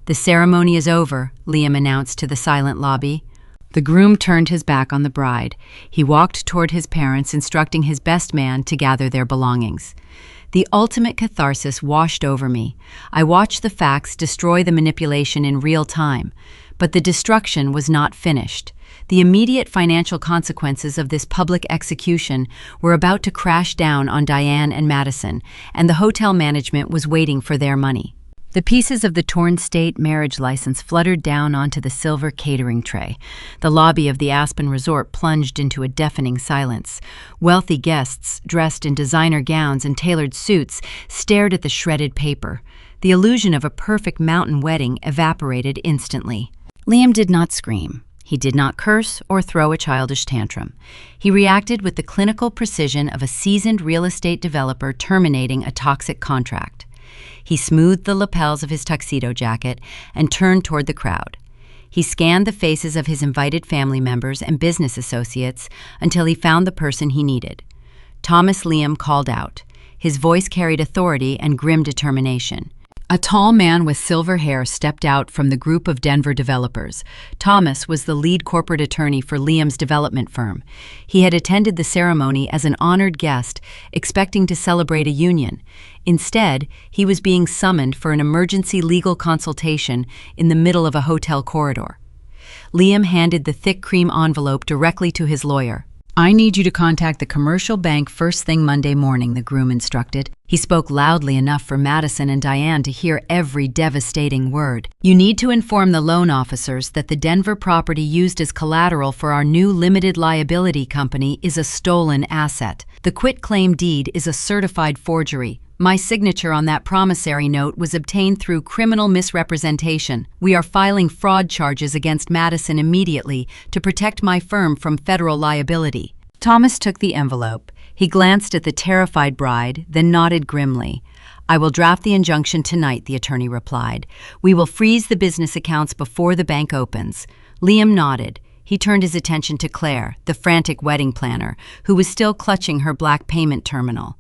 "The ceremony is over," Liam announced to the silent lobby. The groom turned his back on the bride. He walked toward his parents, instructing his best man to gather their belongings. The ultimate catharsis washed over me. I watched the facts destroy the manipulation in real time. But the destruction was not finished. The immediate financial consequences of this public execution were about to crash down on Diane and Madison, and the hotel management was waiting for their money. The pieces of the torn state marriage license fluttered down onto the silver catering tray. The lobby of the Aspen Resort plunged into a deafening silence. Wealthy guests, dressed in designer gowns and tailored suits, stared at the shredded paper. The illusion of a perfect mountain wedding evaporated instantly. Liam did not scream. He did not curse or throw a childish tantrum. He reacted with the clinical precision of a seasoned real estate developer terminating a toxic contract. He smoothed the lapels of his tuxedo jacket and turned toward the crowd. He scanned the faces of his invited family members and business associates until he found the person he needed. Thomas Liam called out. His voice carried authority and grim determination. A tall man with silver hair stepped out from the group of Denver developers. Thomas was the lead corporate attorney for Liam's development firm. He had attended the ceremony as an honored guest, expecting to celebrate a union. Instead, he was being summoned for an emergency legal consultation in the middle of a hotel corridor. Liam handed the thick cream envelope directly to his lawyer. "I need you to contact the commercial bank first thing Monday morning," the groom instructed. He spoke loudly enough for Madison and Diane to hear every devastating word. "You need to inform the loan officers that the Denver property used as collateral for our new limited liability company is a stolen asset. The quitclaim deed is a certified forgery. My signature on that promissory note was obtained through criminal misrepresentation. We are filing fraud charges against Madison immediately to protect my firm from federal liability." Thomas took the envelope. He glanced at the terrified bride, then nodded grimly. "I will draft the injunction tonight," the attorney replied. "We will freeze the business accounts before the bank opens." Liam nodded. He turned his attention to Claire, the frantic wedding planner, who was still clutching her black payment terminal.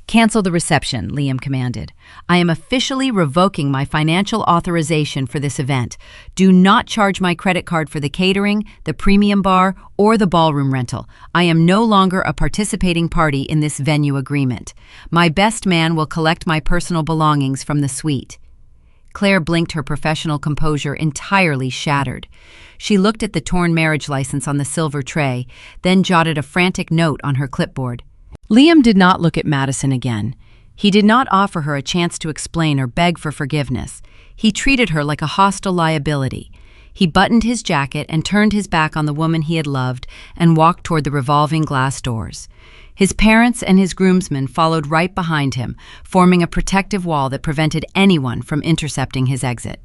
"Cancel the reception," Liam commanded. "I am officially revoking my financial authorization for this event. Do not charge my credit card for the catering, the premium bar, or the ballroom rental. I am no longer a participating party in this venue agreement. My best man will collect my personal belongings from the suite." Claire blinked, her professional composure entirely shattered. She looked at the torn marriage license on the silver tray, then jotted a frantic note on her clipboard. Liam did not look at Madison again. He did not offer her a chance to explain or beg for forgiveness. He treated her like a hostile liability. He buttoned his jacket and turned his back on the woman he had loved and walked toward the revolving glass doors. His parents and his groomsmen followed right behind him, forming a protective wall that prevented anyone from intercepting his exit.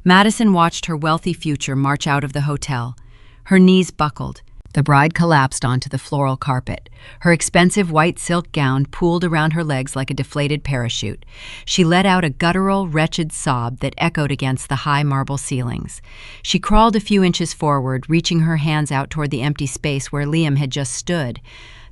Madison watched her wealthy future march out of the hotel. Her knees buckled. The bride collapsed onto the floral carpet. Her expensive white silk gown pooled around her legs like a deflated parachute. She let out a guttural, wretched sob that echoed against the high marble ceilings. She crawled a few inches forward, reaching her hands out toward the empty space where Liam had just stood.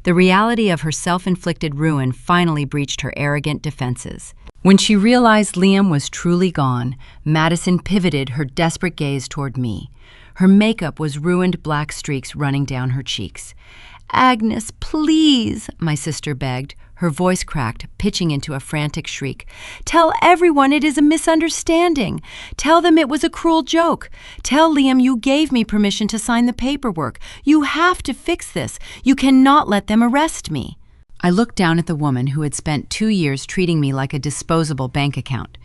The reality of her self-inflicted ruin finally breached her arrogant defenses. When she realized Liam was truly gone, Madison pivoted her desperate gaze toward me. Her makeup was ruined black streaks running down her cheeks. "Agnes, please," my sister begged, Her voice cracked, pitching into a frantic shriek. "Tell everyone it is a misunderstanding. Tell them it was a cruel joke. Tell Liam you gave me permission to sign the paperwork. You have to fix this. You cannot let them arrest me." I looked down at the woman who had spent 2 years treating me like a disposable bank account.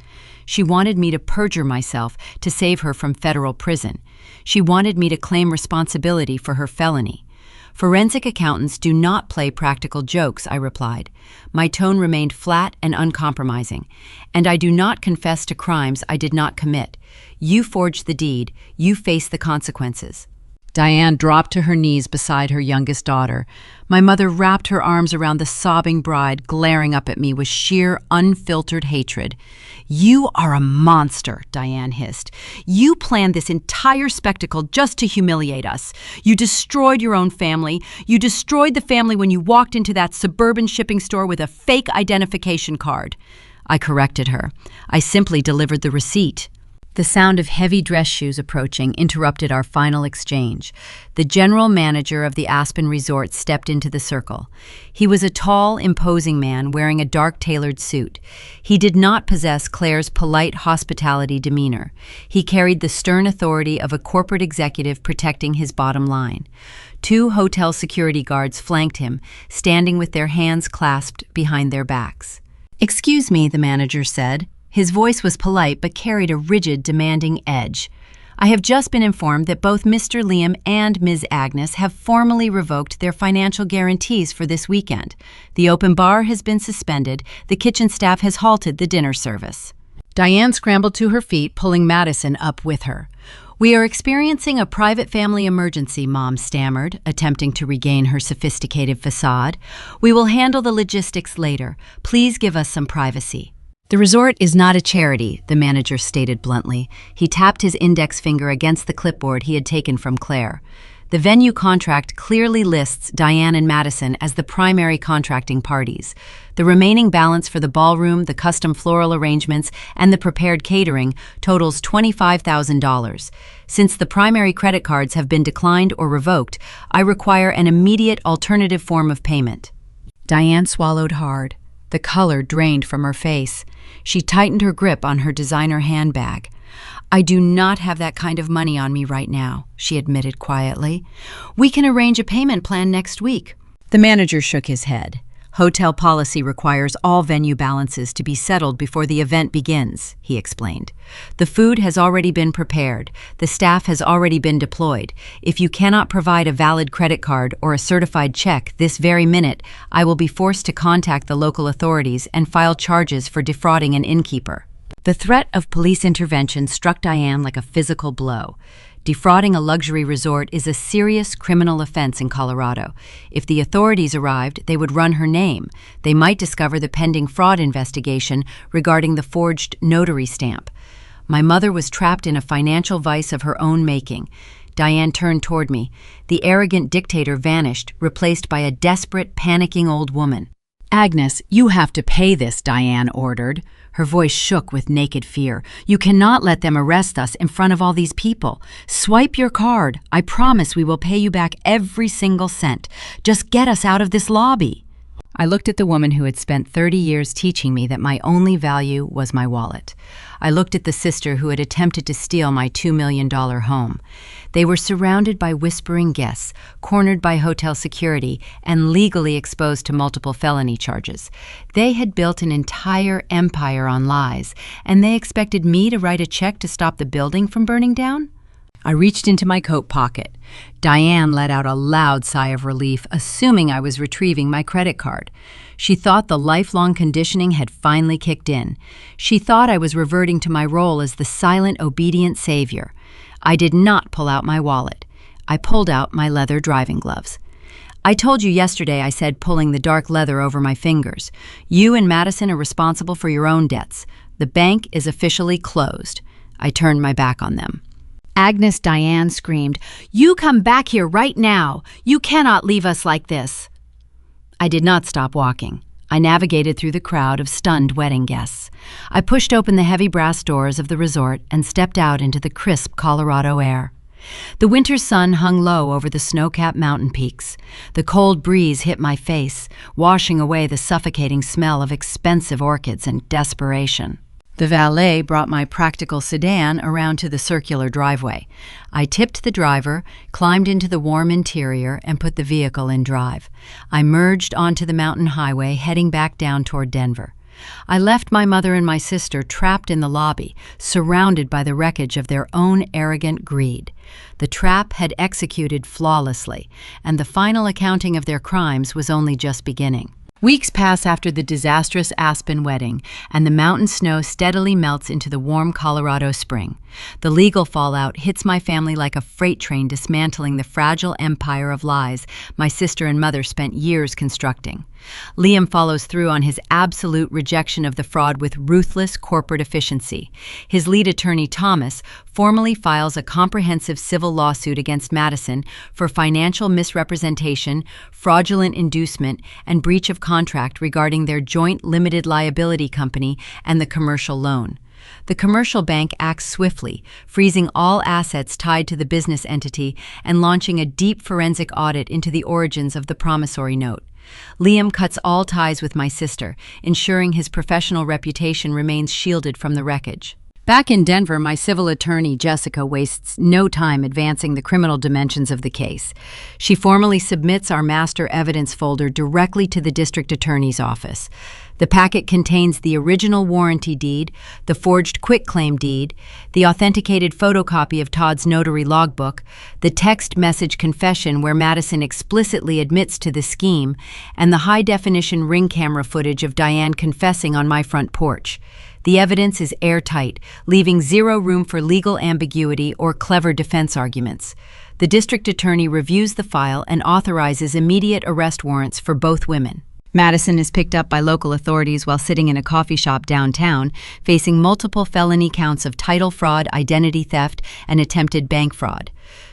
She wanted me to perjure myself to save her from federal prison. She wanted me to claim responsibility for her felony. "Forensic accountants do not play practical jokes," I replied. My tone remained flat and uncompromising. "And I do not confess to crimes I did not commit. You forged the deed. You face the consequences." Diane dropped to her knees beside her youngest daughter. My mother wrapped her arms around the sobbing bride, glaring up at me with sheer, unfiltered hatred. "You are a monster," Diane hissed. "You planned this entire spectacle just to humiliate us. You destroyed your own family. You destroyed the family when you walked into that suburban shipping store with a fake identification card." I corrected her. "I simply delivered the receipt." The sound of heavy dress shoes approaching interrupted our final exchange. The general manager of the Aspen Resort stepped into the circle. He was a tall, imposing man wearing a dark tailored suit. He did not possess Claire's polite hospitality demeanor. He carried the stern authority of a corporate executive protecting his bottom line. 2 hotel security guards flanked him, standing with their hands clasped behind their backs. "Excuse me," the manager said. His voice was polite but carried a rigid, demanding edge. "I have just been informed that both Mr. Liam and Ms. Agnes have formally revoked their financial guarantees for this weekend. The open bar has been suspended. The kitchen staff has halted the dinner service." Diane scrambled to her feet, pulling Madison up with her. "We are experiencing a private family emergency," Mom stammered, attempting to regain her sophisticated facade. "We will handle the logistics later. Please give us some privacy." "The resort is not a charity," the manager stated bluntly. He tapped his index finger against the clipboard he had taken from Claire. "The venue contract clearly lists Diane and Madison as the primary contracting parties. The remaining balance for the ballroom, the custom floral arrangements, and the prepared catering totals $25,000. Since the primary credit cards have been declined or revoked, I require an immediate alternative form of payment." Diane swallowed hard. The color drained from her face. She tightened her grip on her designer handbag. "I do not have that kind of money on me right now," she admitted quietly. "We can arrange a payment plan next week." The manager shook his head. "Hotel policy requires all venue balances to be settled before the event begins," he explained. "The food has already been prepared. The staff has already been deployed. If you cannot provide a valid credit card or a certified check this very minute, I will be forced to contact the local authorities and file charges for defrauding an innkeeper." The threat of police intervention struck Diane like a physical blow. Defrauding a luxury resort is a serious criminal offense in Colorado. If the authorities arrived, they would run her name. They might discover the pending fraud investigation regarding the forged notary stamp. My mother was trapped in a financial vice of her own making. Diane turned toward me. The arrogant dictator vanished, replaced by a desperate, panicking old woman. "Agnes, you have to pay this," Diane ordered. Her voice shook with naked fear. "You cannot let them arrest us in front of all these people. Swipe your card. I promise we will pay you back every single cent. Just get us out of this lobby." I looked at the woman who had spent 30 years teaching me that my only value was my wallet. I looked at the sister who had attempted to steal my $2 million home. They were surrounded by whispering guests, cornered by hotel security, and legally exposed to multiple felony charges. They had built an entire empire on lies, and they expected me to write a check to stop the building from burning down? I reached into my coat pocket. Diane let out a loud sigh of relief, assuming I was retrieving my credit card. She thought the lifelong conditioning had finally kicked in. She thought I was reverting to my role as the silent, obedient savior. I did not pull out my wallet. I pulled out my leather driving gloves. "I told you yesterday," I said, pulling the dark leather over my fingers. "You and Madison are responsible for your own debts. The bank is officially closed." I turned my back on them. Agnes Diane screamed, "You come back here right now! You cannot leave us like this!" I did not stop walking. I navigated through the crowd of stunned wedding guests. I pushed open the heavy brass doors of the resort and stepped out into the crisp Colorado air. The winter sun hung low over the snow-capped mountain peaks. The cold breeze hit my face, washing away the suffocating smell of expensive orchids and desperation. The valet brought my practical sedan around to the circular driveway. I tipped the driver, climbed into the warm interior, and put the vehicle in drive. I merged onto the mountain highway, heading back down toward Denver. I left my mother and my sister trapped in the lobby, surrounded by the wreckage of their own arrogant greed. The trap had executed flawlessly, and the final accounting of their crimes was only just beginning. Weeks pass after the disastrous Aspen wedding, and the mountain snow steadily melts into the warm Colorado spring. The legal fallout hits my family like a freight train, dismantling the fragile empire of lies my sister and mother spent years constructing. Liam follows through on his absolute rejection of the fraud with ruthless corporate efficiency. His lead attorney, Thomas, formally files a comprehensive civil lawsuit against Madison for financial misrepresentation, fraudulent inducement, and breach of contract regarding their joint limited liability company and the commercial loan. The commercial bank acts swiftly, freezing all assets tied to the business entity and launching a deep forensic audit into the origins of the promissory note. Liam cuts all ties with my sister, ensuring his professional reputation remains shielded from the wreckage. Back in Denver, my civil attorney, Jessica, wastes no time advancing the criminal dimensions of the case. She formally submits our master evidence folder directly to the district attorney's office. The packet contains the original warranty deed, the forged quitclaim deed, the authenticated photocopy of Todd's notary logbook, the text message confession where Madison explicitly admits to the scheme, and the high-definition ring camera footage of Diane confessing on my front porch. The evidence is airtight, leaving zero room for legal ambiguity or clever defense arguments. The district attorney reviews the file and authorizes immediate arrest warrants for both women. Madison is picked up by local authorities while sitting in a coffee shop downtown, facing multiple felony counts of title fraud, identity theft, and attempted bank fraud.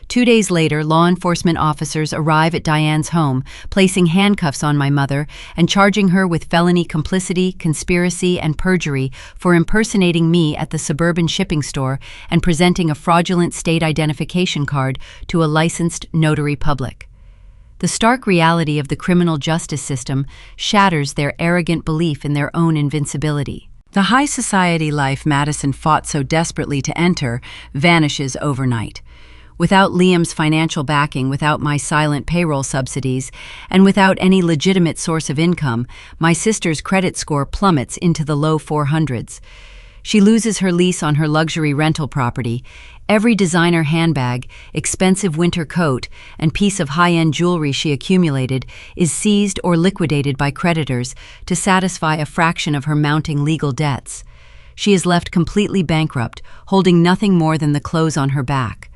2 days later, law enforcement officers arrive at Diane's home, placing handcuffs on my mother and charging her with felony complicity, conspiracy, and perjury for impersonating me at the suburban shipping store and presenting a fraudulent state identification card to a licensed notary public. The stark reality of the criminal justice system shatters their arrogant belief in their own invincibility. The high society life Madison fought so desperately to enter vanishes overnight. Without Liam's financial backing, without my silent payroll subsidies, and without any legitimate source of income, my sister's credit score plummets into the low 400s. She loses her lease on her luxury rental property. Every designer handbag, expensive winter coat, and piece of high-end jewelry she accumulated is seized or liquidated by creditors to satisfy a fraction of her mounting legal debts. She is left completely bankrupt, holding nothing more than the clothes on her back.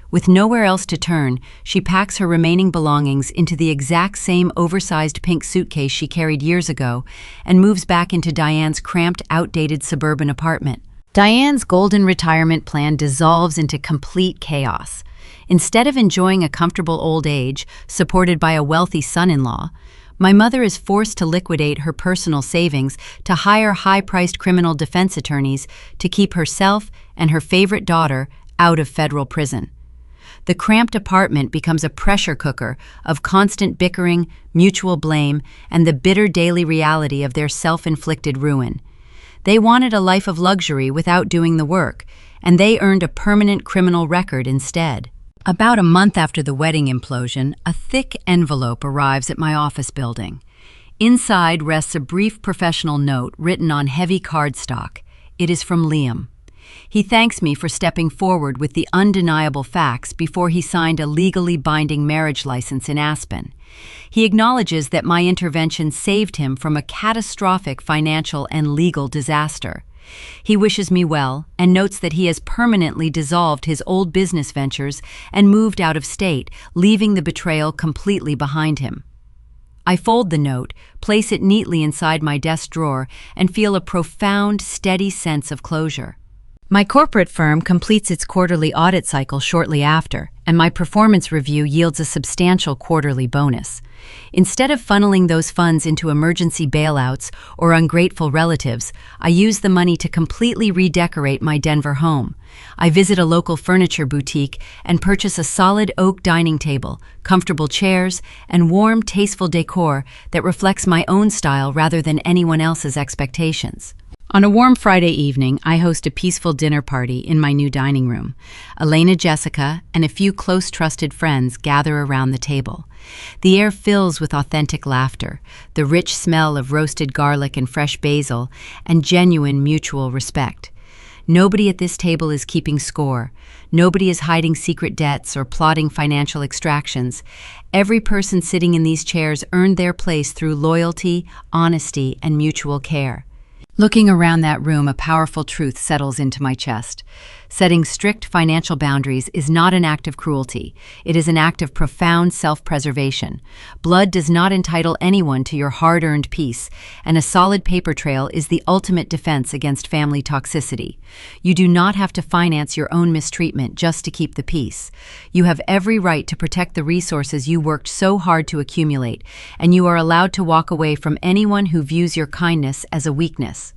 With nowhere else to turn, she packs her remaining belongings into the exact same oversized pink suitcase she carried years ago and moves back into Diane's cramped, outdated suburban apartment. Diane's golden retirement plan dissolves into complete chaos. Instead of enjoying a comfortable old age, supported by a wealthy son-in-law, my mother is forced to liquidate her personal savings to hire high-priced criminal defense attorneys to keep herself and her favorite daughter out of federal prison. The cramped apartment becomes a pressure cooker of constant bickering, mutual blame, and the bitter daily reality of their self-inflicted ruin. They wanted a life of luxury without doing the work, and they earned a permanent criminal record instead. About a month after the wedding implosion, a thick envelope arrives at my office building. Inside rests a brief professional note written on heavy cardstock. It is from Liam. He thanks me for stepping forward with the undeniable facts before he signed a legally binding marriage license in Aspen. He acknowledges that my intervention saved him from a catastrophic financial and legal disaster. He wishes me well and notes that he has permanently dissolved his old business ventures and moved out of state, leaving the betrayal completely behind him. I fold the note, place it neatly inside my desk drawer, and feel a profound, steady sense of closure. My corporate firm completes its quarterly audit cycle shortly after, and my performance review yields a substantial quarterly bonus. Instead of funneling those funds into emergency bailouts or ungrateful relatives, I use the money to completely redecorate my Denver home. I visit a local furniture boutique and purchase a solid oak dining table, comfortable chairs, and warm, tasteful decor that reflects my own style rather than anyone else's expectations. On a warm Friday evening, I host a peaceful dinner party in my new dining room. Elena, Jessica, and a few close trusted friends gather around the table. The air fills with authentic laughter, the rich smell of roasted garlic and fresh basil, and genuine mutual respect. Nobody at this table is keeping score. Nobody is hiding secret debts or plotting financial extractions. Every person sitting in these chairs earned their place through loyalty, honesty, and mutual care. Looking around that room, a powerful truth settles into my chest. Setting strict financial boundaries is not an act of cruelty. It is an act of profound self-preservation. Blood does not entitle anyone to your hard-earned peace, and a solid paper trail is the ultimate defense against family toxicity. You do not have to finance your own mistreatment just to keep the peace. You have every right to protect the resources you worked so hard to accumulate, and you are allowed to walk away from anyone who views your kindness as a weakness.